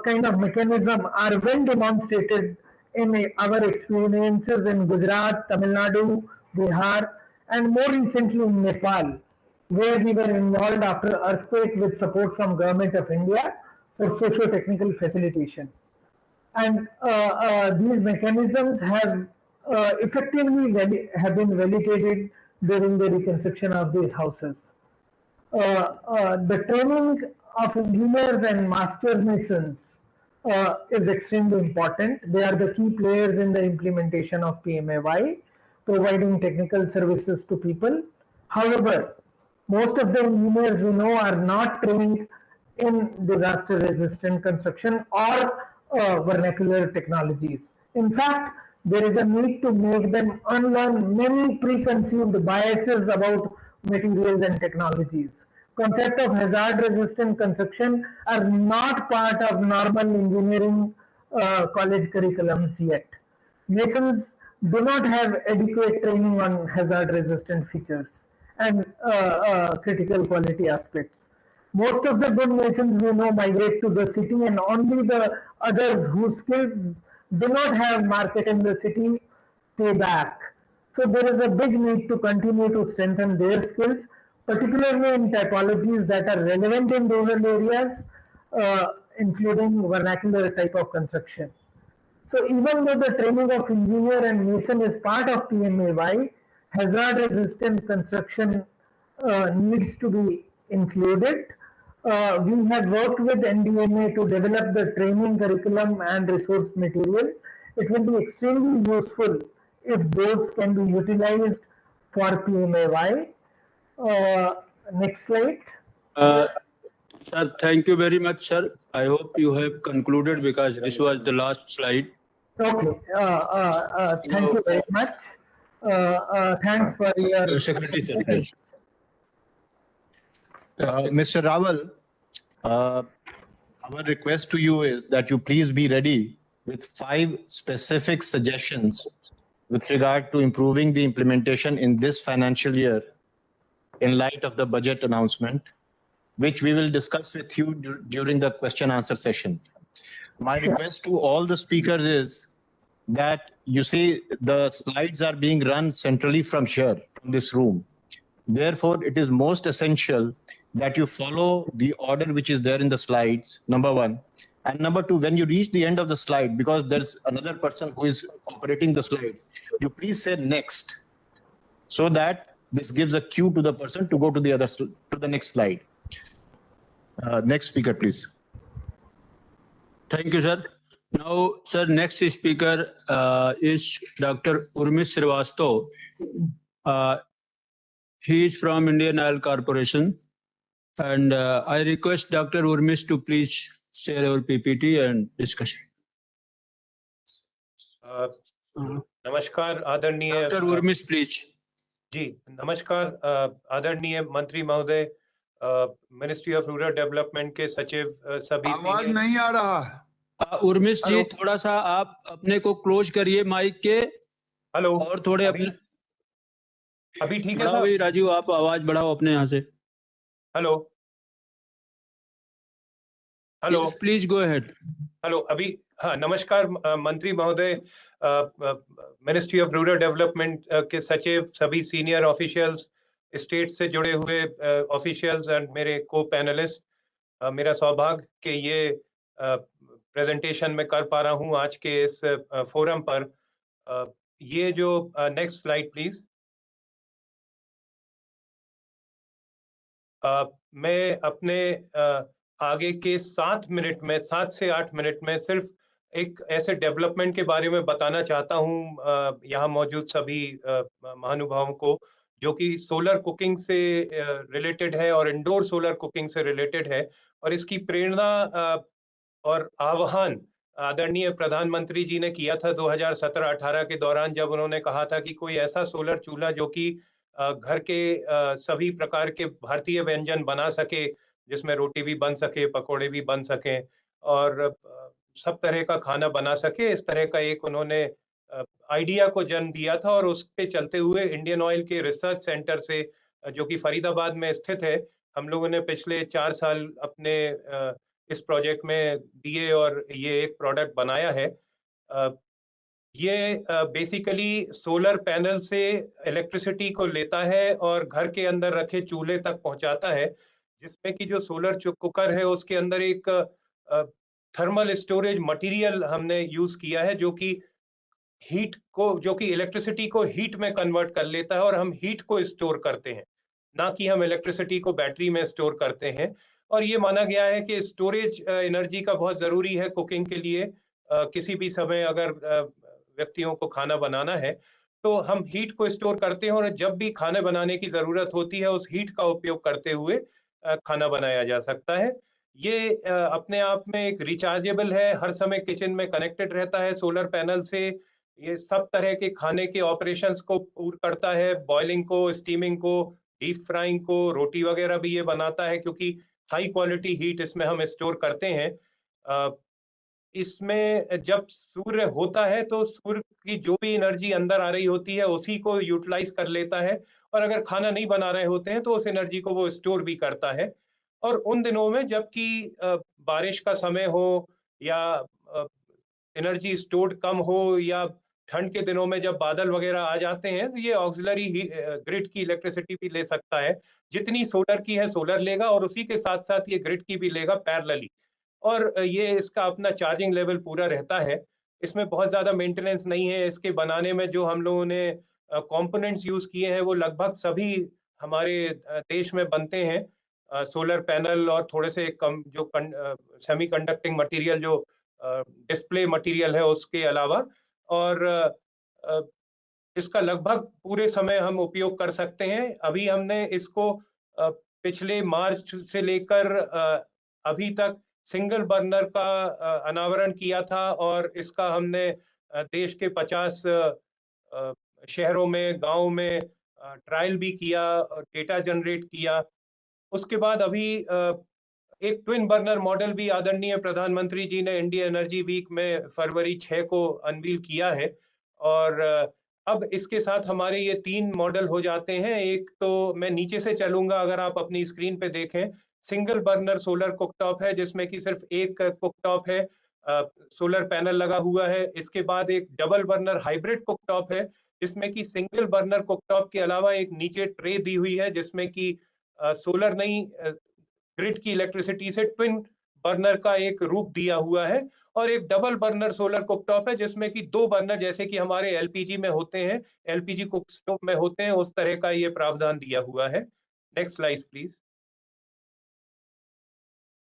kind of mechanisms are well demonstrated in our experiences in Gujarat, Tamil Nadu, Bihar, and more recently in Nepal, where we were involved after earthquake with support from Government of India for socio-technical facilitation. And these mechanisms have effectively been validated during the reconstruction of these houses. The training of engineers and master masons is extremely important. They are the key players in the implementation of PMAY, providing technical services to people. However, most of the engineers we know are not trained in disaster-resistant construction or vernacular technologies. In fact, there is a need to make them unlearn many preconceived biases about materials and technologies. Concept of hazard-resistant construction are not part of normal engineering college curriculums yet. Masons do not have adequate training on hazard-resistant features and critical quality aspects. Most of the good masons we know migrate to the city, and only the others whose skills do not have market in the city stay back. So there is a big need to continue to strengthen their skills, particularly in typologies that are relevant in rural areas, including vernacular type of construction. So even though the training of engineer and mason is part of PMAY, hazard-resistant construction needs to be included. We have worked with NDMA to develop the training curriculum and resource material. It will be extremely useful if those can be utilized for PMAY. Next slide. Sir, thank you very much, sir. I hope you have concluded because this was the last slide. Okay. Thank you very much. Thanks for your Secretary, sir, please. Mr. Rawal, our request to you is that you please be ready with 5 specific suggestions with regard to improving the implementation in this financial year in light of the budget announcement, which we will discuss with you during the question answer session. My request to all the speakers is that you see the slides are being run centrally from here, from this room. Therefore, it is most essential that you follow the order which is there in the slides, number 1. And number 2, when you reach the end of the slide, because there's another person who is operating the slides, you please say next, so that this gives a cue to the person to go to the next slide. Next speaker, please. Thank you, sir. Now, sir, next speaker is Dr. Urmit Srivastava. He is from Indian Oil Corporation. And I request Dr. Urmish to please share our PPT and discussion. नमस्कार आदरणीय Dr. Urmish, please. जी नमस्कार आदरणीय मंत्री महोदय, ministry of rural development के सचिव, सभी आवाज नहीं आ रहा। उर्मिश जी, थोड़ा सा आप अपने को क्लोज करिए माइक के। हेलो, और थोड़े अभी ठीक है बढ़ाओ साहब? भाई राजीव, आप आवाज बढ़ाओ अपने यहाँ से। Hello hello please go ahead. Hello, अभी हाँ, नमस्कार मंत्री महोदय, मिनिस्ट्री ऑफ रूरल डेवलपमेंट के सचिव, सभी सीनियर ऑफिशियल्स, स्टेट से जुड़े हुए ऑफिशियल्स एंड मेरे को पैनलिस्ट, मेरा सौभाग्य कि ये प्रेजेंटेशन में कर पा रहा हूँ आज के इस फोरम पर। ये जो नेक्स्ट स्लाइड प्लीज। मैं अपने आगे के 7 से 8 मिनट में सिर्फ एक ऐसे डेवलपमेंट के बारे में बताना चाहता हूँ यहाँ मौजूद सभी महानुभावों को, जो कि सोलर कुकिंग से रिलेटेड है और इंडोर सोलर कुकिंग से रिलेटेड है। और इसकी प्रेरणा और आह्वान आदरणीय प्रधानमंत्री जी ने किया था 2017-18 के दौरान, जब उन्होंने कहा था कि कोई ऐसा सोलर चूल्हा जो कि घर के सभी प्रकार के भारतीय व्यंजन बना सके, जिसमें रोटी भी बन सके, पकोड़े भी बन सकें और सब तरह का खाना बना सके, इस तरह का एक उन्होंने आइडिया को जन्म दिया था। और उस पे चलते हुए इंडियन ऑयल के रिसर्च सेंटर से, जो कि फरीदाबाद में स्थित है, हम लोगों ने पिछले 4 साल अपने इस प्रोजेक्ट में दिए और ये एक प्रोडक्ट बनाया है। ये बेसिकली सोलर पैनल से इलेक्ट्रिसिटी को लेता है और घर के अंदर रखे चूल्हे तक पहुंचाता है, जिसमें कि जो सोलर कुकर है उसके अंदर एक थर्मल स्टोरेज मटेरियल हमने यूज किया है, जो कि इलेक्ट्रिसिटी को हीट में कन्वर्ट कर लेता है और हम हीट को स्टोर करते हैं, ना कि हम इलेक्ट्रिसिटी को बैटरी में स्टोर करते हैं। और ये माना गया है कि स्टोरेज एनर्जी का बहुत जरूरी है कुकिंग के लिए। किसी भी समय अगर व्यक्तियों को खाना बनाना है तो हम हीट को स्टोर करते हैं और जब भी खाने बनाने की जरूरत होती है उस हीट का उपयोग करते हुए खाना बनाया जा सकता है। ये अपने आप में एक रिचार्जेबल है, हर समय किचन में कनेक्टेड रहता है सोलर पैनल से। ये सब तरह के खाने के ऑपरेशंस को पूरा करता है, बॉइलिंग को, स्टीमिंग को, डीप फ्राइंग को, रोटी वगैरह भी ये बनाता है, क्योंकि हाई क्वालिटी हीट इसमें हम स्टोर करते हैं। इसमें जब सूर्य होता है तो सूर्य की जो भी एनर्जी अंदर आ रही होती है उसी को यूटिलाइज कर लेता है, और अगर खाना नहीं बना रहे होते हैं तो उस एनर्जी को वो स्टोर भी करता है। और उन दिनों में जबकि बारिश का समय हो या एनर्जी स्टोर्ड कम हो या ठंड के दिनों में जब बादल वगैरह आ जाते हैं, तो ये ऑक्सिलरी ग्रिड की इलेक्ट्रिसिटी भी ले सकता है। जितनी सोलर की है सोलर लेगा और उसी के साथ साथ ये ग्रिड की भी लेगा पैरेलली, और ये इसका अपना चार्जिंग लेवल पूरा रहता है। इसमें बहुत ज्यादा मेंटेनेंस नहीं है। इसके बनाने में जो हम लोगों ने कंपोनेंट्स यूज किए हैं वो लगभग सभी हमारे देश में बनते हैं। सोलर पैनल और थोड़े से कम जो सेमी कंडक्टिंग मटीरियल, जो डिस्प्ले मटेरियल है उसके अलावा, और इसका लगभग पूरे समय हम उपयोग कर सकते हैं। अभी हमने इसको पिछले मार्च से लेकर अभी तक सिंगल बर्नर का अनावरण किया था, और इसका हमने देश के 50 शहरों में, गांव में ट्रायल भी किया और डेटा जनरेट किया। उसके बाद अभी एक ट्विन बर्नर मॉडल भी आदरणीय प्रधानमंत्री जी ने इंडिया एनर्जी वीक में फरवरी 6 को अनवील किया है। और अब इसके साथ हमारे ये 3 मॉडल हो जाते हैं। एक तो मैं नीचे से चलूंगा, अगर आप अपनी स्क्रीन पे देखें, सिंगल बर्नर सोलर कुकटॉप है, जिसमें कि सिर्फ एक कुकटॉप है, सोलर पैनल लगा हुआ है। इसके बाद एक डबल बर्नर हाइब्रिड कुकटॉप है, जिसमें कि सिंगल बर्नर कुकटॉप के अलावा एक नीचे ट्रे दी हुई है, जिसमें कि सोलर नहीं ग्रिड की इलेक्ट्रिसिटी से ट्विन बर्नर का एक रूप दिया हुआ है। और एक डबल बर्नर सोलर कुकटॉप है, जिसमें कि 2 बर्नर, जैसे कि हमारे एलपीजी में होते हैं, एलपीजी कुक स्टोव में होते हैं, उस तरह का ये प्रावधान दिया हुआ है। Next slide please.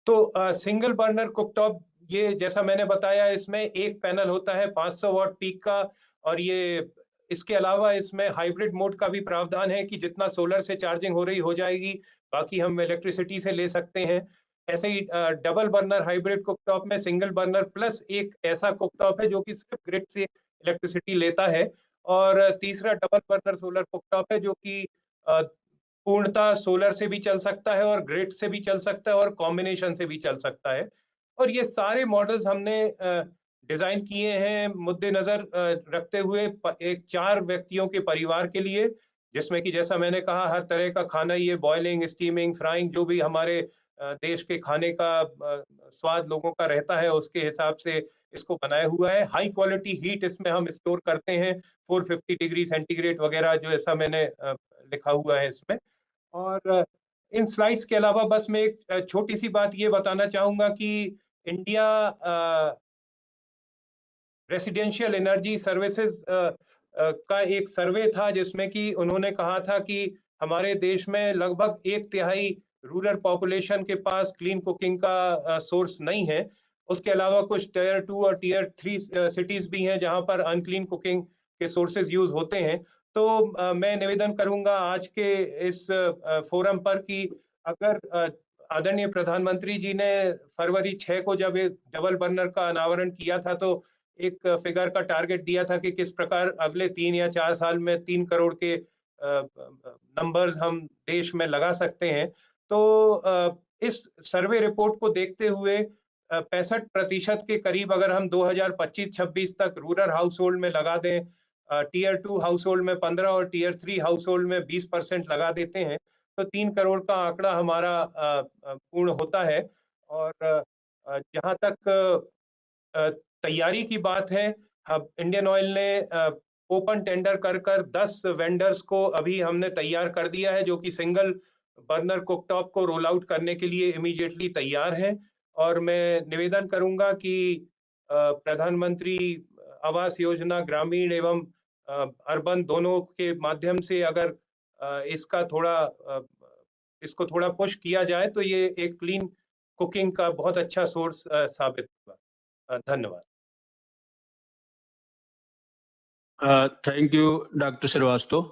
तो सिंगल बर्नर कुकटॉप, ये जैसा मैंने बताया, इसमें एक पैनल होता है 500 वाट पीक का, और ये इसके अलावा इसमें हाइब्रिड मोड का भी प्रावधान है कि जितना सोलर से चार्जिंग हो रही हो जाएगी, बाकी हम इलेक्ट्रिसिटी से ले सकते हैं। ऐसे ही डबल बर्नर हाइब्रिड कुकटॉप में सिंगल बर्नर प्लस एक ऐसा कुकटॉप है जो कि सिर्फ ग्रिड से इलेक्ट्रिसिटी लेता है, और तीसरा डबल बर्नर सोलर कुकटॉप है जो कि पूर्णतः सोलर से भी चल सकता है और ग्रिड से भी चल सकता है और कॉम्बिनेशन से भी चल सकता है। और ये सारे मॉडल्स हमने डिजाइन किए हैं मुद्देनजर रखते हुए एक 4 व्यक्तियों के परिवार के लिए, जिसमें कि जैसा मैंने कहा हर तरह का खाना, ये बॉइलिंग, स्टीमिंग, फ्राइंग, जो भी हमारे देश के खाने का स्वाद लोगों का रहता है उसके हिसाब से इसको बनाया हुआ है। हाई क्वालिटी हीट इसमें हम स्टोर करते हैं, 450 डिग्री सेंटीग्रेड वगैरह, जो ऐसा मैंने लिखा हुआ है इसमें। और इन स्लाइड्स के अलावा बस मैं एक छोटी सी बात ये बताना चाहूंगा कि इंडिया रेसिडेंशियल एनर्जी सर्विसेज का एक सर्वे था जिसमें कि उन्होंने कहा था कि हमारे देश में लगभग 1/3 रूरल पॉपुलेशन के पास क्लीन कुकिंग का सोर्स नहीं है। उसके अलावा कुछ टियर 2 और टियर 3 सिटीज भी हैं जहां पर अनक्लीन कुकिंग के सोर्सेज यूज होते हैं। तो मैं निवेदन करूंगा आज के इस फोरम पर कि अगर आदरणीय प्रधानमंत्री जी ने फरवरी 6 को जब डबल बर्नर का अनावरण किया था तो एक फिगर का टारगेट दिया था कि किस प्रकार अगले 3 या 4 साल में 3 करोड़ के नंबर्स हम देश में लगा सकते हैं। तो इस सर्वे रिपोर्ट को देखते हुए 65% के करीब अगर हम 2025-26 तक रूरल हाउस होल्ड में लगा दें, टियर 2 हाउस होल्ड में 15 और टियर 3 हाउस होल्ड में 20% लगा देते हैं, तो 3 करोड़ का आंकड़ा हमारा पूर्ण होता है। और जहां तक तैयारी की बात है, इंडियन ऑयल ने ओपन टेंडर कर 10 वेंडर्स को अभी हमने तैयार कर दिया है जो कि सिंगल बर्नर कुकटॉप को रोल आउट करने के लिए इमीडिएटली तैयार है। और मैं निवेदन करूंगा कि प्रधानमंत्री आवास योजना ग्रामीण एवं अर्बन दोनों के माध्यम से अगर इसको थोड़ा पुश किया जाए तो ये एक क्लीन कुकिंग का बहुत अच्छा सोर्स साबित होगा। धन्यवाद। Thank you doctor Srivastava.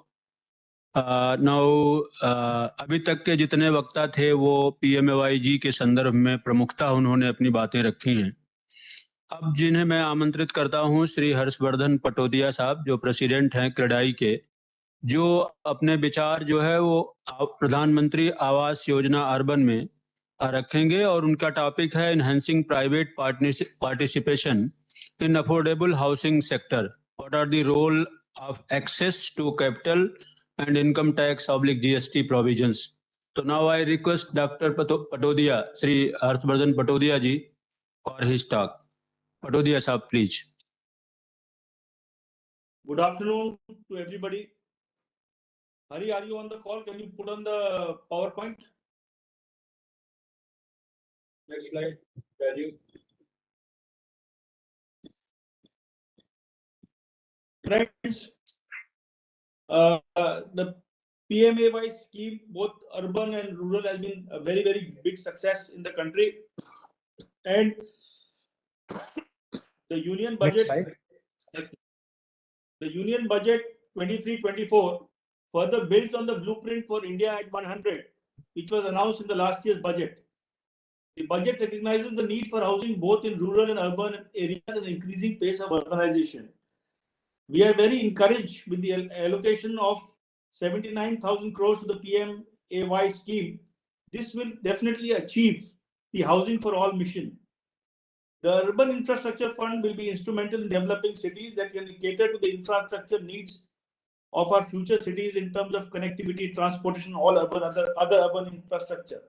अभी तक के जितने वक्ता थे वो PMAY के संदर्भ में प्रमुखता उन्होंने अपनी बातें रखी हैं। अब जिन्हें मैं आमंत्रित करता हूं, श्री हर्षवर्धन पटोदिया साहब जो प्रेसिडेंट हैं क्रेडाई के, जो अपने विचार जो है वो प्रधानमंत्री आवास योजना अर्बन में रखेंगे और उनका टॉपिक है enhancing private participation in affordable housing sector, what are the role of access to capital and income tax / GST provisions. So now I request Dr. Patodia, Sri Harshvardhan Patodia ji, for his talk. Patodia sahab, please. Good afternoon to everybody. Hari, are you on the call? Can you put on the PowerPoint? Next slide. Value. Friends, the PMAY scheme, both urban and rural, has been a very, very big success in the country. And the union budget, the union budget 23-24 further builds on the blueprint for India at 100, which was announced in the last year's budget. The budget recognizes the need for housing both in rural and urban areas and increasing pace of urbanization. We are very encouraged with the allocation of 79,000 crores to the PMAY scheme. This will definitely achieve the housing for all mission. The Urban Infrastructure Fund will be instrumental in developing cities that can cater to the infrastructure needs of our future cities in terms of connectivity, transportation, all urban, other urban infrastructure.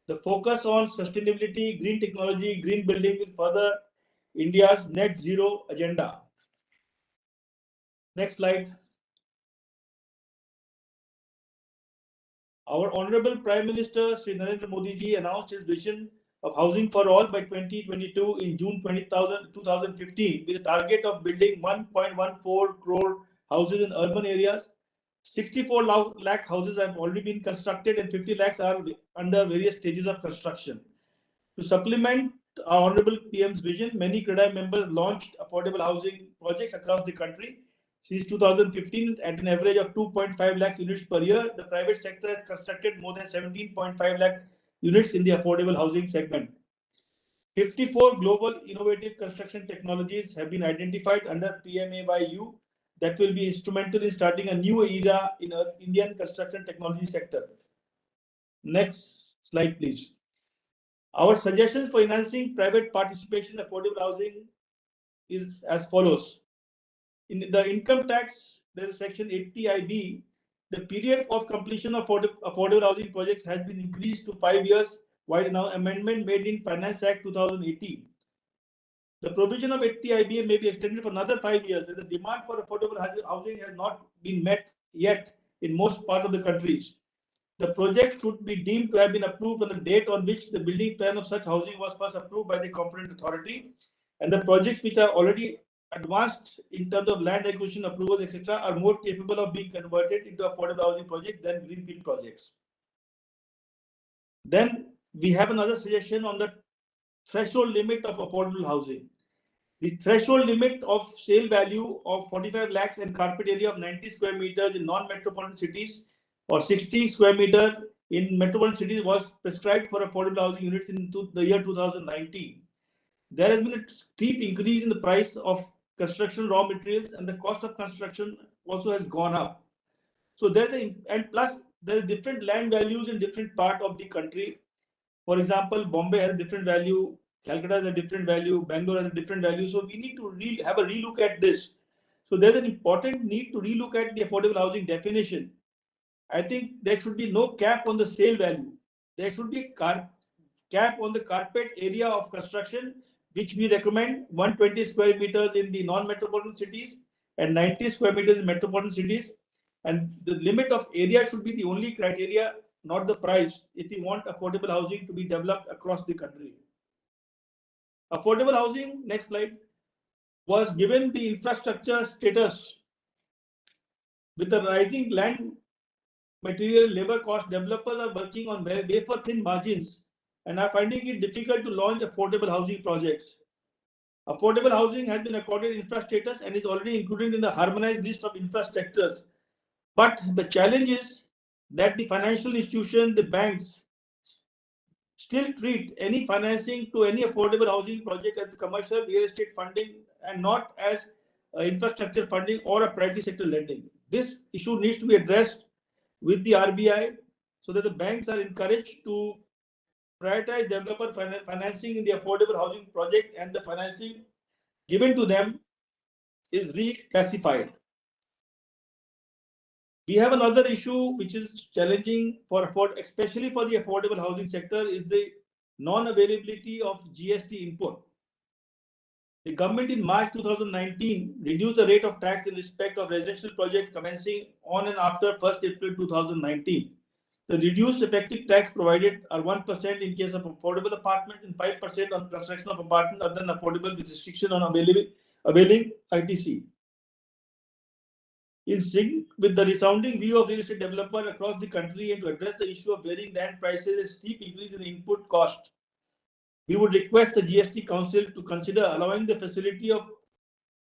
The focus on sustainability, green technology, green building will further India's net zero agenda. Next slide. Our Honorable Prime Minister Shri Narendra Modi ji announced his vision of housing for all by 2022 in June 2015 with a target of building 1.14 crore houses in urban areas. 64 lakh houses have already been constructed and 50 lakhs are under various stages of construction. To supplement our Honorable PM's vision, many CREDAI members launched affordable housing projects across the country. Since 2015, at an average of 2.5 lakh units per year, the private sector has constructed more than 17.5 lakh units in the affordable housing segment. 54 global innovative construction technologies have been identified under PMAYU that will be instrumental in starting a new era in the Indian construction technology sector. Next slide, please. Our suggestions for enhancing private participation in affordable housing is as follows. In the income tax, there is section 80IB. The period of completion of affordable housing projects has been increased to 5 years, while now amendment made in Finance Act 2018. The provision of 80IB may be extended for another 5 years, as the demand for affordable housing has not been met yet in most parts of the countries. The project should be deemed to have been approved on the date on which the building plan of such housing was first approved by the competent authority, and the projects which are already advanced in terms of land acquisition approvals, etc., are more capable of being converted into affordable housing projects than greenfield projects. Then we have another suggestion on the threshold limit of affordable housing. The threshold limit of sale value of 45 lakhs and carpet area of 90 square meters in non-metropolitan cities or 60 square meter in metropolitan cities was prescribed for affordable housing units in the year 2019. There has been a steep increase in the price of construction raw materials, and the cost of construction also has gone up. So plus there are different land values in different part of the country. For example, Bombay has a different value, Calcutta has a different value, Bangalore has a different value. So we need to have a relook at this. So there's an important need to relook at the affordable housing definition. I think there should be no cap on the sale value. There should be a cap on the carpet area of construction, which we recommend 120 square meters in the non-metropolitan cities and 90 square meters in metropolitan cities. And the limit of area should be the only criteria, not the price, if we want affordable housing to be developed across the country. Affordable housing, next slide, was given the infrastructure status. With the rising land material labor cost, developers are working on wafer thin margins and are finding it difficult to launch affordable housing projects. Affordable housing has been accorded infra status and is already included in the harmonized list of infrastructures. But the challenge is that the financial institutions, the banks, still treat any financing to any affordable housing project as commercial real estate funding and not as infrastructure funding or a private sector lending. This issue needs to be addressed with the RBI so that the banks are encouraged to prioritize developer financing in the affordable housing project, and the financing given to them is reclassified. We have another issue which is challenging especially for the affordable housing sector, is the non-availability of GST input. The government in March 2019 reduced the rate of tax in respect of residential projects commencing on and after 1st April 2019. The reduced effective tax provided are 1% in case of affordable apartments and 5% on construction of apartments other than affordable, with restriction on availing ITC. In sync with the resounding view of real estate developers across the country and to address the issue of varying land prices and steep increase in input cost, we would request the GST Council to consider allowing the facility of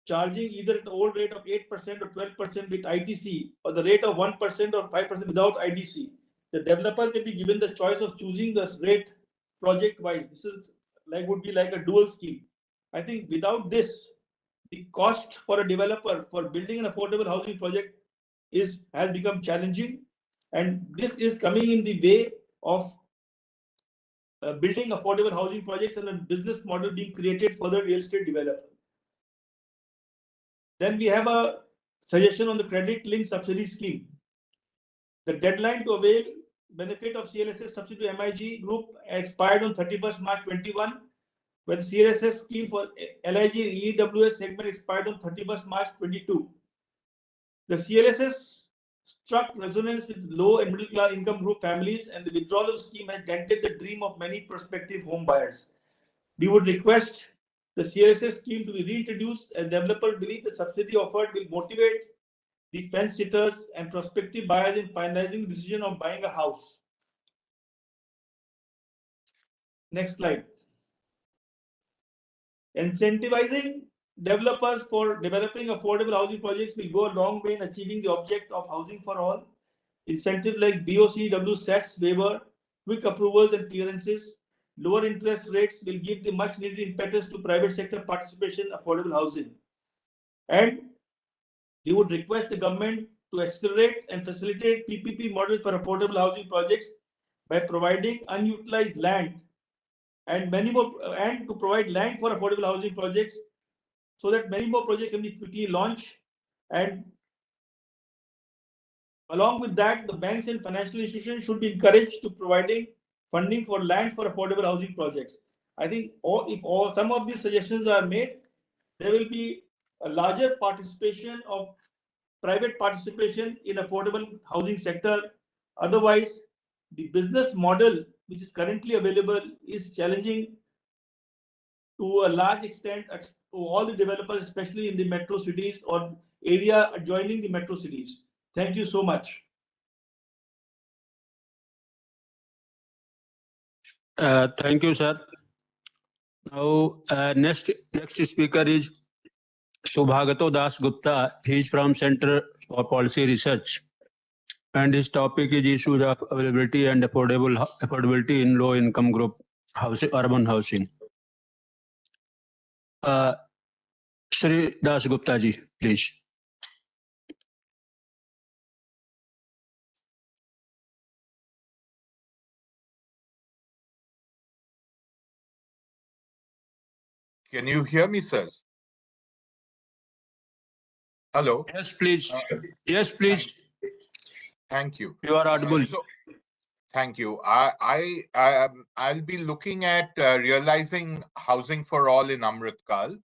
charging either at the old rate of 8% or 12% with ITC, or the rate of 1% or 5% without ITC. The developer can be given the choice of choosing the rate project-wise. This would be like a dual scheme. I think without this, the cost for a developer for building an affordable housing project has become challenging, and this is coming in the way of building affordable housing projects and a business model being created for the real estate developer. Then we have a suggestion on the credit-linked subsidy scheme. The deadline to avail benefit of CLSS subsidy to MIG group expired on 31st March 21, where the CLSS scheme for LIG and EWS segment expired on 31st March 22. The CLSS struck resonance with low and middle class income group families, and the withdrawal of the scheme has dented the dream of many prospective home buyers. We would request the CLSS scheme to be reintroduced, as developers believe the subsidy offered will motivate the fence sitters and prospective buyers in finalizing the decision of buying a house. Next slide. Incentivizing developers for developing affordable housing projects will go a long way in achieving the object of housing for all. Incentives like BOCW cess waiver, quick approvals and clearances, lower interest rates will give the much needed impetus to private sector participation in affordable housing. And we would request the government to accelerate and facilitate PPP models for affordable housing projects by providing unutilized land and many more, and to provide land for affordable housing projects so that many more projects can be quickly launched. And along with that, the banks and financial institutions should be encouraged to providing funding for land for affordable housing projects. I think if some of these suggestions are made, there will be a larger participation of private participation in affordable housing sector. Otherwise, the business model which is currently available is challenging to a large extent to all the developers, especially in the metro cities or area adjoining the metro cities. Thank you so much. Thank you, sir. Now, next speaker is Subhagato Das Gupta. He is from Center for Policy Research, and his topic is issues of availability and affordability in low-income group housing, urban housing. Shri Das Gupta ji, please. Can you hear me, sir? Hello? Yes, please. Yes, please. Thank you. You are audible. Thank you. I'll be looking at realizing housing for all in Amritkal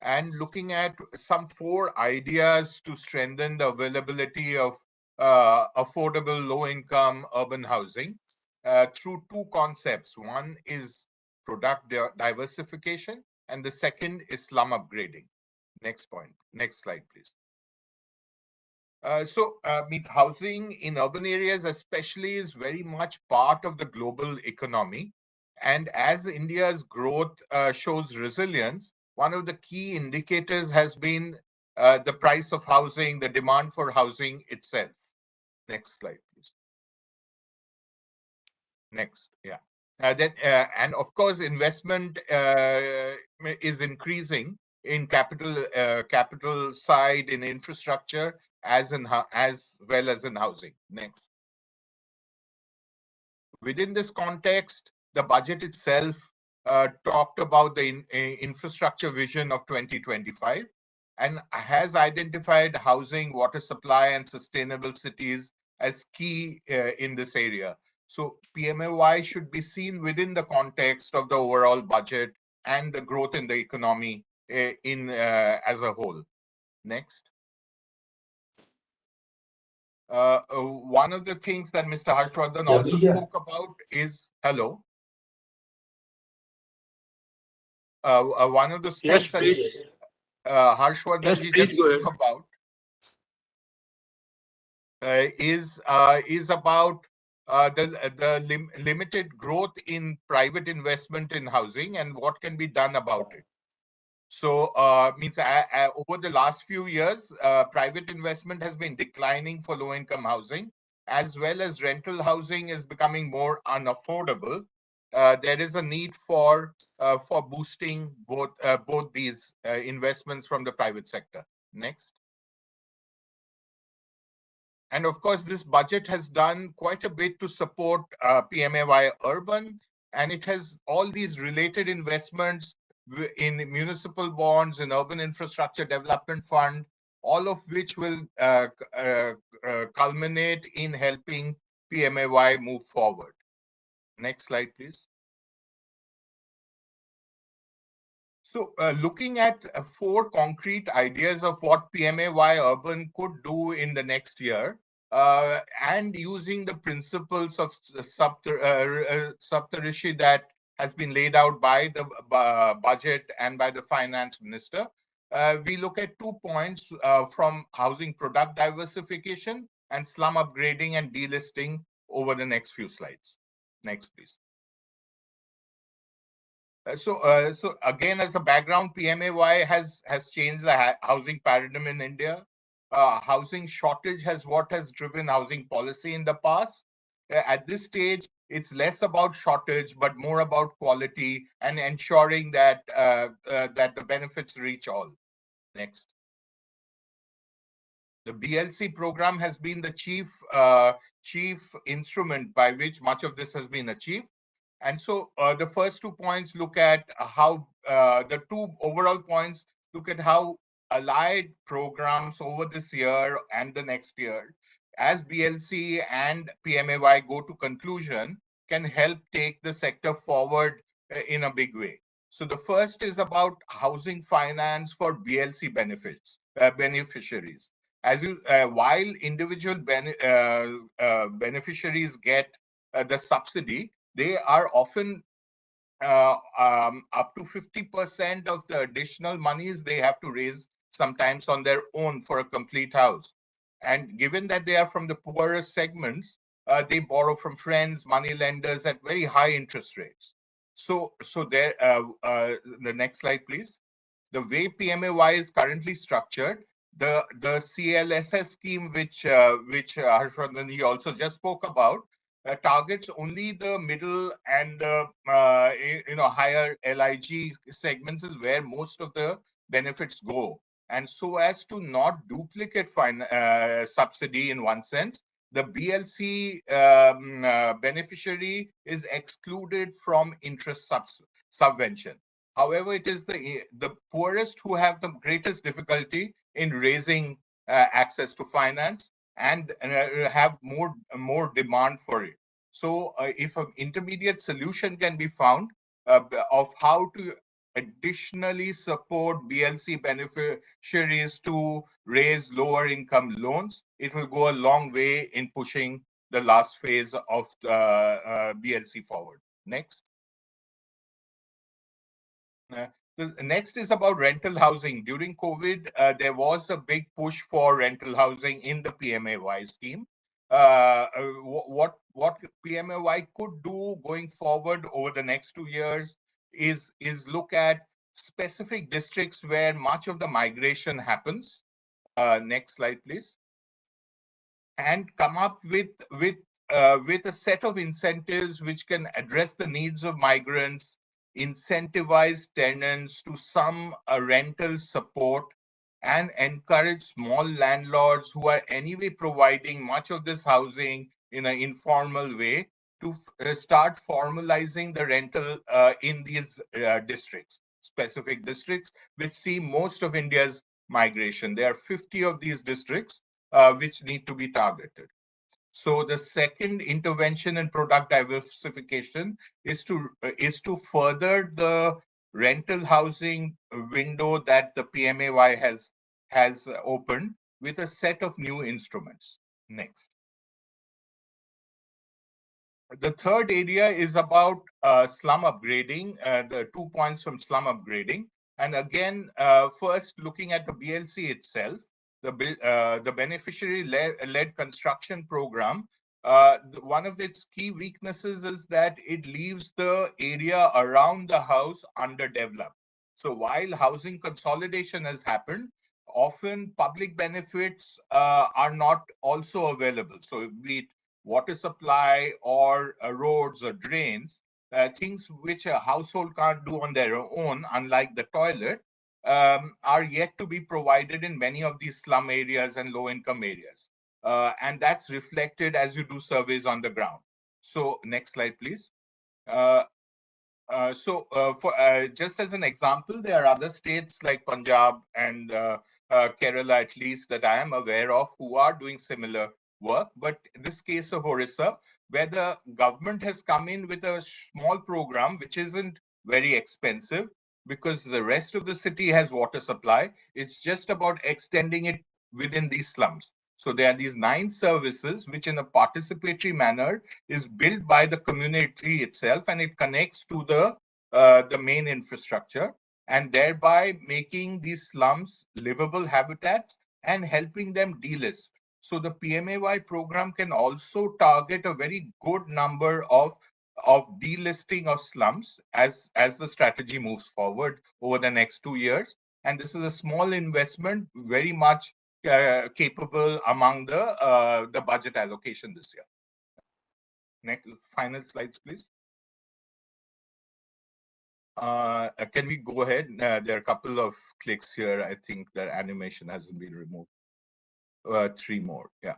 and looking at some 4 ideas to strengthen the availability of affordable low-income urban housing through 2 concepts. One is product diversification, and the second is slum upgrading. Next point. Next slide, please. Housing in urban areas especially is very much part of the global economy. And as India's growth shows resilience, one of the key indicators has been the price of housing, the demand for housing itself. Next slide, please. Next, yeah. And of course, investment is increasing in capital side, in infrastructure, as well as in housing. Next. Within this context, the budget itself talked about the infrastructure vision of 2025 and has identified housing, water supply, and sustainable cities as key in this area. So PMAY should be seen within the context of the overall budget and the growth in the economy as a whole. Next. One of the things that Mr. Harshvardhan also spoke about is, hello. One of the things that Harshvardhan ji just spoke about is about the limited growth in private investment in housing and what can be done about it. So over the last few years, private investment has been declining for low-income housing, as well as rental housing is becoming more unaffordable. There is a need for boosting both these investments from the private sector. Next. And of course, this budget has done quite a bit to support PMAY Urban, and it has all these related investments in municipal bonds and urban infrastructure development fund, all of which will culminate in helping PMAY move forward. Next slide, please. So looking at 4 concrete ideas of what PMAY Urban could do in the next year, and using the principles of Saptarishi that has been laid out by the budget and by the finance minister, we look at 2 points from housing product diversification and slum upgrading and delisting over the next few slides. Next, please. So again, as a background, PMAY has changed the housing paradigm in India. Housing shortage has driven housing policy in the past. At this stage, it's less about shortage, but more about quality and ensuring that that the benefits reach all. Next. The BLC program has been the chief instrument by which much of this has been achieved. And so the first 2 points look at how the two overall points look at how allied programs over this year and the next year, as BLC and PMAY go to conclusion, can help take the sector forward in a big way. So the first is about housing finance for BLC beneficiaries. As you, while individual beneficiaries get the subsidy, they are often up to 50% of the additional monies they have to raise sometimes on their own for a complete house. And given that they are from the poorest segments, they borrow from friends, money lenders at very high interest rates. So there, the next slide, please. The way PMAY is currently structured, the CLSS scheme, which Harshvardhan also just spoke about, targets only the middle and the higher LIG segments is where most of the benefits go. And so as to not duplicate subsidy in one sense, the BLC beneficiary is excluded from interest subvention. However, it is the poorest who have the greatest difficulty in raising access to finance and have more demand for it. So if an intermediate solution can be found of how to additionally support BLC beneficiaries to raise lower income loans, it will go a long way in pushing the last phase of BLC forward. Next. The next is about rental housing. During COVID, there was a big push for rental housing in the PMAY scheme. What PMAY could do going forward over the next 2 years is look at specific districts where much of the migration happens. Next slide, please. And come up with a set of incentives which can address the needs of migrants, incentivize tenants to some rental support, and encourage small landlords who are anyway providing much of this housing in an informal way to start formalizing the rental in these districts, specific districts, which see most of India's migration. There are 50 of these districts which need to be targeted. So the second intervention in product diversification is to further the rental housing window that the PMAY has opened with a set of new instruments. Next. The third area is about slum upgrading, the 2 points from slum upgrading. And again, first looking at the BLC itself, the beneficiary-led construction program, one of its key weaknesses is that it leaves the area around the house underdeveloped. So while housing consolidation has happened, often public benefits are not also available. So be it water supply or roads or drains, things which a household can't do on their own, unlike the toilet, are yet to be provided in many of these slum areas and low-income areas. And that's reflected as you do surveys on the ground. So next slide, please. Just as an example, there are other states like Punjab and Kerala, at least, that I am aware of, who are doing similar work. But this case of Orissa, where the government has come in with a small program, which isn't very expensive, because the rest of the city has water supply. It's just about extending it within these slums. So there are these 9 services, which in a participatory manner is built by the community itself, and it connects to the main infrastructure, and thereby making these slums livable habitats and helping them de-list. So the PMAY program can also target a very good number of of delisting of slums as the strategy moves forward over the next 2 years. And this is a small investment, very much capable among the budget allocation this year. Next, final slides, please. Can we go ahead? There are a couple of clicks here. I think the animation hasn't been removed. 3 more, yeah.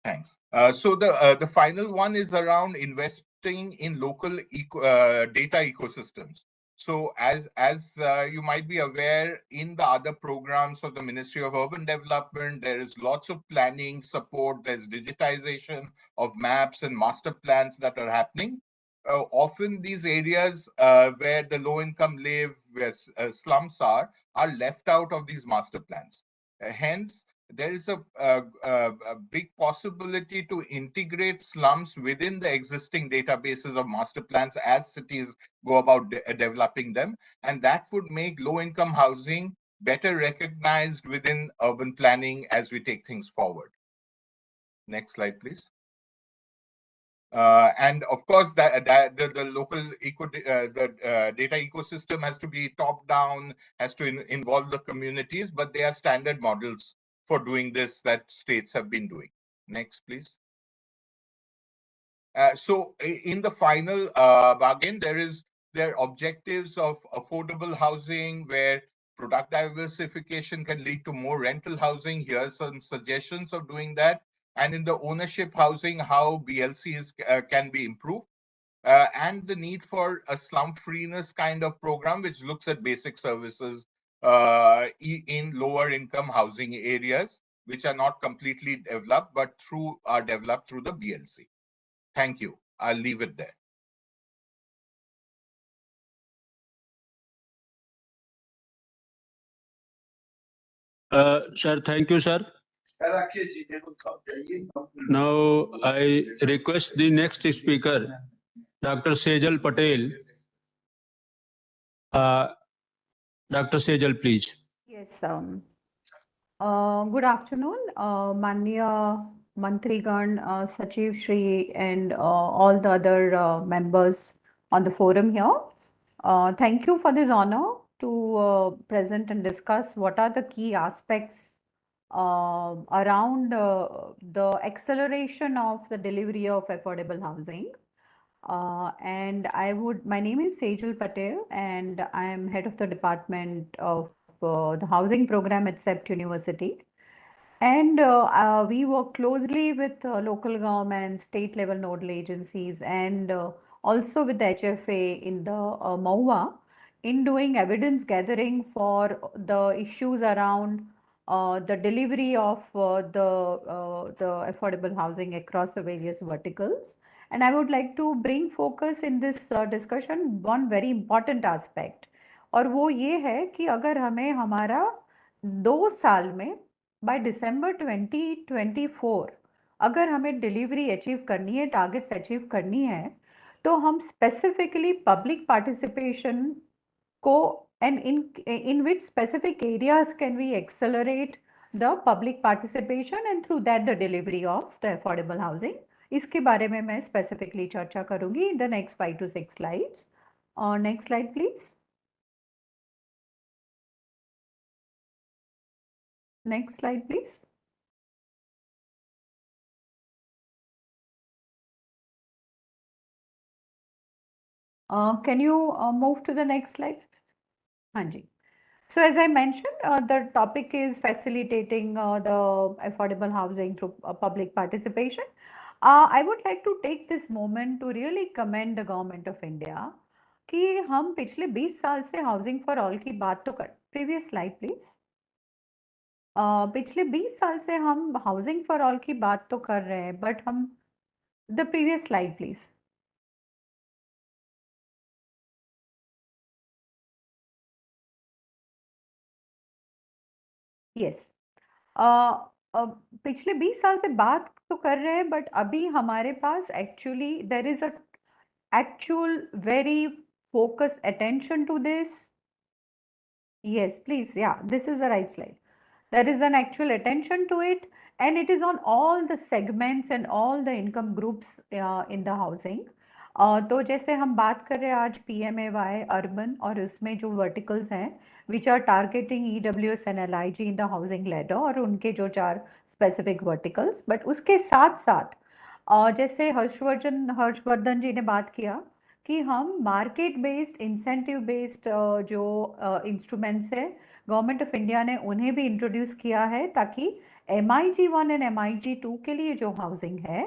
Thanks. So the final one is around investing in local data ecosystems. So as you might be aware, in the other programs of the Ministry of Urban Development, there is lots of planning support. There's digitization of maps and master plans that are happening. Often these areas where the low income live, where slums are left out of these master plans. Hence, there is a big possibility to integrate slums within the existing databases of master plans as cities go about developing them. And that would make low-income housing better recognized within urban planning as we take things forward. Next slide, please. And of course, the local data ecosystem has to be top down, has to involve the communities, but they are standard models for doing this that states have been doing. Next, please. So in the final bargain, there are objectives of affordable housing where product diversification can lead to more rental housing. Here are some suggestions of doing that. And in the ownership housing, how BLCs can be improved. And the need for a slum freeness kind of program, which looks at basic services in lower income housing areas, which are not completely developed, but are developed through the BLC. Thank you. I'll leave it there. Sir, thank you, sir. Now I request the next speaker, Dr. Sejal Patel. Dr. Sejal, please. Yes, good afternoon, Manya Mantrigan, Sachiv Shri, and all the other members on the forum here. Thank you for this honor to present and discuss what are the key aspects around the acceleration of the delivery of affordable housing. And my name is Sejal Patel, and I am head of the department of the housing program at CEPT University. And we work closely with local government, state level nodal agencies, and also with the HFA in the MOUA in doing evidence gathering for the issues around the delivery of the affordable housing across the various verticals. And I would like to bring focus in this discussion one very important aspect, और वो ये है कि अगर हमें हमारा 2 साल में by December 2024 अगर हमें डिलीवरी अचीव करनी है, टारगेट्स अचीव करनी है, तो हम स्पेसिफिकली पब्लिक पार्टिसिपेशन को and in which specific areas can we accelerate the public participation and through that the delivery of the affordable housing. इसके बारे में मैं specifically चर्चा करूंगी in the next 5 to 6 slides. Next slide, please. Next slide, please. Can you move to the next slide? Hanji. So as I mentioned, the topic is facilitating the affordable housing through public participation. I would like to take this moment to really commend the government of India कि हम पिछले 20 साल से housing for all की बात तो कर, previous slide please. पिछले 20 साल से हम हाउसिंग फॉर ऑल की बात तो कर रहे हैं, बट हम the previous slide please. Yes, पिछले 20 साल से बात तो कर रहे हैं, बट अभी हमारे पास actually there is a actual very focused attention to this. Yes, please. Yeah, this is the right slide. There is an actual attention to it, and it is on all the segments and all the income groups in the housing. तो जैसे हम बात कर रहे हैं आज PMAY urban और उसमें जो वर्टिकल्स हैं which are targeting EWS and LIG in the housing ladder और उनके जो 4 specific verticals, but उसके साथ साथ जैसे हर्षवर्धन जी ने बात किया कि हम मार्केट बेस्ड इंसेंटिव बेस्ड जो इंस्ट्रूमेंट्स है गवर्नमेंट ऑफ इंडिया ने उन्हें भी इंट्रोड्यूस किया है ताकि MIG 1 एंड MIG 2 के लिए जो हाउसिंग है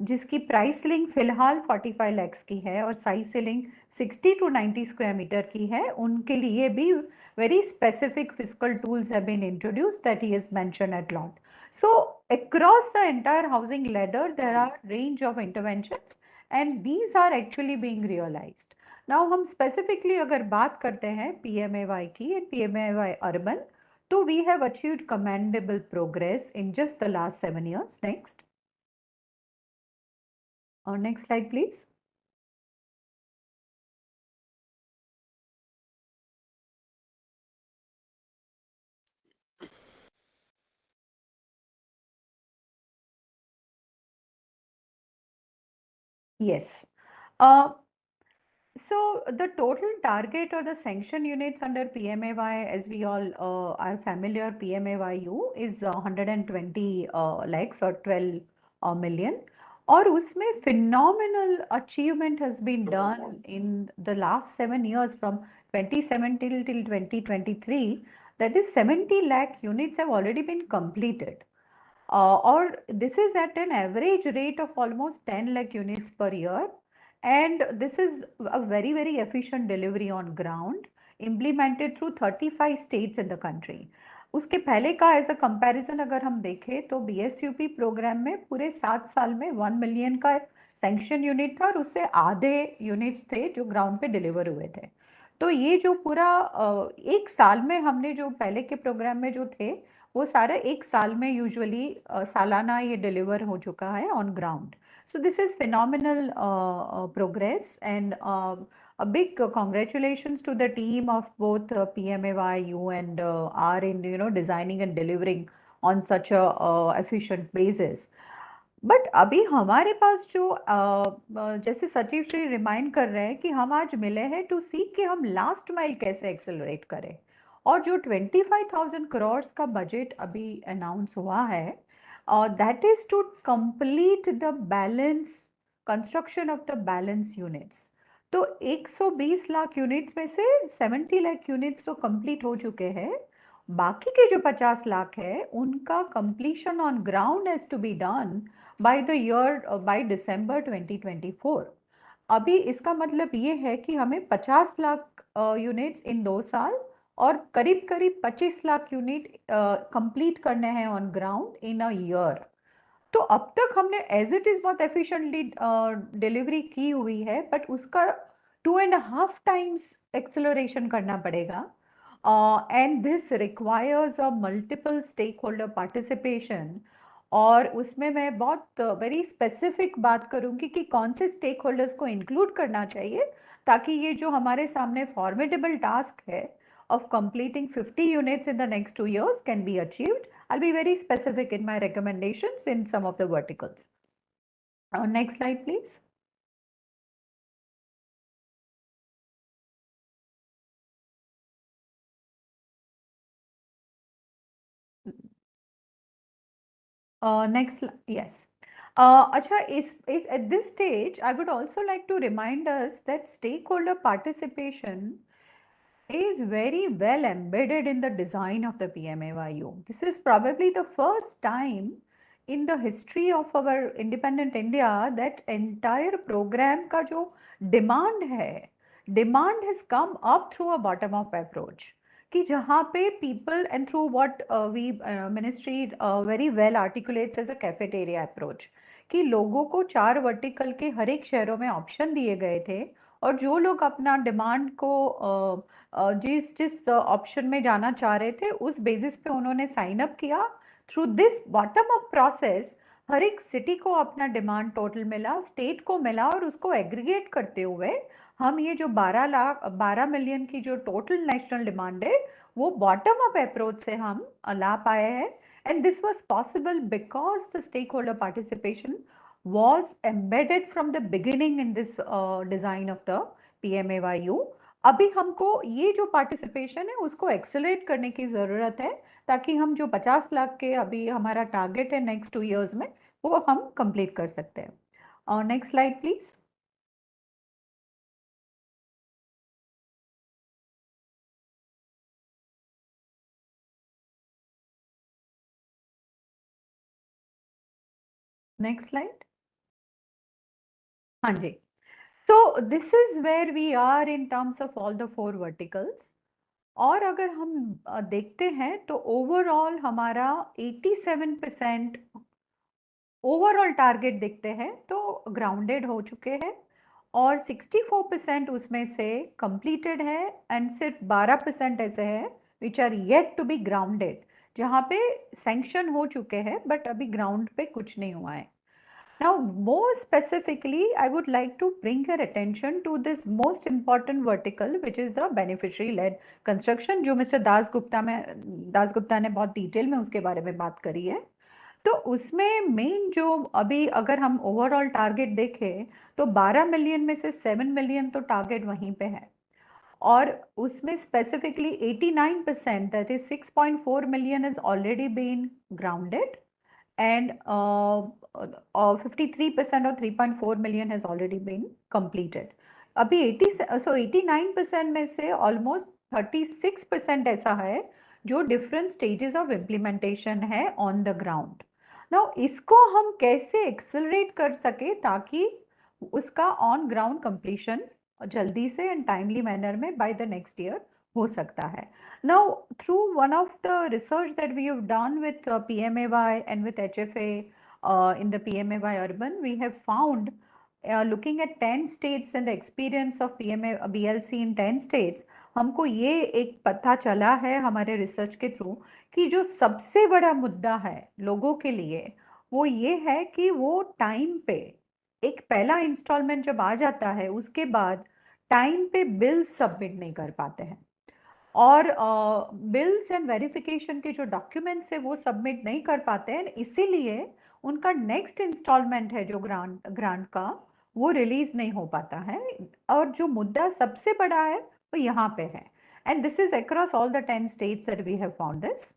जिसकी प्राइस सीलिंग फिलहाल 45 लाख की है और size ceiling 60 to 90 square metre की है, उनके लिए भी very specific fiscal tools have been introduced that he has mentioned at lot. So across the entire housing ladder, there are range of interventions and these are actually being realized. Now हम specifically अगर बात करते हैं PMAY की and PMAY urban, तो we have achieved commendable progress in just the last 7 years. Next. Next slide, please. Yes. So the total target or the sanction units under PMAY, as we all are familiar, PMAYU is 120 lakhs or 12 million. और उसमें phenomenal achievement has been done in the last 7 years from 2017 till 2023. That is 70 lakh units have already been completed. Or this is at an average rate of almost 10 lakh units per year. And this is a very, very efficient delivery on ground, implemented through 35 states in the country. उसके पहले का as a comparison अगर हम देखें तो BSUP programme में पूरे 7 साल में 1 मिलियन का सैंक्शन यूनिट था और उससे आधे यूनिट्स थे जो ग्राउंड पे डिलीवर हुए थे. तो ये जो पूरा एक साल में हमने जो पहले के प्रोग्राम में जो थे वो सारे एक साल में यूजुअली सालाना ये डिलीवर हो चुका है on ground. So this is phenomenal progress and a big congratulations to the team of both PMAYU and R in designing and delivering on such a efficient basis. But अभी हमारे पास जो जैसे सचिव श्री रिमाइंड कर रहे हैं कि हम आज मिले हैं टू सी कि हम लास्ट माइल कैसे एक्सेलरेट करें और जो 25,000 करोड़ का बजट अभी अनाउंस हुआ है that is to complete the balance construction of the balance units. तो 120 लाख यूनिट्स में से 70 लाख यूनिट्स तो कंप्लीट हो चुके हैं. बाकी के जो 50 लाख है उनका completion on ground has to be done by December 2024. अभी इसका मतलब ये है कि हमें 50 लाख यूनिट्स इन 2 साल और करीब करीब 25 लाख यूनिट कंप्लीट करने हैं on ground in a year. तो अब तक हमने एज इट इज बहुत एफिशिएंटली डिलीवरी की हुई है बट उसका 2.5 टाइम्स एक्सेलरेशन करना पड़ेगा and this requires a multiple stakeholder participation. और उसमें मैं बहुत वेरी स्पेसिफिक बात करूंगी कि कौन से स्टेक होल्डर्स को इंक्लूड करना चाहिए ताकि ये जो हमारे सामने फॉर्मिडेबल टास्क है of completing 50 units in the next 2 years can be achieved. I'll be very specific in my recommendations in some of the verticals. Next slide, please. Next, yes. Acha, at this stage, I would also like to remind us that stakeholder participation is very well embedded in the design of the PMAYU. This is probably the first time in the history of our independent India that entire program ka jo demand has come up through a bottom up approach. कि जहाँ पे people and through what we ministry very well articulates as a cafeteria approach कि लोगों को 4 vertical के हर एक शहरों में ऑप्शन दिए गए थे और जो लोग अपना डिमांड को जिस ऑप्शन में जाना चाह रहे थे उस बेसिस पे उन्होंने साइन अप किया. Through this bottom up process हर एक सिटी को अपना डिमांड टोटल मिला, स्टेट को मिला और उसको एग्रीगेट करते हुए हम ये जो 12 मिलियन की जो टोटल नेशनल डिमांड है वो बॉटम अप अप्रोच से हम ला पाए हैं. And this was possible because the stakeholder participation was embedded from the beginning in this design of the PMAYU. अभी हमको ये जो पार्टिसिपेशन है उसको एक्सेलरेट करने की जरूरत है ताकि हम जो 50 लाख के अभी हमारा टारगेट है नेक्स्ट 2 इयर्स में वो हम कंप्लीट कर सकते हैं. Next slide please. Next slide. हाँ जी. So this is where we are in terms of all the 4 verticals. और अगर हम देखते हैं तो ओवरऑल हमारा 87% ओवरऑल टारगेट देखते हैं तो ग्राउंडेड हो चुके हैं और 64% उसमें से कंप्लीटेड है एंड सिर्फ 12% ऐसे है which are yet to be grounded जहाँ पे सैंक्शन हो चुके हैं बट अभी ग्राउंड पे कुछ नहीं हुआ है. Now, more specifically, I would like to bring your attention to this most important vertical, which is the beneficiary-led construction, जो मिस्टर दासगुप्ता ने बहुत डिटेल में उसके बारे में बात करी है. तो उसमें मेन जो अभी अगर हम ओवरऑल टारगेट देखें तो 12 मिलियन में से 7 मिलियन तो टारगेट वहीं पे है और उसमें specifically 89% that is 6.4 million is already been grounded and 53% or 3.4 million has already been completed. अभी 89% में से almost 36% ऐसा है जो different stages of implementation है on the ground. Now इसको हम कैसे accelerate कर सके ताकि उसका on ground completion जल्दी से and timely manner में by the next year हो सकता है. Now, through one of the research that we have done with PMAY and with HFA in the PMAY Urban, we have found looking at 10 states and the experience of BLC in 10 states, हमको ये एक पता चला है हमारे research के through कि जो सबसे बड़ा मुद्दा है लोगों के लिए वो ये है कि वो टाइम पे एक पहला इंस्टॉलमेंट जब आ जाता है उसके बाद टाइम पे बिल सबमिट नहीं कर पाते हैं और बिल्स एंड वेरिफिकेशन के जो डॉक्यूमेंट्स है वो सबमिट नहीं कर पाते हैं इसीलिए उनका नेक्स्ट इंस्टॉलमेंट है जो ग्रांट का वो रिलीज नहीं हो पाता है और जो मुद्दा सबसे बड़ा है वो यहाँ पे है and this is across all the 10 states that we have found this.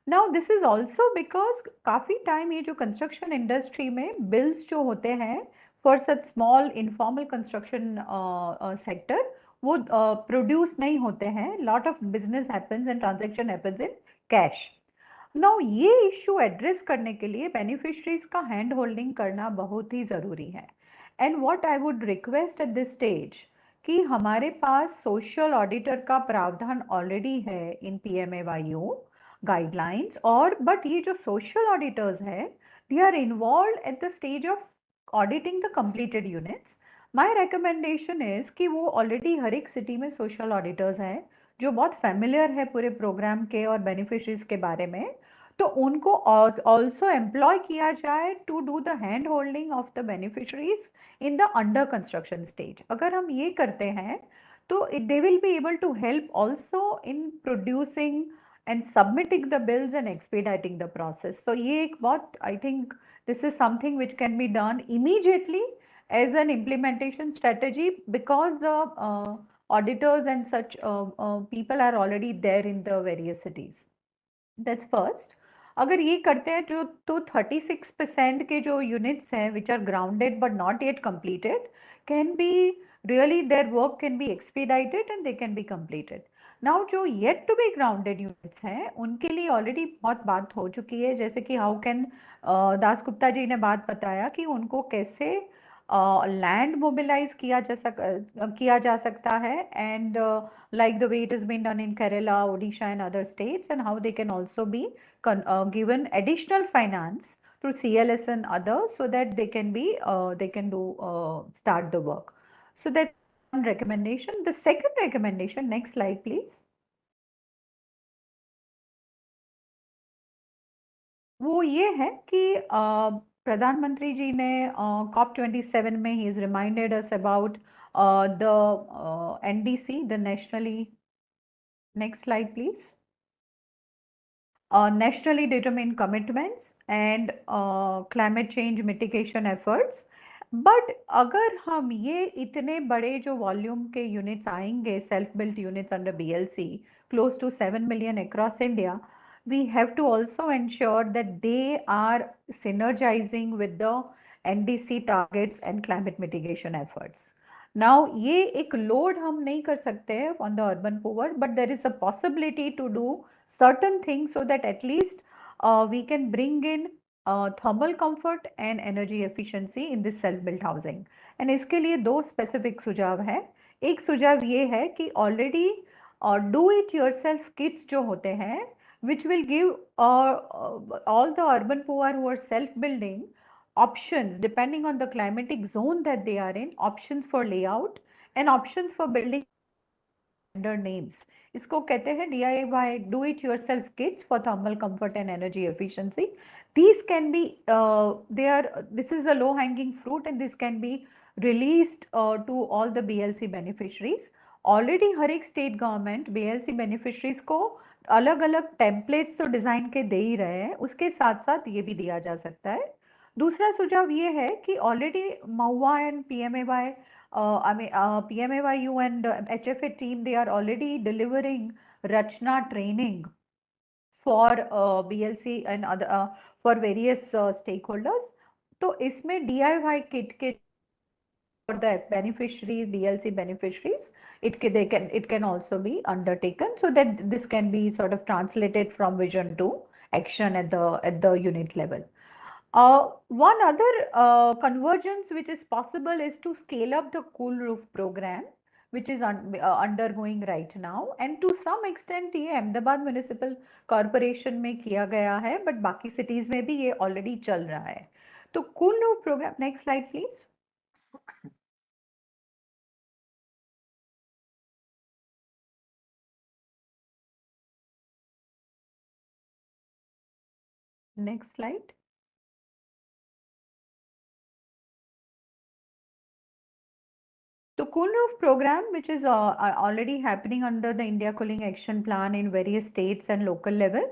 Now this is also because काफ़ी टाइम ये जो कंस्ट्रक्शन इंडस्ट्री में बिल्स जो होते हैं for such small informal construction sector वो प्रोड्यूस नहीं होते हैं. Lot of business happens and transaction happens in cash. Now ये इशू एड्रेस करने के लिए बेनिफिशरीज का हैंड होल्डिंग करना बहुत ही ज़रूरी है and what I would request at this stage कि हमारे पास सोशल ऑडिटर का प्रावधान ऑलरेडी है इन PMAYU गाइडलाइंस और बट ये जो सोशल ऑडिटर्स है they are involve at the stage of auditing the completed units. My recommendation is कि वो ऑलरेडी हर एक सिटी में सोशल ऑडिटर्स हैं जो बहुत फेमिलियर है पूरे प्रोग्राम के और बेनिफिशरीज के बारे में तो उनको ऑल्सो एम्प्लॉय किया जाए to do the hand holding of the beneficiaries in the under construction stage. अगर हम ये करते हैं तो they will be able to help also in producing and submitting the bills and expediting the process. तो ये एक बहुत I think this is something which can be done immediately as an implementation strategy because the auditors and such people are already there in the various cities. That's first. अगर ये करते हैं जो तो 36% के जो units हैं which are grounded but not yet completed can be really their work can be expedited and they can be completed. Now जो yet to be grounded units हैं उनके लिए already बहुत बात हो चुकी है जैसे कि how can दासगुप्ता जी ने बात बताया कि उनको कैसे लैंड मोबिलाइज किया जा सकता है and like the way it has been done in Kerala, Odisha and other states and how they can also be given additional finance through CLS and others so that they can be they can do start the work. So that's one recommendation. The second recommendation, next slide please. वो ये है कि प्रधानमंत्री जी ने COP27 में he has reminded us about the NDC, the nationally. Next slide, please. nationally determined commitments and climate change mitigation efforts. But अगर हम ये इतने बड़े जो वॉल्यूम के यूनिट्स आएंगे, self built units under BLC, close to 7 million across India, we have to also ensure that they are synergizing with the NDC targets and climate mitigation efforts. Now, ये एक लोड हम नहीं कर सकते हैं on the urban poor, but there is a possibility to do certain things so that at least we can bring in thermal comfort and energy efficiency in this self-built housing. And इसके लिए दो specific सुझाव हैं. एक सुझाव ये है कि already do it yourself kits जो होते हैं, which will give all the urban poor who are self-building options depending on the climatic zone that they are in, options for layout and options for building under names. इसको कहते हैं DIY, do it yourself kits for thermal comfort and energy efficiency. These can be this is a low hanging fruit and this can be released to all the BLC beneficiaries. Already हर एक state government BLC beneficiaries को अलग अलग templates तो design के दे ही रहे हैं, उसके साथ साथ ये भी दिया जा सकता है. दूसरा सुझाव ये है कि already MoHUA and PMAY PMAYU and HFA team, they are already delivering Rachna training for BLC and other for various stakeholders. तो इसमें DIY kit के for the beneficiaries, BLC beneficiaries, it can also be undertaken so that this can be sort of translated from vision to action at the unit level. One other convergence which is possible is to scale up the cool roof program, which is undergoing right now, and to some extent ये Ahmedabad municipal corporation में किया गया है, but बाकी cities में भी ये already चल रहा है. तो cool roof programme, next slide please. Next slide. The Cool Roof program, which is already happening under the India Cooling Action Plan in various states and local level,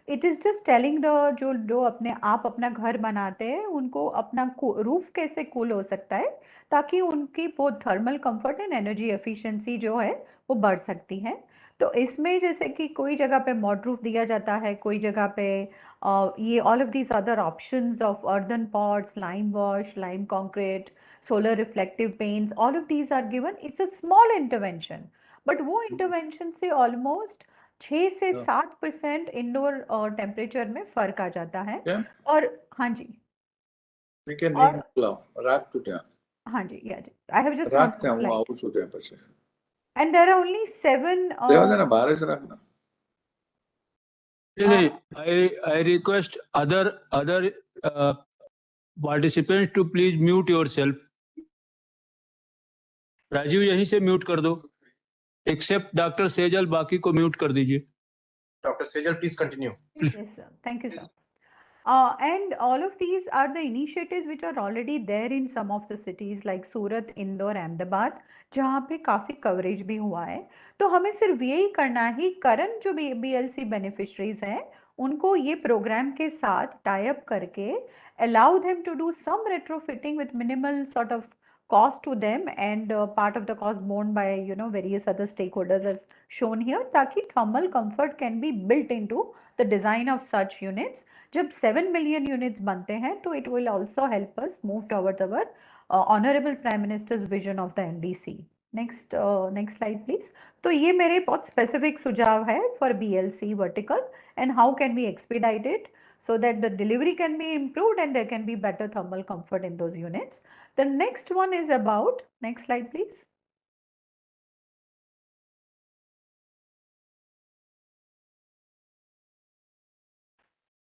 it is just telling the जो अपने आप अपना घर बनाते हैं उनको अपना roof कैसे कूल हो सकता है ताकि उनकी बहुत thermal comfort and energy efficiency जो है वो बढ़ सकती है. तो इसमें जैसे कि कोई जगह पे मॉड रूफ दिया जाता है, कोई जगह पे ये all of these other options of earthen pots, lime wash, lime concrete, solar reflective paints, all of these are given. It's a small intervention, but वो इंटरवेंशन से ऑलमोस्ट 6 से 7% इंडोर टेम्परेचर में फर्क आ जाता है. और हाँ जी, हाँ जी, I have just not slide. And there are only 7 I request other participants to please mute yourself. Rajiv यहीं से म्यूट कर दो, except Dr. Sejal, बाकी को म्यूट कर दीजिए. Dr. Sejal, please continue. Yes, sir. Thank you, sir. And all of these are the initiatives which are already there in some of the cities like Surat, Indore, Ahmedabad, जहाँ पे काफी coverage भी हुआ है. तो हमें सिर्फ यही करना ही, करंट जो BLC बेनिफिशरीज हैं उनको ये प्रोग्राम के साथ टाई अप करके allow them to do some retrofitting with minimal sort of cost to them and part of the cost borne by various other stakeholders as shown here, ताकि thermal comfort can be built into the design of such units. जब 7 million units बनते हैं तो it will also help us move towards our honorable Prime Minister's vision of the NDC. Next slide please. तो ये मेरे बहुत specific सुझाव है for BLC vertical and how can we expedite it so that the delivery can be improved and there can be better thermal comfort in those units. The next one is about, next slide please.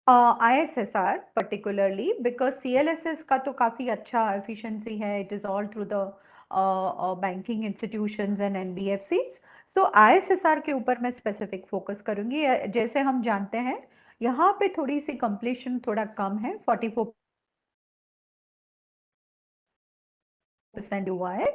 ISSR particularly because CLSS का तो काफी अच्छा efficiency है. It is all through the banking institutions and NBFCs. So ISSR के ऊपर मैं specific focus करूंगी. जैसे हम जानते हैं यहाँ पे थोड़ी सी completion थोड़ा कम है, 44% हुआ है.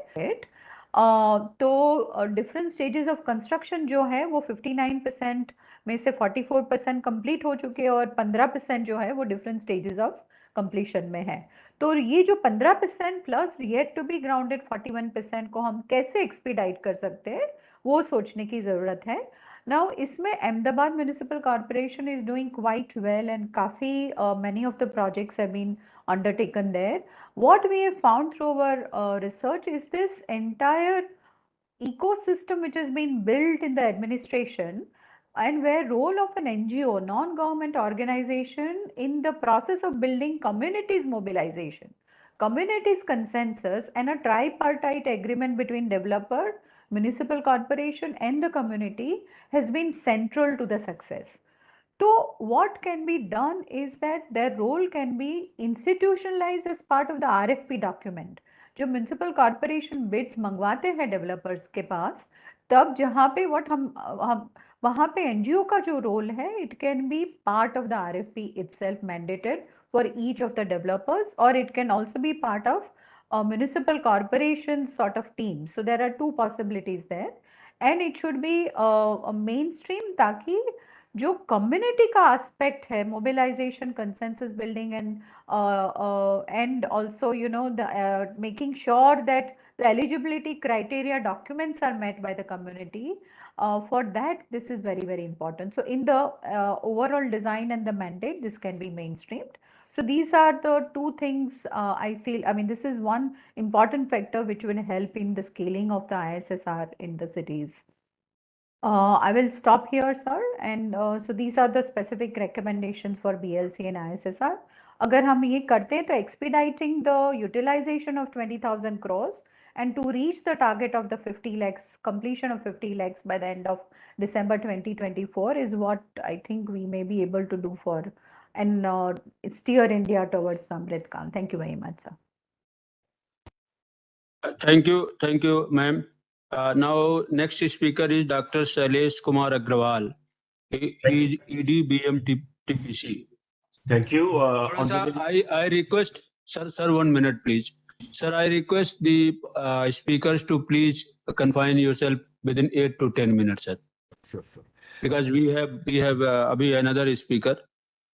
तो डिफरेंट स्टेजेस ऑफ कंस्ट्रक्शन जो है वो 59% में से 44% कंप्लीट हो चुके हैं और 15% जो है वो डिफरेंट स्टेजेस ऑफ कंप्लीशन में है। तो ये जो 15% plus yet to be grounded 41% को हम कैसे एक्सपीडाइट कर सकते हैं वो सोचने की जरूरत है। नाउ इसमें Ahmedabad municipal corporation is doing quite well and काफी many of the projects have been undertaken there. What we have found through our research is this entire ecosystem which has been built in the administration and where role of an NGO, non-government organization in the process of building communities mobilization, communities consensus and a tripartite agreement between developer, municipal corporation and the community has been central to the success. So what can be done is that their role can be institutionalized as part of the RFP document. जो municipal corporation beads मंगवाते हैं developers के पास, तब जहाँ पे हम वहाँ पे एनजीओ का जो रोल है, it can be part of the RFP itself mandated for each of the developers, or it can also be part of a municipal corporation sort of team. So there are two possibilities there, and it should be a mainstream ताकि जो community का aspect है, mobilization, consensus building and also the making sure that the eligibility criteria documents are met by the community, for that this is very, very important. So in the overall design and the mandate, this can be mainstreamed. So these are the two things I feel, I mean, this is one important factor which will help in the scaling of the ISSR in the cities. I will stop here, sir. And so these are the specific recommendations for BLC and ISSR. अगर हम ये करते हैं तो expediting the utilization of 20,000 crores and to reach the target of the 50 lakhs, completion of 50 lakhs by the end of December 2024 is what I think we may be able to do for and steer India towards the Amrit Kaal. Thank you very much, sir. Thank you, ma'am. Now, next speaker is Dr. Shailesh Kumar Agrawal. He is ED BMTPC. Thank you. I request, sir, 1 minute, please. Sir, I request the speakers to please confine yourself within 8 to 10 minutes, sir. Sure. Because we have another speaker.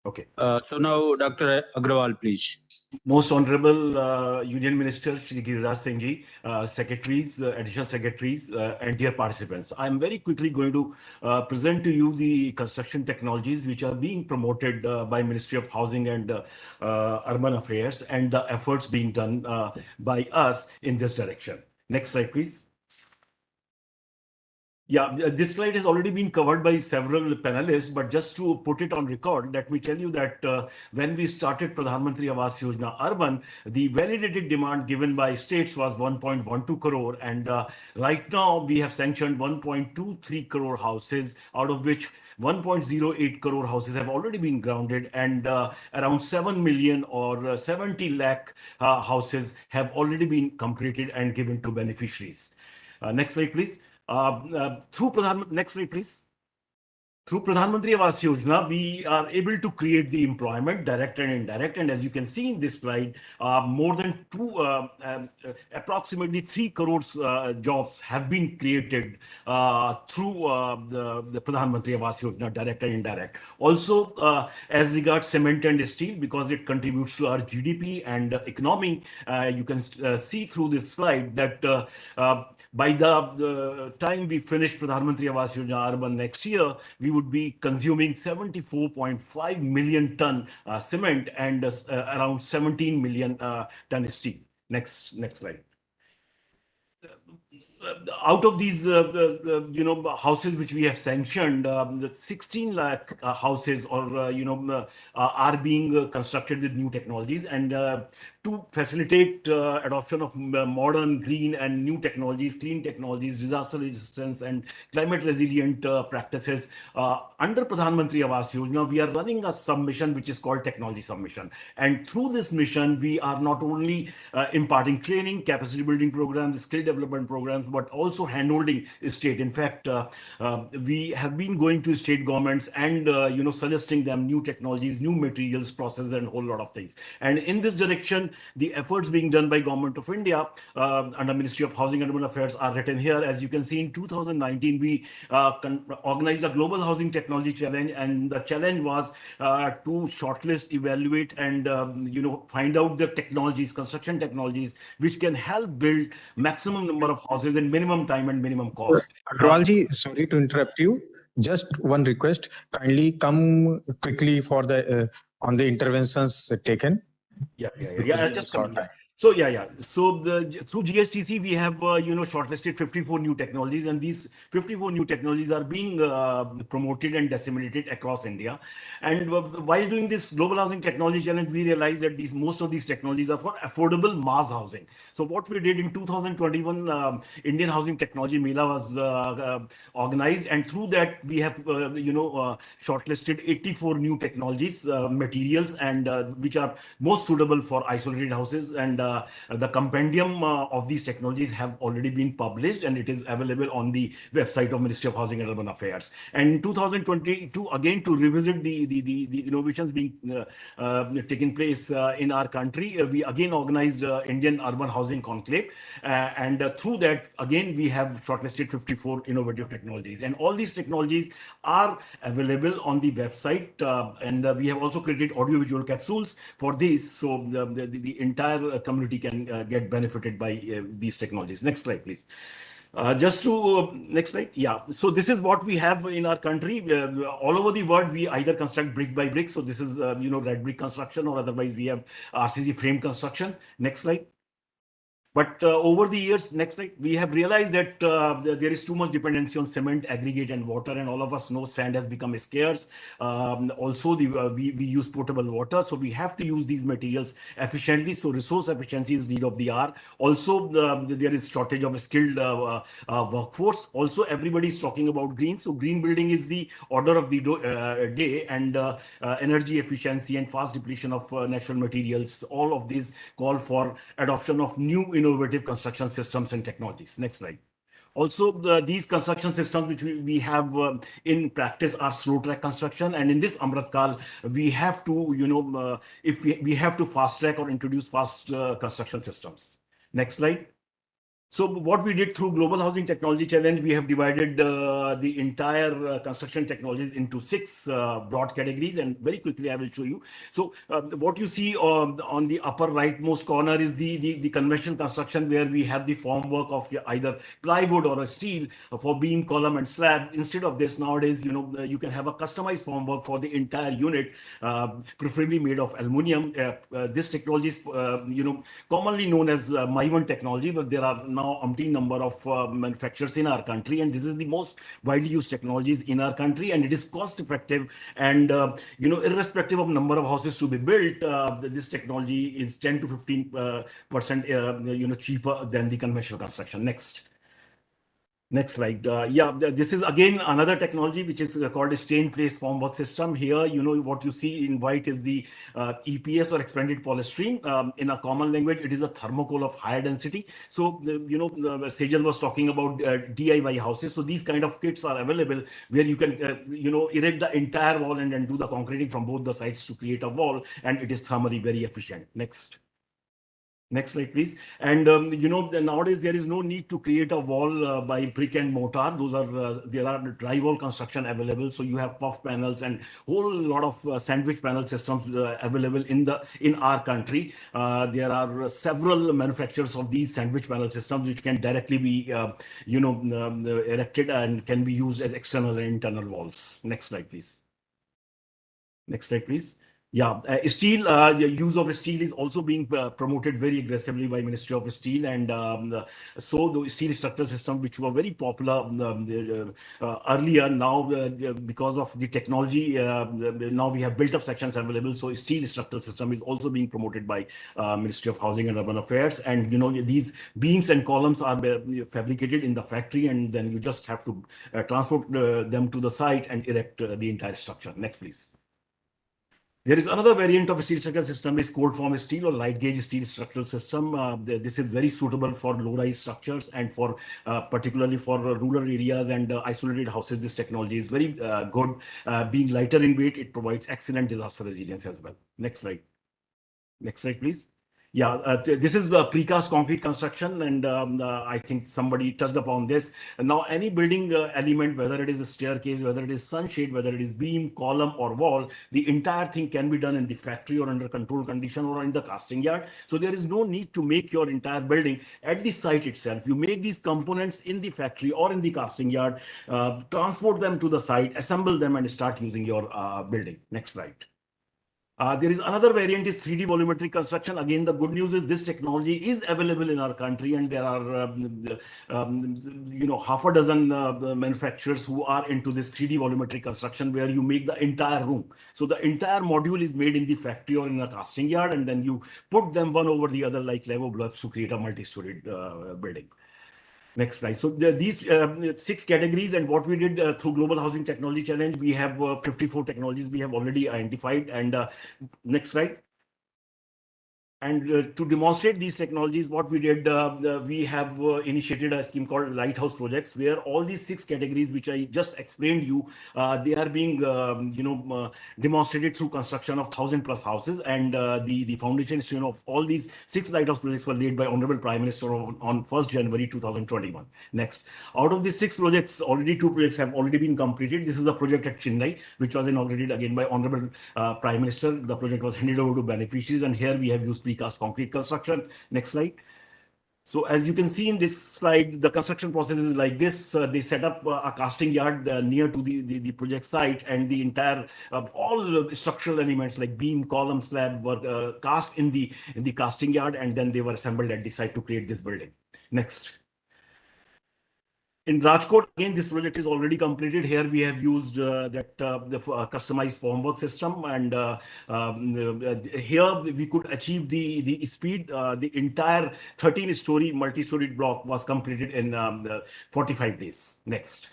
Okay. So now, Dr. Agrawal, please. Most Honorable Union Minister Shri Giriraj Singh Ji, secretaries, additional secretaries, and dear participants, I am very quickly going to present to you the construction technologies which are being promoted by Ministry of Housing and Urban Affairs and the efforts being done by us in this direction. Next slide, please. Yeah, this slide has already been covered by several panelists, but just to put it on record, let me tell you that when we started Pradhan Mantri Awas Yojana Urban, the validated demand given by states was 1.12 crore, and right now we have sanctioned 1.23 crore houses, out of which 1.08 crore houses have already been grounded, and around 7 million or 70 lakh houses have already been completed and given to beneficiaries. Next slide, please. Next slide, please. Through Pradhan Mantri Awas Yojana, we are able to create the employment, direct and indirect. And as you can see in this slide, more than approximately 3 crores jobs have been created through the Pradhan Mantri Awas Yojana, direct and indirect. Also, as regards cement and steel, because it contributes to our GDP and economy, you can see through this slide that by the time we finish Pradhan Mantri Awas Yojana Urban next year, we would be consuming 74.5 million ton cement and around 17 million ton steel. Next slide. Out of these, houses which we have sanctioned, the 16 lakh houses are being constructed with new technologies, and to facilitate adoption of modern, green and new technologies, clean technologies, disaster resistance and climate resilient practices. Under Pradhan Mantri Awas Yojana, we are running a submission which is called Technology Submission. And through this mission, we are not only imparting training, capacity building programs, skill development programs, but but also handholding state. In fact, we have been going to state governments and suggesting them new technologies, new materials, processes, and a whole lot of things. And in this direction, the efforts being done by Government of India under Ministry of Housing and Urban Affairs are written here. As you can see, in 2019, we organized a Global Housing Technology Challenge, and the challenge was to shortlist, evaluate, and find out the technologies, construction technologies, which can help build maximum number of houses in minimum time and minimum cost. Agrawalji, sorry to interrupt you. Just one request: kindly come quickly for the on the interventions taken. Yeah. Just coming. So So through GSTC, we have shortlisted 54 new technologies, and these 54 new technologies are being promoted and disseminated across India. And while doing this Global Housing Technology Challenge, we realized that most of these technologies are for affordable mass housing. So what we did in 2021, Indian Housing Technology Mela was organized, and through that we have shortlisted 84 new technologies, materials, and which are most suitable for isolated houses. And the compendium of these technologies have already been published, and it is available on the website of Ministry of Housing and Urban Affairs. And in 2022, again, to revisit the innovations being taking place in our country, we again organized Indian Urban Housing Conclave, and through that, again, we have shortlisted 54 innovative technologies, and all these technologies are available on the website, and we have also created audiovisual capsules for these, so the entire community can get benefited by these technologies. Next slide, please. Just to next slide. Yeah. So this is what we have in our country. All over the world, we either construct brick by brick. So this is red brick construction, or otherwise we have RCC frame construction. Next slide. But over the years, next slide, we have realized that there is too much dependency on cement, aggregate, and water, and all of us know sand has become scarce. Also, we use potable water, so we have to use these materials efficiently. So resource efficiency is need of the hour. Also, there is shortage of a skilled workforce. Also, everybody is talking about green. So green building is the order of the day, and energy efficiency and fast depletion of natural materials. All of these call for adoption of new innovative construction systems and technologies. Next slide. Also, these construction systems which we have in practice are slow track construction, and in this Amrit Kal, we have to, if we have to fast track or introduce fast construction systems. Next slide. So what we did through Global Housing Technology Challenge, we have divided the entire construction technologies into 6 broad categories, and very quickly I will show you. So what you see on the upper rightmost corner is the conventional construction, where we have the formwork of either plywood or a steel for beam, column, and slab. Instead of this, nowadays, you can have a customized formwork for the entire unit, preferably made of aluminium. This technology is, commonly known as Maivan technology, but there are now umpteen number of manufacturers in our country, and this is the most widely used technologies in our country, and it is cost effective, and irrespective of number of houses to be built, this technology is 10 to 15% cheaper than the conventional construction. Next slide. This is again another technology which is called a stay-in-place formwork system. Here, what you see in white is the EPS, or expanded polystyrene. In a common language, it is a thermocol of higher density. So, Sejal was talking about DIY houses. So these kind of kits are available where you can, erect the entire wall and then do the concreting from both the sides to create a wall, and it is thermally very efficient. Next slide, please. And nowadays there is no need to create a wall by brick and mortar. There are drywall construction available. So you have puff panels and whole lot of sandwich panel systems available in our country. There are several manufacturers of these sandwich panel systems which can directly be erected and can be used as external and internal walls. Next slide, please. Next slide, please. Steel, the use of steel is also being promoted very aggressively by Ministry of Steel, and so the steel structural system, which were very popular earlier, now because of the technology, now we have built up sections available. So steel structural system is also being promoted by Ministry of Housing and Urban Affairs, and these beams and columns are fabricated in the factory, and then you just have to transport them to the site and erect the entire structure. Next, please. There is another variant of a steel structural system is cold form steel or light gauge steel structural system. This is very suitable for low-rise structures and for particularly for rural areas and isolated houses. This technology is very good. Being lighter in weight, it provides excellent disaster resilience as well. Next slide. Next slide, please. Yeah, this is precast concrete construction, and I think somebody touched upon this. And now, any building element, whether it is a staircase, whether it is sunshade, whether it is beam, column, or wall, the entire thing can be done in the factory or under controlled condition or in the casting yard. So there is no need to make your entire building at the site itself. You make these components in the factory or in the casting yard, transport them to the site, assemble them, and start using your building. Next slide. There is another variant is 3D volumetric construction. Again, the good news is this technology is available in our country, and there are half a dozen manufacturers who are into this 3D volumetric construction, where you make the entire room. So the entire module is made in the factory or in a casting yard, and then you put them one over the other like Lego blocks to create a multi-storied building. Next slide. So these 6 categories, and what we did through Global Housing Technology Challenge, we have 54 technologies we have already identified. And next slide. And to demonstrate these technologies, what we did, we have initiated a scheme called Lighthouse Projects, where all these 6 categories, which I just explained you, they are being, demonstrated through construction of 1,000+ houses. And the foundation of all these 6 Lighthouse projects were laid by Honorable Prime Minister on 1st January 2021. Next, out of these 6 projects, already 2 projects have already been completed. This is a project at Chennai, which was inaugurated again by Honorable Prime Minister. The project was handed over to beneficiaries, and here we have used precast concrete construction. Next slide. So as you can see in this slide, the construction process is like this. They set up a casting yard near to the project site, and the entire all the structural elements like beam, column, slab were cast in the casting yard, and then they were assembled at the site to create this building. Next. In Rajkot, again, this project is already completed. Here we have used the customized formwork system, and here we could achieve the speed. The entire 13-story multi-storied block was completed in 45 days. Next.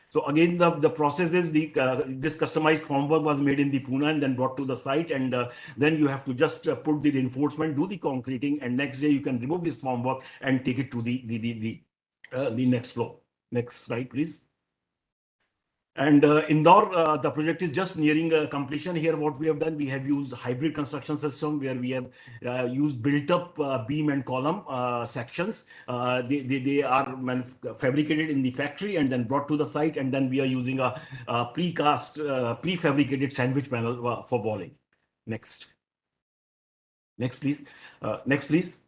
So again, the process is this customized formwork was made in the Pune and then brought to the site, and then you have to just put the reinforcement, do the concreting, and next day you can remove this formwork and take it to the next floor. Next slide, please. And Indore, the project is just nearing completion. Here, what we have done, we have used hybrid construction system, where we have used built-up beam and column sections. They are fabricated in the factory and then brought to the site, and then we are using a precast, prefabricated sandwich panel for walling. Next. Next, please. Next, please.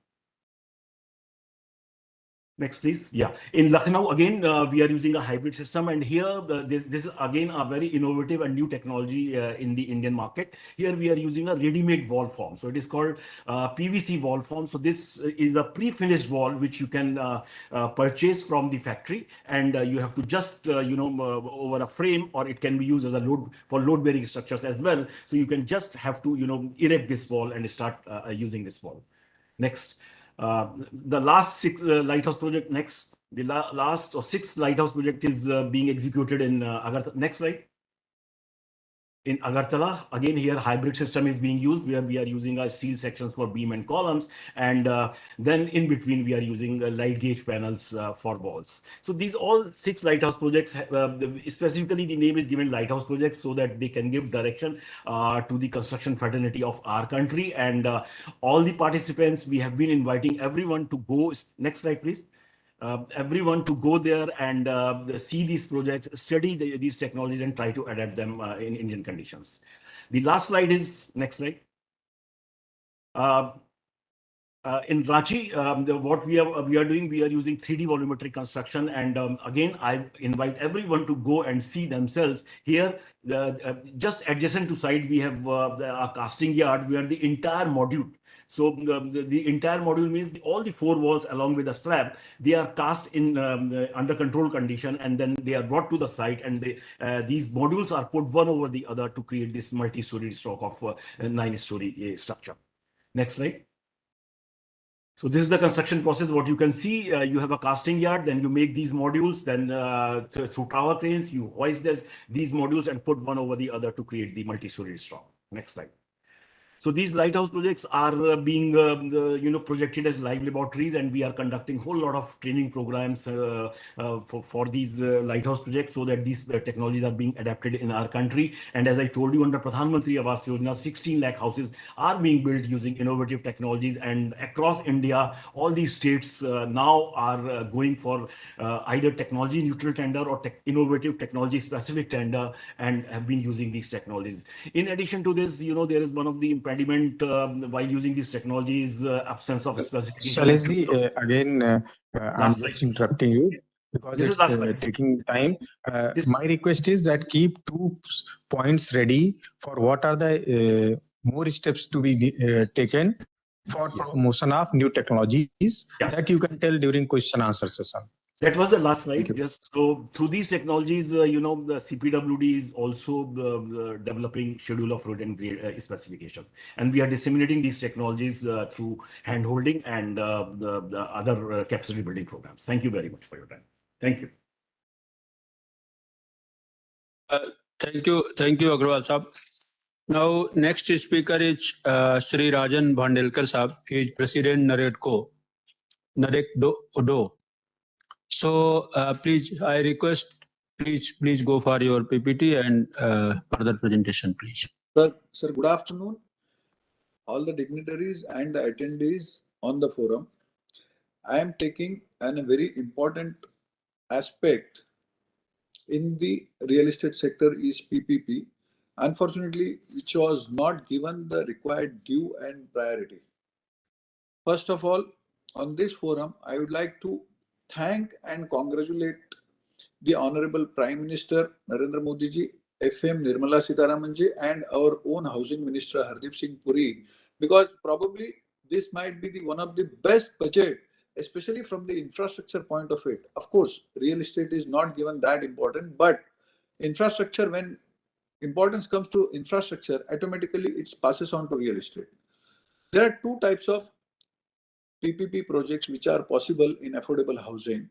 Next, please. Yeah. In Lucknow, again, we are using a hybrid system. And here, this is again a very innovative and new technology in the Indian market. Here, we are using a ready-made wall form. So it is called PVC wall form. So this is a pre-finished wall, which you can purchase from the factory. And you have to just, over a frame, or it can be used as a load-bearing structures as well. So you can just have to, erect this wall and start using this wall. Next. The last 6 lighthouse project, next, the last or 6th lighthouse project is being executed in Agartala. Next slide. In Agartala, again, here hybrid system is being used, where we are using our steel sections for beam and columns, and then in between we are using light gauge panels for walls. So these all 6 lighthouse projects, specifically the name is given lighthouse projects so that they can give direction to the construction fraternity of our country. And all the participants, we have been inviting everyone to go. Next slide, please. Everyone to go there and see these projects, study these technologies, and try to adapt them in Indian conditions. The last slide is, next slide. In Ranchi, what we are doing, we are using 3D volumetric construction, and again, I invite everyone to go and see themselves. Here, just adjacent to site, we have a casting yard where the entire module. So the entire module means all the 4 walls along with the slab, they are cast in under control condition, and then they are brought to the site, and these modules are put one over the other to create this multi-story stock of 9-story structure. Next slide. So this is the construction process. What you can see, you have a casting yard, then you make these modules, then through tower cranes, you hoist these modules and put one over the other to create the multi-story stock. Next slide. So these lighthouse projects are being projected as live laboratories, and we are conducting a whole lot of training programs for these lighthouse projects, so that these technologies are being adapted in our country. And as I told you, under Pradhan Mantri Awas Yojana, 16 lakh houses are being built using innovative technologies, and across India, all these states now are going for either technology neutral tender or innovative technology specific tender, and have been using these technologies. In addition to this, there is one of the impediment while using these technologies, absence of specification. Shailesh, again, I'm just interrupting you because This is it's last slide. taking time. My request is that keep 2 points ready for what are the more steps to be taken for promotion of new technologies that you can tell during question answer session. That was the last slide. Just so through these technologies, the CPWD is also developing schedule of road and grade specifications, and we are disseminating these technologies through handholding and the other capacity building programs. Thank you very much for your time. Thank you. Thank you, Agrawal Sahab. Now, next speaker is Sri Rajan Bhandelkar Sahab. He is President NAREC-DO. So please, I request, please go for your PPT and further presentation, please. Sir, good afternoon, all the dignitaries and the attendees on the forum. I am taking a very important aspect in the real estate sector is PPP, unfortunately, which was not given the required due and priority. First of all, on this forum, I would like to thank and congratulate the Honorable Prime Minister Narendra Modi ji, FM Nirmala Sitharaman ji, and our own Housing Minister Hardeep Singh Puri, because probably this might be one of the best budget, especially from the infrastructure point of it. Of course, real estate is not given that important, but infrastructure, when importance comes to infrastructure, automatically it passes on to real estate. There are 2 types of PPP projects which are possible in affordable housing.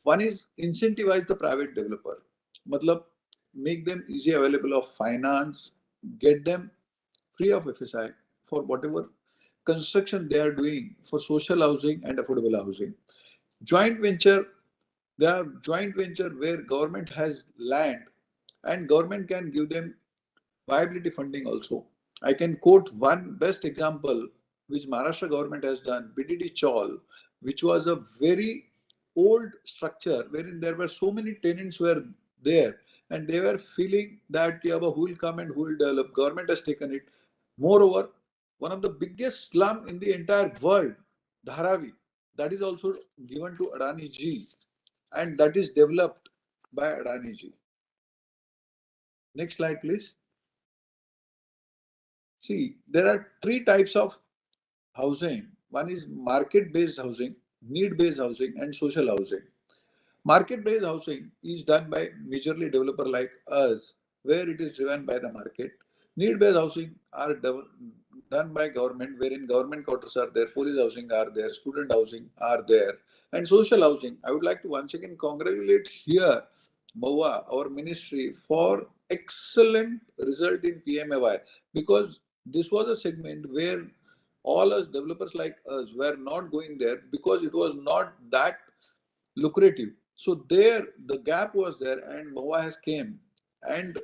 One is incentivize the private developer, matlab make them easy available of finance, get them free of FSI for whatever construction they are doing for social housing and affordable housing. Joint venture, there are joint venture where government has land and government can give them viability funding also. I can quote one best example which Maharashtra government has done, BDD Chawl, which was a very old structure wherein there were so many tenants were there and they were feeling that who will come and who will develop. Government has taken it. Moreover, one of the biggest slum in the entire world, Dharavi, that is also given to Adani ji, and that is developed by Adani ji. Next slide, please. See, there are 3 types of housing. One is market-based housing, need-based housing, and social housing. Market-based housing is done by majorly developer like us, where it is driven by the market. Need-based housing are done by government, wherein government quarters are there, police housing are there, student housing are there. And social housing, I would like to once again congratulate here MoHUA, our ministry, for excellent result in PMAY, because this was a segment where all us developers like us were not going there because it was not that lucrative. So there, the gap was there, and MoHUA has came and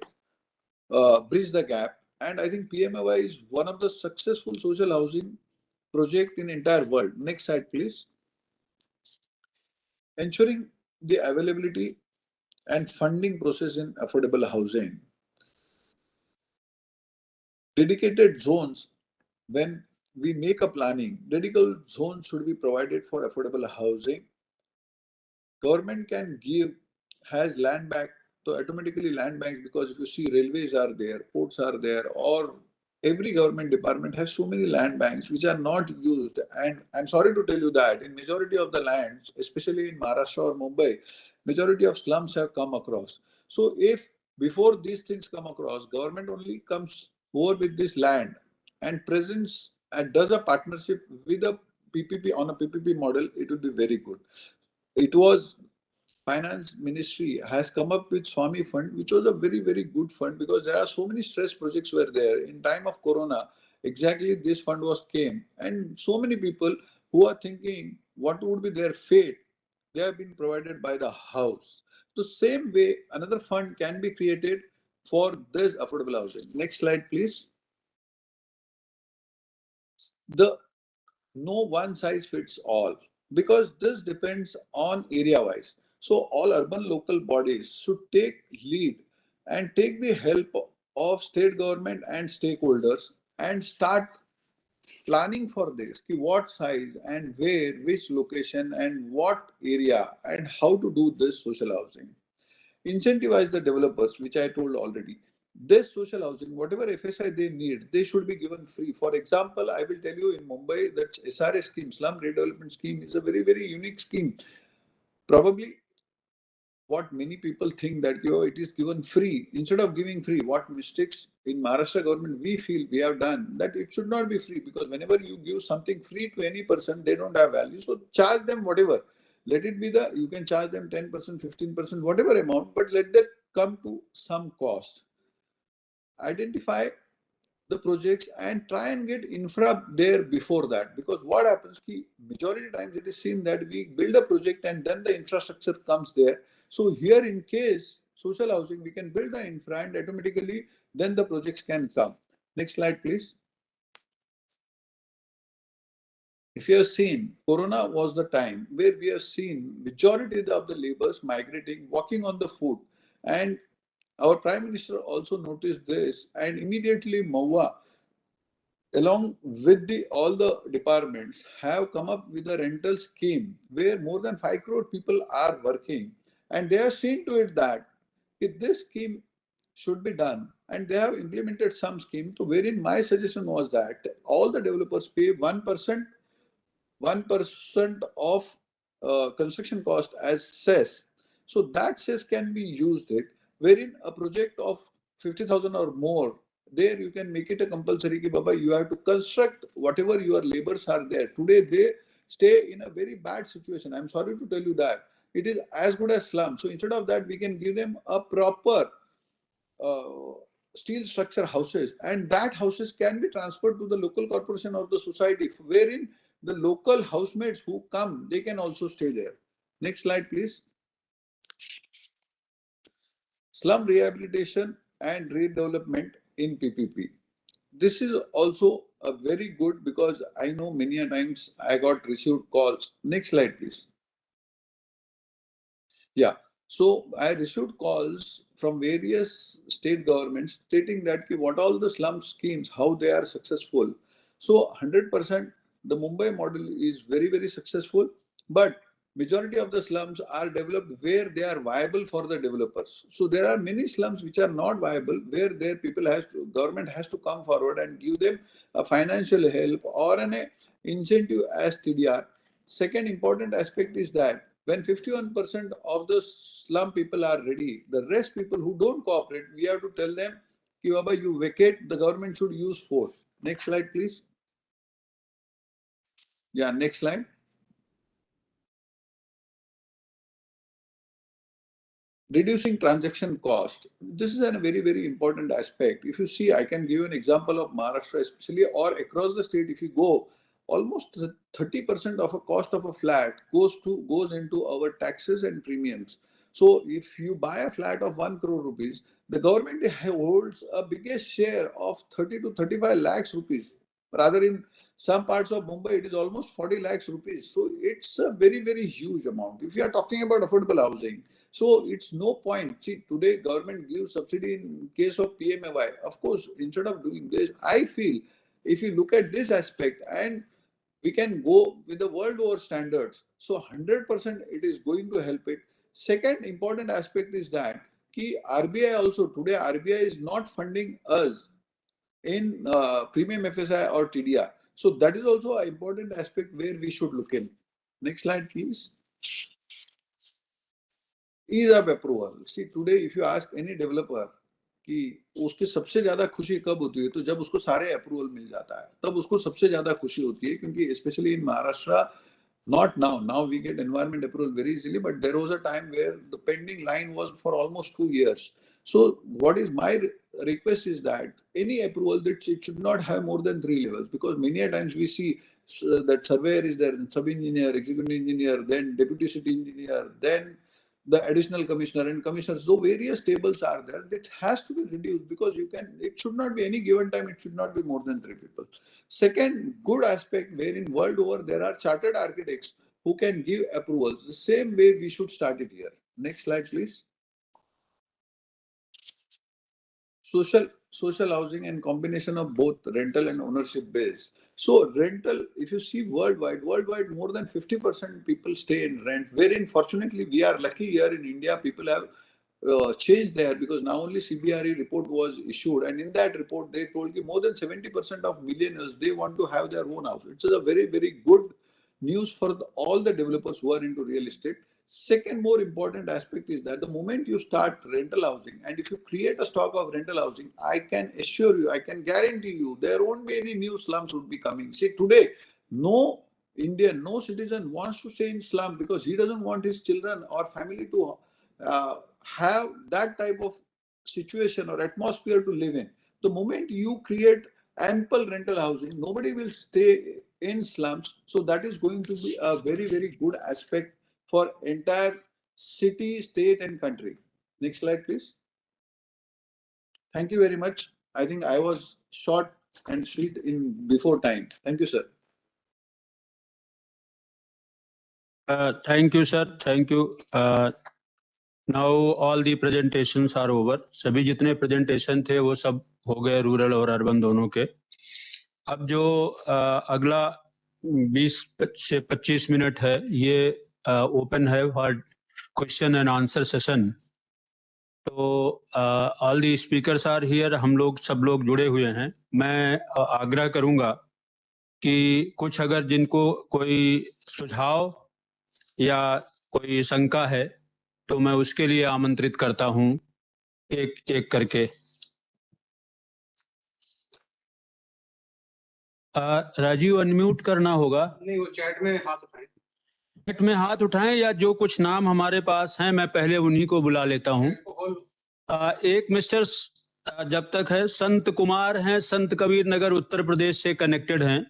bridged the gap. And I think PMAY is one of the successful social housing project in entire world. Next slide, please. Ensuring the availability and funding process in affordable housing. Dedicated zones, when we make a planning, dedicated zones should be provided for affordable housing. Government can give, has land bank, so automatically land banks, because if you see railways are there, ports are there, or every government department has so many land banks which are not used. And I'm sorry to tell you that in majority of the lands, especially in Maharashtra or Mumbai, majority of slums have come across. So if before these things come across, government only comes over with this land and presents and does a partnership with a PPP on a PPP model, it would be very good. It was Finance Ministry has come up with Swami Fund, which was a very, very good fund because there are so many stress projects were there. In time of Corona, exactly this fund was came, and so many people who are thinking what would be their fate, they have been provided by the house. The same way, another fund can be created for this affordable housing. Next slide, please. The no one size fits all, because this depends on area wise. So all urban local bodies should take lead and take the help of state government and stakeholders and start planning for this. Ki what size and where, which location and what area, and how to do this social housing. Incentivize the developers, which I told already. This social housing, whatever FSI they need, they should be given free. For example, I will tell you in Mumbai, that SRA scheme, Slum Redevelopment Scheme, is a very, very unique scheme. Probably what many people think that it is given free. Instead of giving free, what mistakes in Maharashtra government we feel we have done, that it should not be free, because whenever you give something free to any person, they don't have value. So charge them whatever. Let it be you can charge them 10%, 15%, whatever amount, but let that come to some cost. Identify the projects and try and get infra there before that, because what happens ki majority times it is seen that we build a project and then the infrastructure comes there. So here, in case social housing, we can build the infra and automatically then the projects can come. Next slide, please. If you have seen, Corona was the time where we have seen majority of the laborers migrating, walking on the foot, and our Prime Minister also noticed this, and immediately MoHUA, along with all the departments, have come up with a rental scheme where more than 5 crore people are working, and they have seen to it that if this scheme should be done, and they have implemented some scheme. So wherein my suggestion was that all the developers pay 1% of construction cost as cess. So that cess can be used wherein a project of 50,000 or more, there you can make it a compulsory ki baba, you have to construct whatever your labors are there. Today they stay in a very bad situation. I'm sorry to tell you that. It is as good as slum. So instead of that, we can give them a proper steel structure houses, and that houses can be transferred to the local corporation or the society, wherein the local housemates who come, they can also stay there. Next slide, please. Slum rehabilitation and redevelopment in PPP. This is also a very good, because I know many a times I got received calls. Next slide, please. Yeah. So I received calls from various state governments stating that what all the slum schemes, how they are successful. So 100%, the Mumbai model is very, very successful, but majority of the slums are developed where they are viable for the developers. So there are many slums which are not viable, where their people government has to come forward and give them a financial help or an incentive as TDR. Second important aspect is that when 51% of the slum people are ready, the rest people who don't cooperate, we have to tell them, ki baba, you vacate, the government should use force. Next slide, please. Yeah, next slide. Reducing transaction cost. This is a very, very important aspect. If you see, I can give you an example of Maharashtra especially, or across the state. If you go, almost 30% of a cost of a flat goes into our taxes and premiums. So if you buy a flat of 1 crore rupees, the government holds a biggest share of 30 to 35 lakhs rupees. Rather, in some parts of Mumbai, it is almost 40 lakhs rupees. So it's a very, very huge amount. If you are talking about affordable housing, so it's no point. See, today government gives subsidy in case of PMAY. Of course, instead of doing this, I feel if you look at this aspect, and we can go with the world over standards, so 100% it is going to help it. Second important aspect is that RBI also, today RBI is not funding us in premium FSI or TDR. So that is also an important aspect where we should look in. Next slide, please. Ease of approval. See, today if you ask any developer कि उसकी सबसे ज्यादा खुशी कब होती है, तो जब उसको सारे अप्रूवल मिल जाता है, तब उसको सबसे ज्यादा खुशी होती है, क्योंकि specially in Maharashtra Not now. Now we get environment approval very easily, but there was a time where the pending line was for almost 2 years. So what is my request is that any approval, that it should not have more than 3 levels, because many a times we see that surveyor is there, sub-engineer, executive engineer, then deputy city engineer, then the additional commissioner and commissioners. So various tables are there. That has to be reduced, because it should not be any given time, it should not be more than 3 people. Second good aspect, wherein world over there are chartered architects who can give approvals. The same way we should start it here. Next slide, please. Social housing and combination of both rental and ownership base. So rental, if you see worldwide more than 50% people stay in rent, wherein fortunately we are lucky here in India, people have changed there, because now only CBRE report was issued, and in that report they told you more than 70% of millionaires, they want to have their own house. It's a very, very good news for all the developers who are into real estate. Second more important aspect is that the moment you start rental housing, and if you create a stock of rental housing, I can assure you, I can guarantee you, there won't be any new slums would be coming. See, today, no Indian, no citizen wants to stay in slum, because he doesn't want his children or family to have that type of situation or atmosphere to live in. The moment you create ample rental housing, nobody will stay in slums. So that is going to be a very, very good aspect for entire city, state and country. Next slide, please. Thank you very much. I think I was short and sweet in before time. Thank you, sir. Thank you, sir. Thank you. Now all the presentations are over. सभी जितने presentation थे वो सब हो गए rural और urban दोनों के. अब जो अगला 20 से 25 मिनट है ये ओपन है for question and answer session. तो all the speakers are here. हम लोग सब लोग जुड़े हुए हैं. मैं आग्रह करूंगा कि कुछ अगर जिनको कोई सुझाव या कोई शंका है तो मैं उसके लिए आमंत्रित करता हूं एक एक करके. राजीव अनम्यूट करना होगा. नहीं, वो चैट में हाथ उठाएं. चैट में हाथ उठाएं या जो कुछ नाम हमारे पास हैं मैं पहले उन्हीं को बुला लेता हूं. एक मिस्टर जब तक है संत कुमार हैं, संत कबीर नगर उत्तर प्रदेश से कनेक्टेड हैं.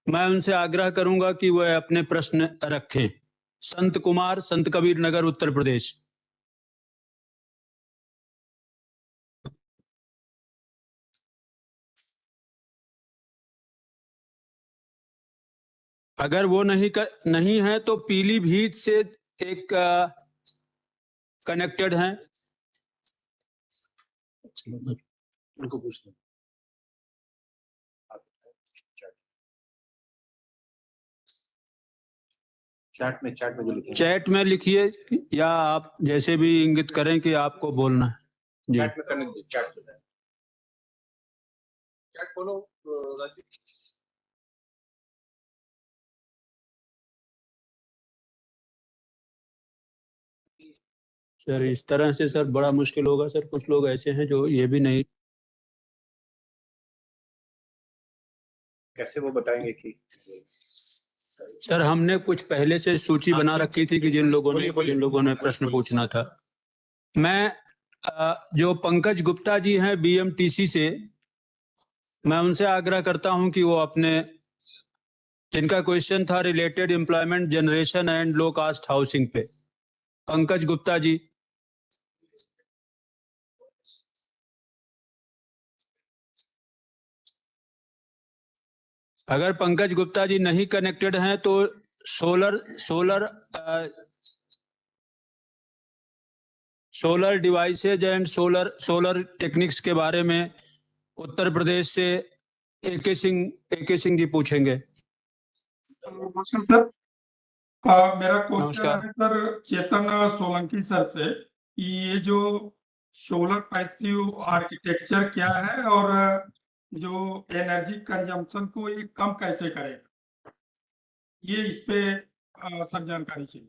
मैं उनसे आग्रह करूंगा कि वह अपने प्रश्न रखें. संत कुमार, संत कबीर नगर उत्तर प्रदेश. अगर वो नहीं है तो पीलीभीत से एक कनेक्टेड हैं. उनको पूछते हैं. चैट में लिखिए या आप जैसे भी इंगित करें कि आपको बोलना है. चैट में करने दीजिए. चैट बोलो राजीव. सर इस तरह से सर बड़ा मुश्किल होगा सर. कुछ लोग ऐसे हैं जो ये भी नहीं. कैसे वो बताएंगे कि सर हमने कुछ पहले से सूची बना रखी थी कि जिन लोगों ने प्रश्न पूछना था. मैं जो पंकज गुप्ता जी हैं BMTC से, मैं उनसे आग्रह करता हूं कि वो अपने जिनका क्वेश्चन था related employment generation and low cost housing पे. पंकज गुप्ता जी. अगर पंकज गुप्ता जी नहीं कनेक्टेड हैं तो solar devices and solar techniques के बारे में उत्तर प्रदेश से AK सिंह जी पूछेंगे. सर मेरा क्वेश्चन है सर चेतन सोलंकी सर से कि ये जो सोलर पैसिव आर्किटेक्चर क्या है और जो एनर्जी कंजम्पशन को ये कम कैसे करेगा, ये इस पे सब जानकारी चाहिए.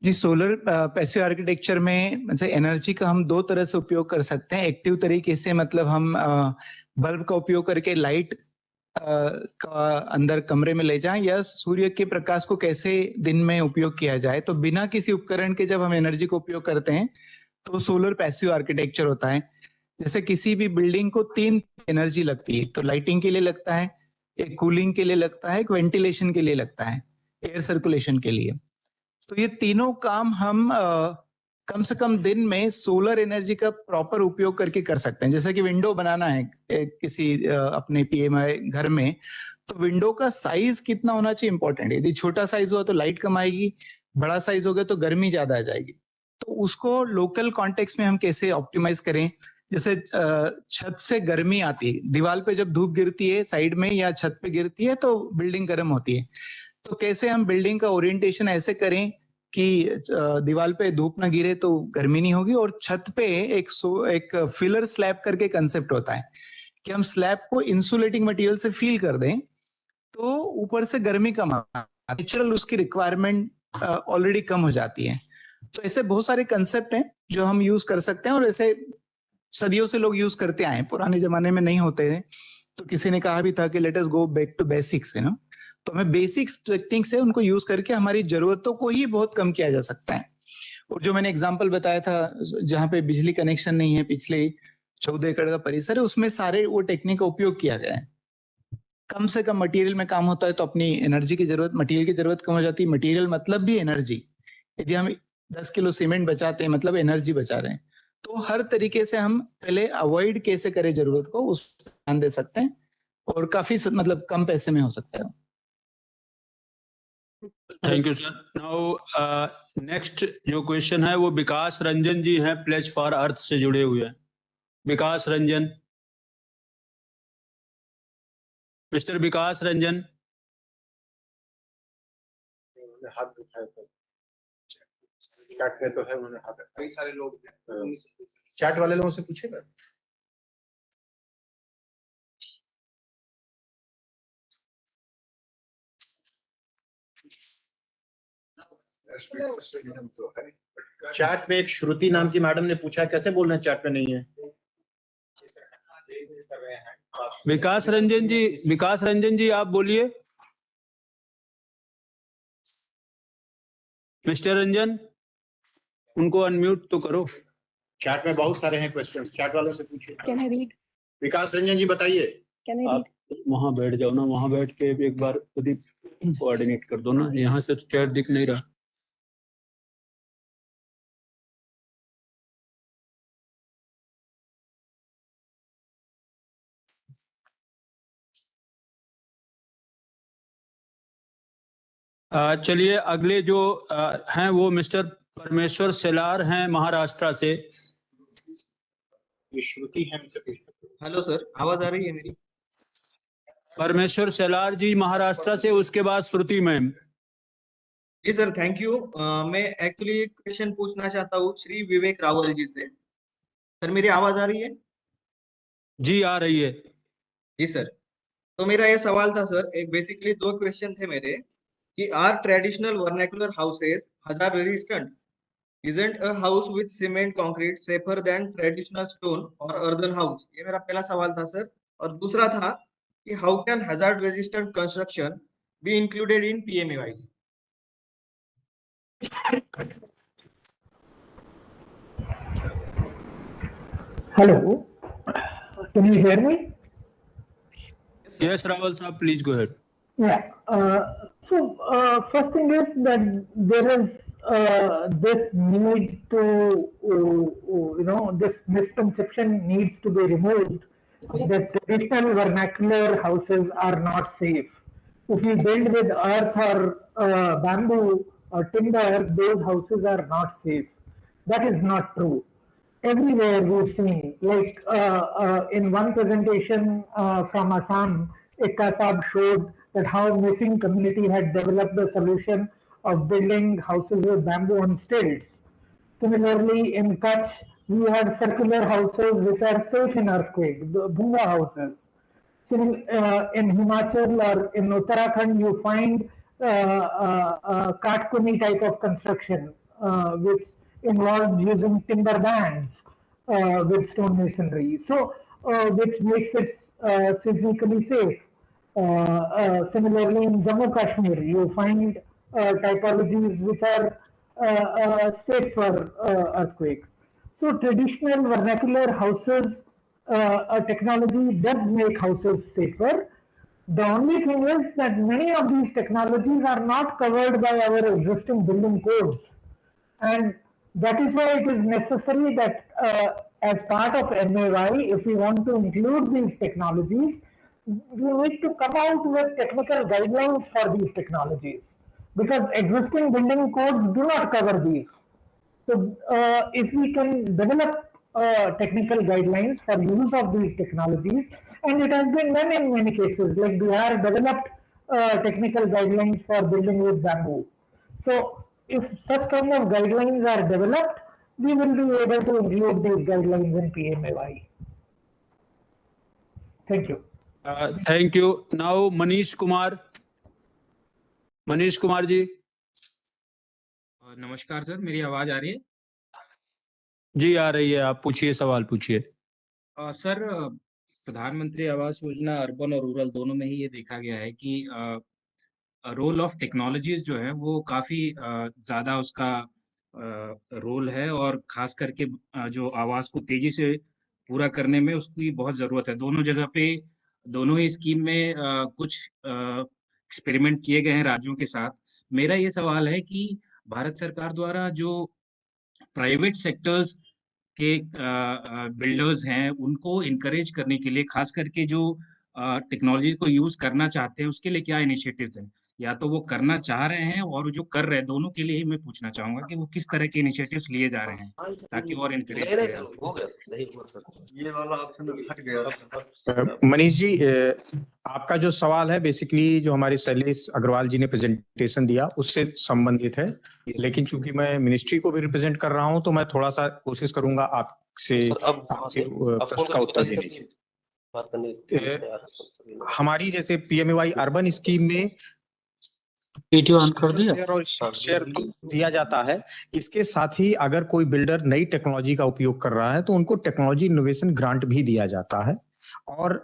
जी, सोलर पैसिव आर्किटेक्चर में मतलब एनर्जी का हम 2 तरह से उपयोग कर सकते हैं. एक्टिव तरीके से मतलब हम बल्ब का उपयोग करके लाइट का अंदर कमरे में ले जाएं या सूर्य के प्रकाश को कैसे दिन में उपयोग किया जाए। तो बिना किसी उपकरण के जब हम एनर्जी को उपयोग करते हैं तो सोलर पैसिव आर्किटेक्चर होता है। जैसे किसी भी बिल्डिंग को 3 एनर्जी लगती है, तो लाइटिंग के लिए लगता है, एक कूलिंग के लिए लगता है, एक वेंटिलेशन के लिए लगता है, एयर सर्कुलेशन के लिए। तो ये तीनों काम हम कम से कम दिन में सोलर एनर्जी का प्रॉपर उपयोग करके कर सकते हैं। जैसे कि विंडो बनाना है किसी अपने पीएमआई घर में, तो विंडो का साइज कितना होना चाहिए इंपॉर्टेंट है। यदि छोटा साइज हुआ तो लाइट कम आएगी, बड़ा साइज हो गया तो गर्मी ज्यादा आ जाएगी। तो उसको लोकल कॉन्टेक्स्ट में हम कैसे ऑप्टिमाइज करें। जैसे छत से गर्मी आती है, दीवार पे जब धूप गिरती है साइड में या छत पे गिरती है तो बिल्डिंग गर्म होती है। तो कैसे हम बिल्डिंग का ओरिएंटेशन ऐसे करें कि दीवार पे धूप ना गिरे तो गर्मी नहीं होगी। और छत पे एक फिलर स्लैब करके कंसेप्ट होता है कि हम स्लैब को इंसुलेटिंग मटेरियल से फील कर दें तो ऊपर से गर्मी कम नेचुरल उसकी रिक्वायरमेंट ऑलरेडी कम हो जाती है। तो ऐसे बहुत सारे कंसेप्ट हैं जो हम यूज कर सकते हैं और ऐसे सदियों से लोग यूज करते आए हैं। पुराने जमाने में नहीं होते थे तो किसी ने कहा भी था कि let us go back to basics, ना। तो हमें बेसिक्स टेक्निक्स है उनको यूज करके हमारी जरूरतों को ही बहुत कम किया जा सकता है। और जो मैंने एग्जांपल बताया था जहां पे बिजली कनेक्शन नहीं है, पिछले 14 एकड़ का परिसर है, उसमें सारे वो टेक्निक का उपयोग किया गया है। कम से कम मटेरियल में काम होता है तो अपनी एनर्जी की जरूरत, मटेरियल की जरूरत कम हो जाती है। मटेरियल मतलब भी एनर्जी। यदि हम 10 किलो सीमेंट बचाते हैं मतलब एनर्जी बचा रहे हैं। तो हर तरीके से हम पहले अवॉइड कैसे करें जरूरत को, उस पर ध्यान दे सकते हैं और काफी मतलब कम पैसे में हो सकता है। Thank you sir. Now next जो क्वेश्चन है वो विकास रंजन जी हैं, प्लेज फॉर अर्थ से जुड़े हुए हैं। विकास रंजन, मिस्टर विकास रंजन। हाथ उठाया था चैट में, तो है उन्होंने हाथ, कई सारे लोग चैट वाले लोगों से पूछेगा। चैट में एक श्रुति नाम की मैडम ने पूछा है, कैसे बोल रहे हैं चैट में नहीं है। विकास रंजन जी आप बोलिए। मिस्टर रंजन, उनको अनम्यूट तो करो। चैट में बहुत सारे हैं क्वेश्चन, चैट वालों से पूछिए। विकास रंजन जी बताइए। आप वहां बैठ जाओ ना, वहां बैठ के एक बार खुद ही कोऑर्डिनेट कर दो ना, यहाँ से तो चैट दिख नहीं रहा। चलिए अगले जो हैं वो मिस्टर परमेश्वर सेलार हैं महाराष्ट्र से। ये श्रुति है। हेलो सर, आवाज आ रही है मेरी? परमेश्वर सेलार जी महाराष्ट्र से, उसके बाद श्रुति मैम। जी सर, थैंक यू। मैं एक्चुअली एक क्वेश्चन पूछना चाहता हूँ श्री विवेक रावल जी से। सर मेरी आवाज आ रही है? जी आ रही है। जी सर, तो मेरा ये सवाल था सर, एक बेसिकली 2 क्वेश्चन थे मेरे कि are traditional vernacular houses hazard resistant? Isn't a house with cement concrete safer than traditional stone or earthen house? ये मेरा पहला सवाल था सर। और दूसरा था कि how can hazard resistant construction be included in PMAY? Hello, can you hear me? Yes, Rawal sir, please go ahead. Yeah. First thing is that there is this need to, this misconception needs to be removed that traditional vernacular houses are not safe. If you build with earth or bamboo or timber, those houses are not safe. That is not true. Everywhere we've seen, like in one presentation from Assam, Ekka Saab showed that how missing community had developed a solution of building houses with bamboo on stilts. Similarly, in Kutch, we have circular houses which are safe in earthquake, the Bhunga houses. In Himachal or in Uttarakhand, you find Katkuni type of construction, which involves using timber bands with stone masonry. So, which makes it seismically safe. Similarly, in Jammu Kashmir, you find typologies which are safe for earthquakes. So traditional vernacular houses technology does make houses safer. The only thing is that many of these technologies are not covered by our existing building codes. And that is why it is necessary that as part of MAY, if we want to include these technologies, we need to come out with technical guidelines for these technologies, because existing building codes do not cover these. So if we can develop technical guidelines for use of these technologies, and it has been done in many cases, like Bihar developed technical guidelines for building with bamboo. So if such kind of guidelines are developed, we will be able to include these guidelines in PMAY. Thank you. Thank you. Now Manish Kumar. Manish Kumar ji. नमस्कार sir, मेरी आवाज आ रही है? जी आ रही है, आप पूछिए, सवाल पूछिए। सर, प्रधानमंत्री आवास योजना अर्बन और रूरल दोनों में ही ये देखा गया है कि रोल ऑफ टेक्नोलॉजीज जो है वो काफी ज्यादा उसका रोल है, और खास करके जो आवास को तेजी से पूरा करने में उसकी बहुत जरूरत है। दोनों जगह पे, दोनों ही स्कीम में कुछ एक्सपेरिमेंट किए गए हैं राज्यों के साथ। मेरा ये सवाल है कि भारत सरकार द्वारा जो प्राइवेट सेक्टर्स के बिल्डर्स हैं उनको इनकरेज करने के लिए, खास करके जो टेक्नोलॉजी को यूज करना चाहते हैं, उसके लिए क्या इनिशिएटिव्स हैं, या तो वो करना चाह रहे हैं और जो कर रहे हैं, दोनों के लिए ही मैं पूछना चाहूंगा कि वो किस तरह के इनिशिएटिव्स लिए जा रहे हैं ताकि और इनकरेज किया जा सके। ये वाला ऑप्शन हट गया। मनीष जी, आपका जो सवाल है बेसिकली जो हमारे शैलेश अग्रवाल जी ने प्रेजेंटेशन दिया उससे संबंधित है, लेकिन चूंकि मैं मिनिस्ट्री को भी रिप्रेजेंट कर रहा हूं तो मैं थोड़ा सा कोशिश करूंगा आपसे आपके प्रश्न का उत्तर देने की। हमारी जैसे PMAY अर्बन स्कीम में शेयर तो दिया जाता है, इसके साथ ही अगर कोई बिल्डर नई टेक्नोलॉजी का उपयोग कर रहा है तो उनको टेक्नोलॉजी इनोवेशन ग्रांट भी दिया जाता है। और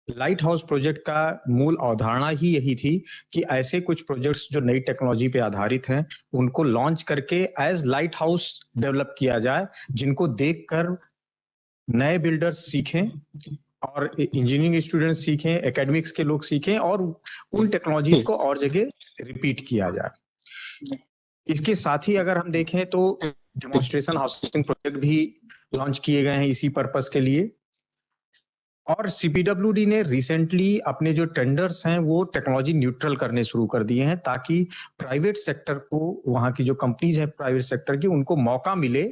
लाइट हाउस प्रोजेक्ट का मूल अवधारणा ही यही थी कि ऐसे कुछ प्रोजेक्ट्स जो नई टेक्नोलॉजी पे आधारित हैं उनको लॉन्च करके एज लाइट हाउस डेवलप किया जाए, जिनको देखकर नए बिल्डर्स सीखें और इंजीनियरिंग स्टूडेंट्स सीखें, एकेडमिक्स के लोग सीखें और उन टेक्नोलॉजी को और जगह रिपीट किया जाए। इसके साथ ही अगर हम देखें तो डेमोन्स्ट्रेशन हाउसिंग प्रोजेक्ट भी लॉन्च किए गए हैं इसी पर्पस के लिए। और CPWD ने रिसेंटली अपने जो टेंडर्स हैं वो टेक्नोलॉजी न्यूट्रल करने शुरू कर दिए हैं, ताकि प्राइवेट सेक्टर को, वहां की जो कंपनीज हैं प्राइवेट सेक्टर की, उनको मौका मिले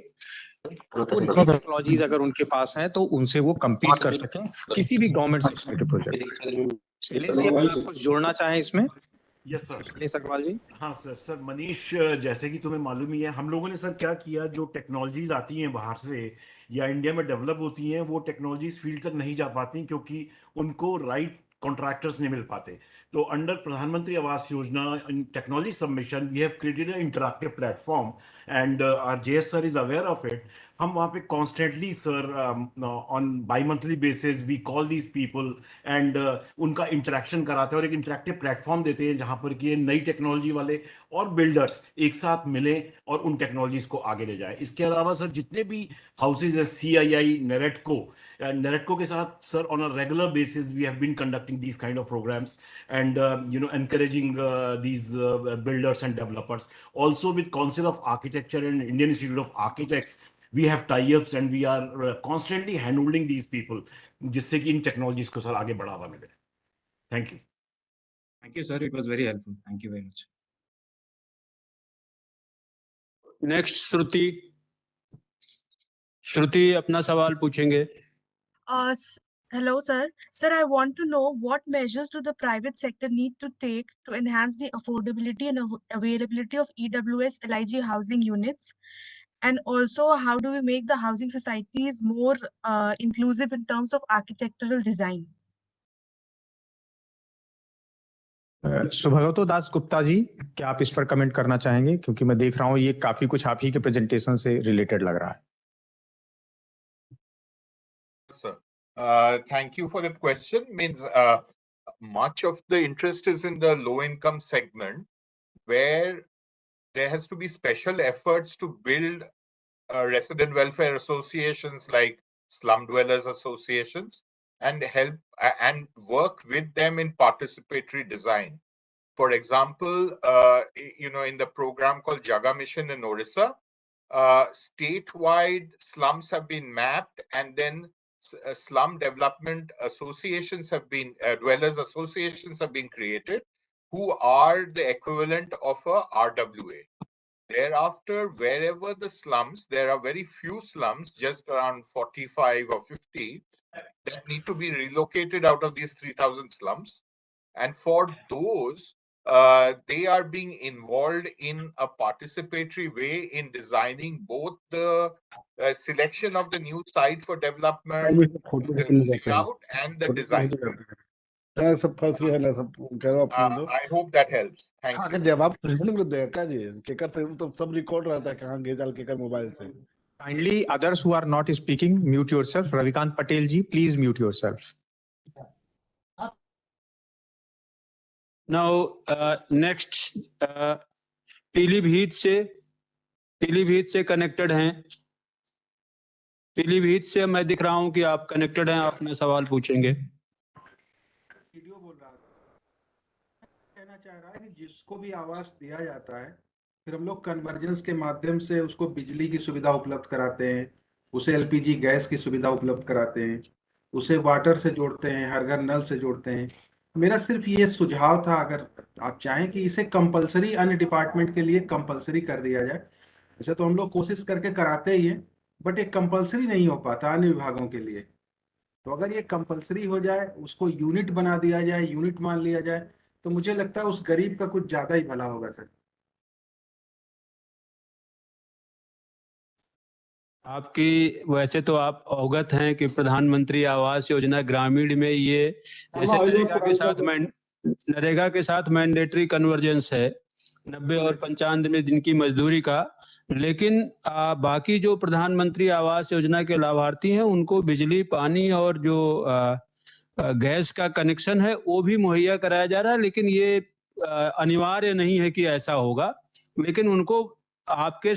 टेक्नोलॉजीज अगर उनके पास हैं तो उनसे वो compete कर सकें किसी भी गवर्नमेंट सेक्टर के प्रोजेक्ट। शैलेश जी, अगर आप कुछ जोड़ना चाहें इसमें। Yes sir. शैलेश अग्रवाल जी। हाँ सर। सर मनीष, जैसे कि तुम्हें मालूम ही है, हम लोगों ने सर क्या किया, जो टेक्नोलॉजीज आती हैं बाहर से या इंडिया में डेवलप होती हैं, वो टेक्नोलॉजीज फील्ड तक नहीं जा पाती क्योंकि उनको राइट कॉन्ट्रैक्टर्स नहीं मिल पाते। तो under Pradhanmantri Awas Yojana in technology submission we have created an interactive platform and our JS sir is aware of it. हम वहाँ पे constantly sir on bi monthly basis we call these people and उनका interaction कराते हैं और एक इंटरेक्टिव प्लेटफॉर्म देते हैं जहाँ पर कि ये नई टेक्नोलॉजी वाले और बिल्डर्स एक साथ मिलें और उन टेक्नोलॉजीज को आगे ले जाए। इसके अलावा सर जितने भी हाउसेज हैं, CII, NERETCO के साथ sir on a regular basis we have been conducting these kind of programmes and encouraging these builders and developers. Also with Council of Architecture and Indian Institute of Architects, we have tie-ups and we are constantly handholding these people, जिससे कि इन technologies को sir आगे बढ़ावा मिले। Thank you. Thank you sir, it was very helpful, thank you very much. Next Shruti अपना सवाल पूछेंगे। Hello, sir. Sir, I want to know what measures do the private sector need to take to enhance the affordability and availability of EWS LIG housing units? And also, how do we make the housing societies more inclusive in terms of architectural design? सुभगतो Das Gupta ji, क्या आप इस पर comment करना चाहेंगे? क्योंकि मैं देख रहा हूँ ये काफी कुछ आप ही के प्रेजेंटेशन से रिलेटेड लग रहा है। Sir, thank you for that question. much of the interest is in the low income segment, where there has to be special efforts to build resident welfare associations like slum dwellers associations and help and work with them in participatory design. For example, in the program called Jaga Mission in Orissa, statewide slums have been mapped, and then slum development associations have been, dwellers associations have been created, who are the equivalent of a RWA. Thereafter, wherever the slums, there are very few slums, just around 45 or 50, that need to be relocated out of these 3,000 slums. And for those, they are being involved in a participatory way in designing both the selection of the new site for development, the layout, and the design. सब फंस रही है सब कह रहा अपने दो I hope that helps. Thank हाँ you. जवाब नहीं दे का जी केकर से तो सब रिकॉर्ड रहता है कहाँ गए जाल केकर मोबाइल से Kindly, others who are not speaking, mute yourself. Ravikant Patel ji, please mute yourself. Now, next, Pilibhit से कनेक्टेड हैं। पीलीभीत से मैं दिख रहा हूं कि आप कनेक्टेड हैं, आप अपना सवाल पूछेंगे। वीडियो बोल रहा था, कहना चाह रहा है कि जिसको भी आवास दिया जाता है, फिर हम लोग कन्वर्जेंस के माध्यम से उसको बिजली की सुविधा उपलब्ध कराते हैं, उसे एलपीजी गैस की सुविधा उपलब्ध कराते हैं, उसे वाटर से जोड़ते हैं, हर घर नल से जोड़ते हैं। मेरा सिर्फ ये सुझाव था, अगर आप चाहें कि इसे कंपलसरी अन्य डिपार्टमेंट के लिए कंपलसरी कर दिया जाए। वैसे तो हम लोग कोशिश करके कराते ही हैं, बट एक कंपलसरी नहीं हो पाता अन्य विभागों के लिए। तो अगर ये कंपलसरी हो जाए, उसको यूनिट बना दिया जाए, यूनिट मान लिया जाए, तो मुझे लगता है उस गरीब का कुछ ज्यादा ही भला होगा सर। आपकी वैसे तो आप अवगत हैं कि प्रधानमंत्री आवास योजना ग्रामीण में ये जैसे नरेगा के साथ मैंडेटरी कन्वर्जेंस है 90 और 95 दिन की मजदूरी का, लेकिन बाकी जो प्रधानमंत्री आवास योजना के लाभार्थी हैं उनको बिजली, पानी और जो गैस का कनेक्शन है वो भी मुहैया कराया जा रहा है। लेकिन ये अनिवार्य नहीं है कि ऐसा होगा, लेकिन उनको आपके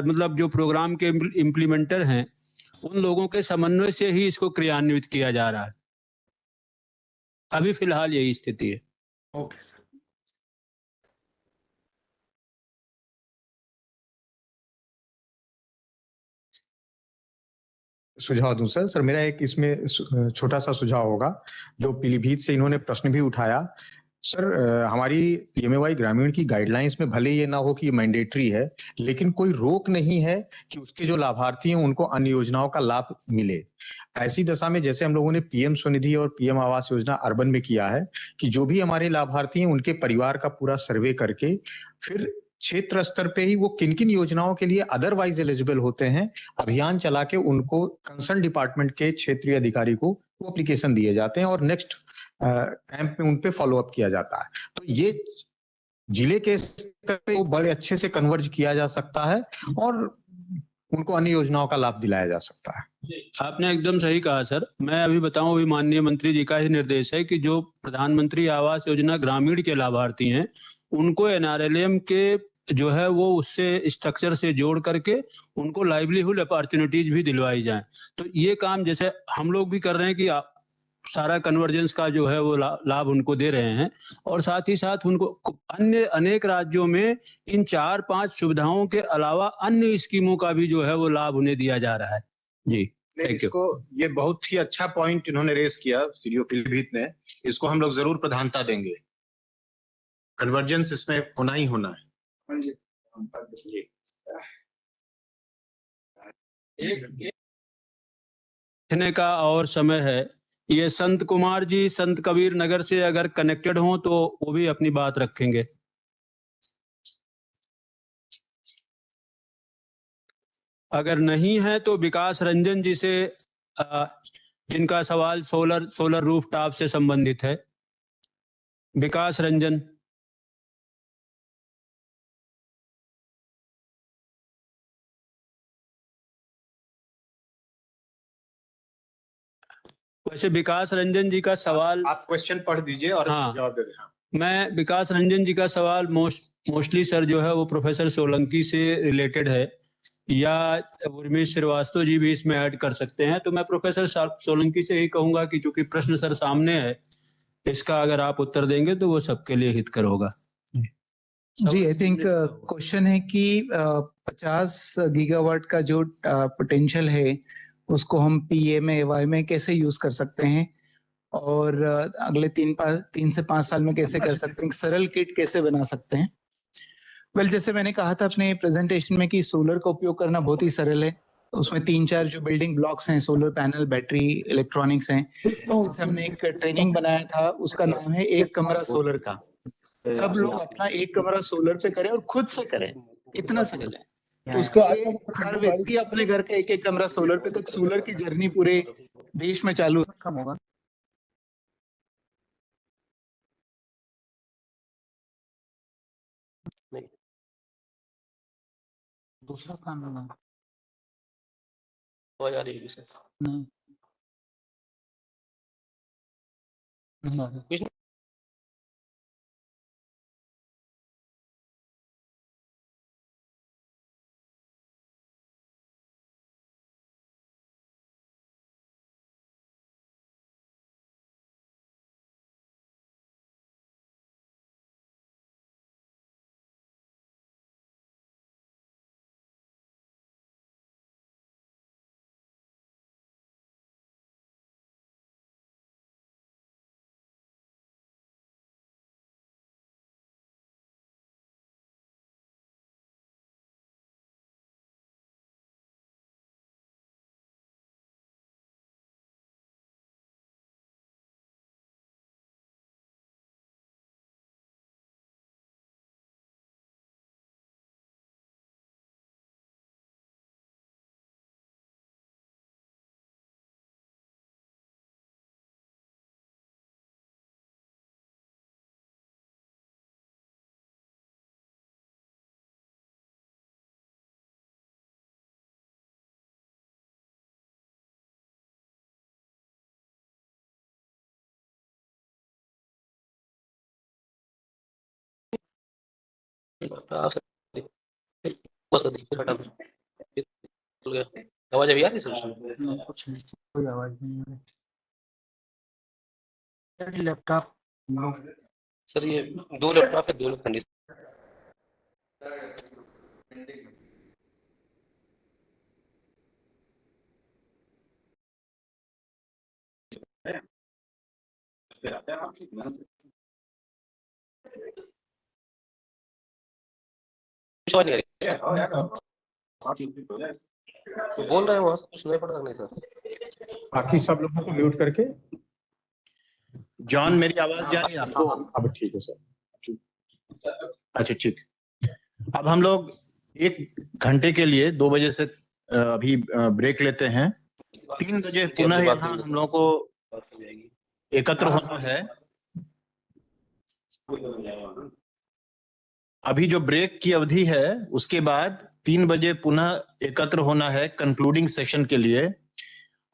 मतलब जो प्रोग्राम के इम्प्लीमेंटर हैं उन लोगों के समन्वय से ही इसको क्रियान्वित किया जा रहा है। अभी फिलहाल यही स्थिति है। Okay sir. सुझाव दूं सर मेरा एक इसमें छोटा सा सुझाव होगा, जो पीलीभीत से इन्होंने प्रश्न भी उठाया। सर हमारी पीएमएवाई ग्रामीण की गाइडलाइंस में भले ये ना हो कि ये मैंडेटरी है, लेकिन कोई रोक नहीं है कि उसके जो लाभार्थी हैं उनको अन्य योजनाओं का लाभ मिले। ऐसी दशा में जैसे हम लोगों ने पीएम स्वनिधि और पीएम आवास योजना अर्बन में किया है कि जो भी हमारे लाभार्थी हैं उनके परिवार का पूरा सर्वे करके फिर क्षेत्र स्तर पे ही वो किन किन योजनाओं के लिए अदरवाइज एलिजिबल होते हैं, अभियान चला के उनको कंसर्न डिपार्टमेंट के क्षेत्रीय अधिकारी को वो एप्लीकेशन दिए जाते हैं और नेक्स्ट कैंप में उन पे फॉलो अप किया जाता है। तो ये जिले के स्तर पे वो बड़े अच्छे से कन्वर्ज किया जा सकता है और उनको अन्य योजनाओं का लाभ दिलाया जा सकता है। आपने एकदम सही कहा सर। मैं अभी बताऊं, अभी माननीय मंत्री जी का ही निर्देश है कि जो प्रधानमंत्री आवास योजना ग्रामीण के लाभार्थी हैं उनको एनआरएलएम के जो है वो उससे स्ट्रक्चर से जोड़ करके उनको लाइवलीहुड अपॉर्चुनिटीज भी दिलवाई जाए। तो ये काम जैसे हम लोग भी कर रहे हैं कि सारा कन्वर्जेंस का जो है वो लाभ उनको दे रहे हैं, और साथ ही साथ उनको अन्य अनेक राज्यों में इन 4-5 सुविधाओं के अलावा अन्य स्कीमों का भी जो है वो लाभ उन्हें दिया जा रहा है। जी थैंक यू। इसको ये बहुत ही अच्छा पॉइंट इन्होंने रेस किया सीडीओ पीलीभीत ने, इसको हम लोग जरूर प्रधानता देंगे। कन्वर्जेंस इसमें होना ही होना है। देखने का और समय है। ये संत कुमार जी संत कबीर नगर से अगर कनेक्टेड हों तो वो भी अपनी बात रखेंगे। अगर नहीं है तो विकास रंजन जी से जिनका सवाल सोलर रूफटॉप से संबंधित है। विकास रंजन। वैसे विकास रंजन जी का सवाल आप क्वेश्चन पढ़ दीजिए और हाँ। जवाब दे दें। हाँ। मैं विकास रंजन जी का सवाल मोस्टली सर जो है वो प्रोफेसर सोलंकी से रिलेटेड है, या उर्मिश श्रीवास्तव जी भी इसमें ऐड कर सकते हैं। तो मैं प्रोफेसर सोलंकी से ही कहूंगा कि चूंकि प्रश्न सर सामने है, इसका अगर आप उत्तर देंगे तो वो सबके लिए हितकर होगा। जी, आई थिंक क्वेश्चन है कि 50 गीगावाट का जो पोटेंशियल है उसको हम PMAY में कैसे यूज कर सकते हैं, और अगले 3 से 5 साल में कैसे कर सकते हैं, सरल किट कैसे बना सकते हैं। वेल, जैसे मैंने कहा था अपने प्रेजेंटेशन में कि सोलर का उपयोग करना बहुत ही सरल है। उसमें 3-4 जो बिल्डिंग ब्लॉक्स हैं, सोलर पैनल, बैटरी, इलेक्ट्रॉनिक्स हैं। जैसे हमने एक ट्रेनिंग बनाया था, उसका नाम है एक कमरा सोलर का। सब लोग अपना एक कमरा सोलर पे करें और खुद से करें, इतना सरल है। तो उसके लिए हर व्यक्ति अपने घर का एक कमरा सोलर पे, तो सोलर की जर्नी पूरे देश में चालू होगा। दूसरा काम है तो यार ये सर नहीं कुछ बस देखिए हटा दो आवाज अभी आ रही है सर? कुछ नहीं, कोई आवाज नहीं आ रही। लैपटॉप सर ये 2 लैपटॉप है, 2 कंडीशन समझ नहीं आ रही तो बोल रहे हैं वहां से कुछ नहीं पड़ रहा नहीं सर। बाकी सब लोगों को म्यूट करके। जॉन, मेरी आवाज जा रही है आपको? अब ठीक है सर। अच्छा ठीक। अब हम लोग 1 घंटे के लिए 2 बजे से अभी ब्रेक लेते हैं। 3 बजे पुनः यहाँ हम लोगों को एकत्र होना है। अभी जो ब्रेक की अवधि है उसके बाद 3 बजे पुनः एकत्र होना है कंक्लूडिंग सेशन के लिए।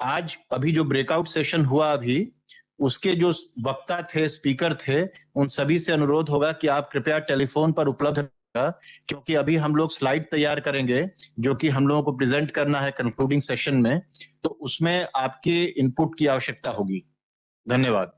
आज अभी जो ब्रेकआउट सेशन हुआ अभी, उसके जो वक्ता थे, स्पीकर थे, उन सभी से अनुरोध होगा कि आप कृपया टेलीफोन पर उपलब्ध रहेगा, क्योंकि अभी हम लोग स्लाइड तैयार करेंगे जो कि हम लोगों को प्रेजेंट करना है कंक्लूडिंग सेशन में, तो उसमें आपके इनपुट की आवश्यकता होगी। धन्यवाद।